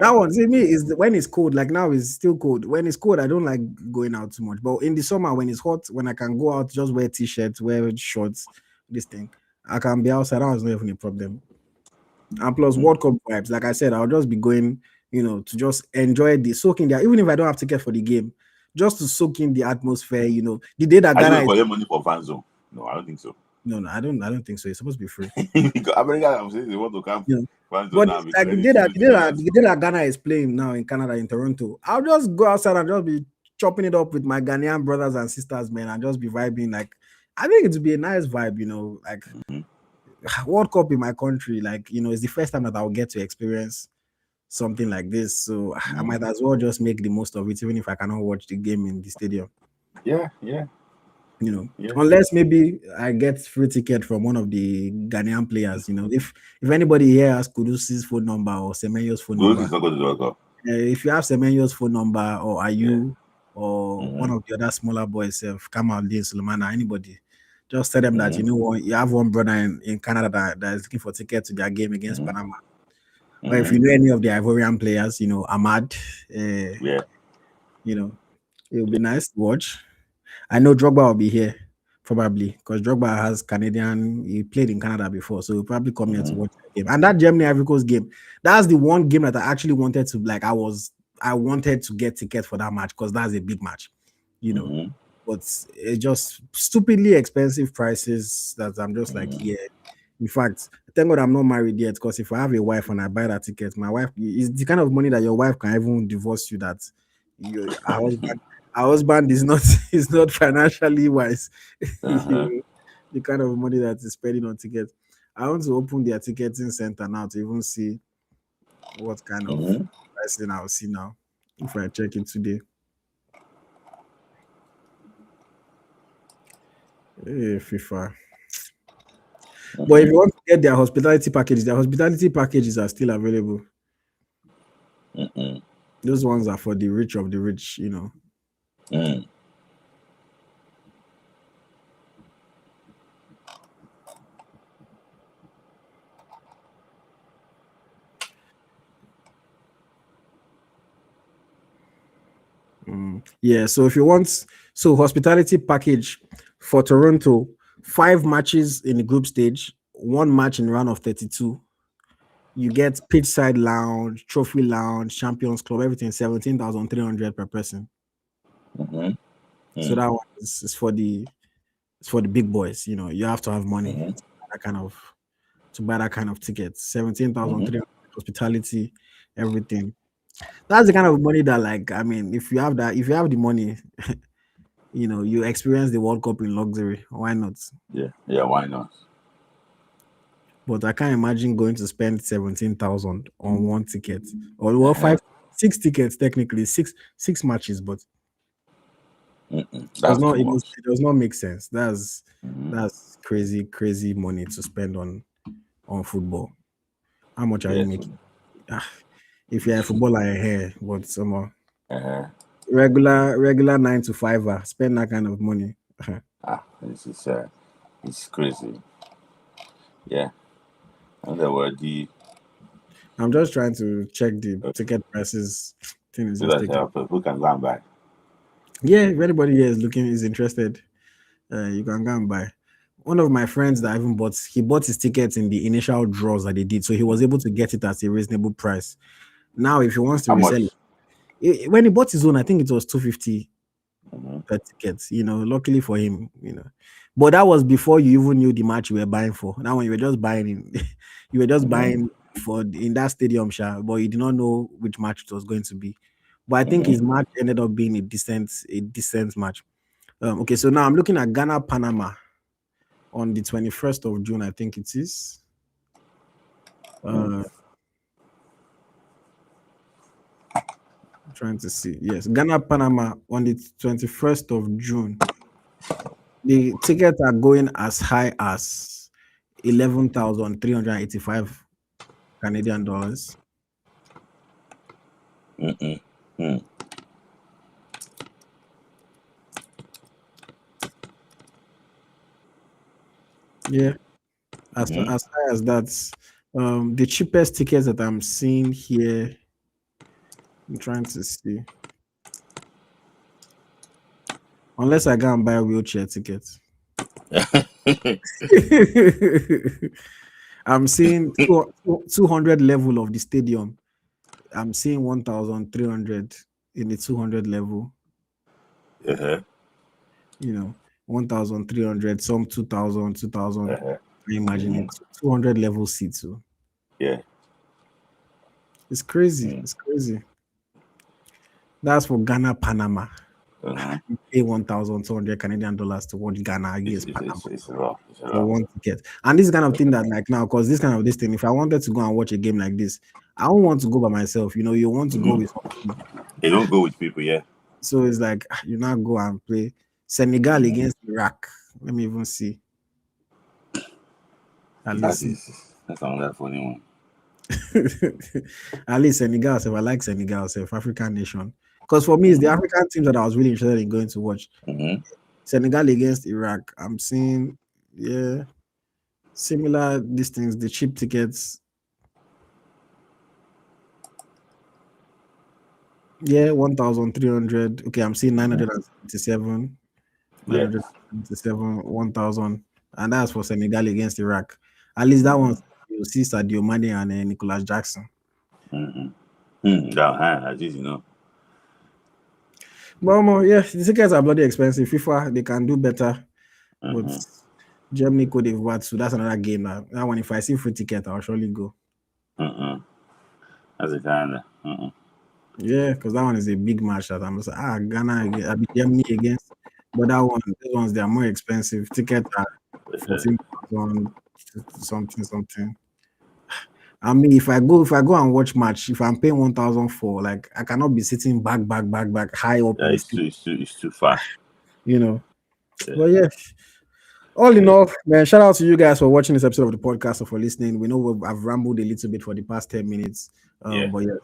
That one, see me, is when it's cold. Like now, it's still cold. When it's cold, I don't like going out too much. But in the summer, when it's hot, when I can go out, just wear t-shirts, wear shorts, this thing, I can be outside. That was not even a problem. And plus World Cup vibes. Like I said, I'll just be going, to just enjoy the soaking there. Even if I don't have ticket for the game, just to soak in the atmosphere. The day that Ghana collect money for fan zone. No, I don't think so. No, I don't think so. It's supposed to be free. Because America, I'm saying they want to come. But like the day that Ghana is playing now in Canada, in Toronto, I'll just go outside and just be chopping it up with my Ghanaian brothers and sisters, man, and just be vibing. Like, I think it would be a nice vibe, like World Cup in my country. Like, it's the first time that I'll get to experience something like this. So I might as well just make the most of it, even if I cannot watch the game in the stadium. Yeah. Unless maybe I get free ticket from one of the Ghanaian players. If anybody here has Kudusi's phone number or Semenyo's phone number, if you have Semenyo's phone number or Ayu or one of the other smaller boys, Kamal Din Sulemana, anybody, Just tell them that Mm-hmm. you know what, you have one brother in Canada that is looking for ticket to their game against Mm-hmm. Panama. Or if Mm-hmm. you know any of the Ivorian players, Ahmad, Yeah. you know, it would be nice to watch. I know Drogba will be here probably because Drogba has Canadian. He played in Canada before, so he'll probably come here to Mm-hmm. watch the game. And that Germany Ivory Coast game, that's the one game that I actually wanted to like. I wanted to get tickets for that match because that's a big match, you know. Mm-hmm. But it's just stupidly expensive prices that I'm just like, Mm-hmm. yeah. In fact, thank God I'm not married yet because if I have a wife and I buy that ticket, my wife is the kind of money that your wife can even divorce you. That our husband is not is not financially wise. Uh-huh. The kind of money that is spending on tickets. I want to open their ticketing center now to even see what kind of Mm-hmm. pricing I'll see now if I check it today. Hey, FIFA. But if Mm-hmm. you want to get their hospitality packages are still available. Mm-hmm. Those ones are for the rich of the rich. Mm-hmm. Yeah, so if you want, so hospitality package for Toronto, 5 matches in the group stage, 1 match in round of 32. You get pitch side lounge, trophy lounge, champions club, everything 17,300 per person. Mm-hmm. So that one is for the big boys. You have to have money Mm-hmm. that kind of to buy that kind of ticket. Seventeen thousand Mm-hmm. three hundred hospitality, everything. That's the kind of money that, like, I mean, if you have the money, you experience the World Cup in luxury. Why not? Yeah. Yeah. Why not? But I can't imagine going to spend 17,000 on one ticket. Or well, Uh-huh. 6 tickets technically, six matches, but Mm-mm. does That's not too even much. it does not make sense. That's Mm-hmm. that's crazy, crazy money to spend on football. How much are you Yes. making? Ah, if you're a footballer here, but some Uh-huh. regular 9 to 5, spend that kind of money. It's crazy. Yeah. And there were the I'm just trying to check the ticket prices. Thing is so just that taking. people can go and buy. Yeah, if anybody here is interested, you can go and buy. One of my friends that even he bought his tickets in the initial draws that they did, so he was able to get it at a reasonable price. Now, if he wants to How resell much? it, when he bought his own, I think it was 250 Mm-hmm. per ticket. Luckily for him. But that was before you even knew the match you were buying for. Now, when you were just buying, you were just Mm-hmm. buying for in that stadium, but you did not know which match it was going to be. But I think his Mm-hmm. match ended up being a decent match. Okay, so now I'm looking at Ghana Panama on the 21st of June. I think it is. Uh, I'm trying to see. Yes, Ghana Panama on the 21st of June. The tickets are going as high as 11,385 Canadian dollars. Mm-mm. Mm. Yeah, as Mm-hmm. as high as that. The cheapest tickets that I'm seeing here. I'm trying to see. Unless I go and buy wheelchair tickets. I'm seeing 200 level of the stadium. I'm seeing 1,300 in the 200 level. Uh-huh. 1,300, some 2,000, 2,000. Uh-huh. I imagine Mm-hmm. it. 200 level seats. So Yeah. it's crazy. Mm. It's crazy. That's for Ghana, Panama. Uh-huh. You pay 1,200 Canadian dollars to watch Ghana against Panama It's a lot. It's a for lot. one ticket. And this is the kind of thing that, like, now, because this thing, if I wanted to go and watch a game like this, I don't want to go by myself. You want to go Mm-hmm. with somebody. They don't go with people, yeah. So it's like you now go and play Senegal Mm-hmm. against Iraq. Let me even see. At least That's another funny one. at least Senegal. If I like Senegal, African nation. Because for me, it's the Mm-hmm. African teams that I was really interested in going to watch. Mm-hmm. Senegal against Iraq. I'm seeing, yeah, similar things. The cheap tickets. Yeah, 1,300. Okay, I'm seeing 977. Yeah. 977, 1,000. And that's for Senegal against Iraq. At least that one, you'll see Sadio Mane and Nicholas Jackson. At least, But yeah, the tickets are bloody expensive. FIFA, they can do better. But Germany, Cote d'Ivoire, so that's another game now. That one, if I see free ticket, I'll surely go. That's a kind of. Yeah, because that one is a big match that I'm just Ghana against, Germany against. But that one, those ones, they are more expensive. Tickets are 14,000 something. I mean, if I go and watch match, if I'm paying 1,000 for, like, I cannot be sitting back high up. Yeah, it's too far. But yeah. All in all, man, shout out to you guys for watching this episode of the podcast or for listening. We know I've rambled a little bit for the past 10 minutes. But yeah,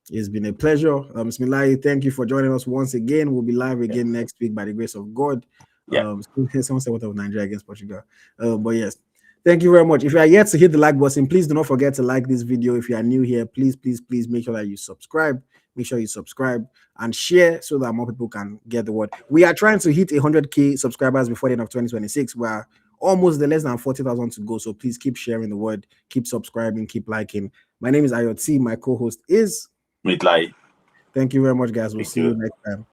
it's been a pleasure. Smith Layi, thank you for joining us once again. We'll be live again next week by the grace of God. Someone said what of Nigeria against Portugal. But yes, thank you very much. If you are yet to hit the like button, please do not forget to like this video. If you are new here, please make sure that you subscribe. Make sure you subscribe and share so that more people can get the word. We are trying to hit 100K subscribers before the end of 2026. We're almost less than 40,000 to go. So please keep sharing the word, keep subscribing, keep liking. My name is AyoT. My co-host is Smith Layi. Thank you very much, guys. We'll see you next time.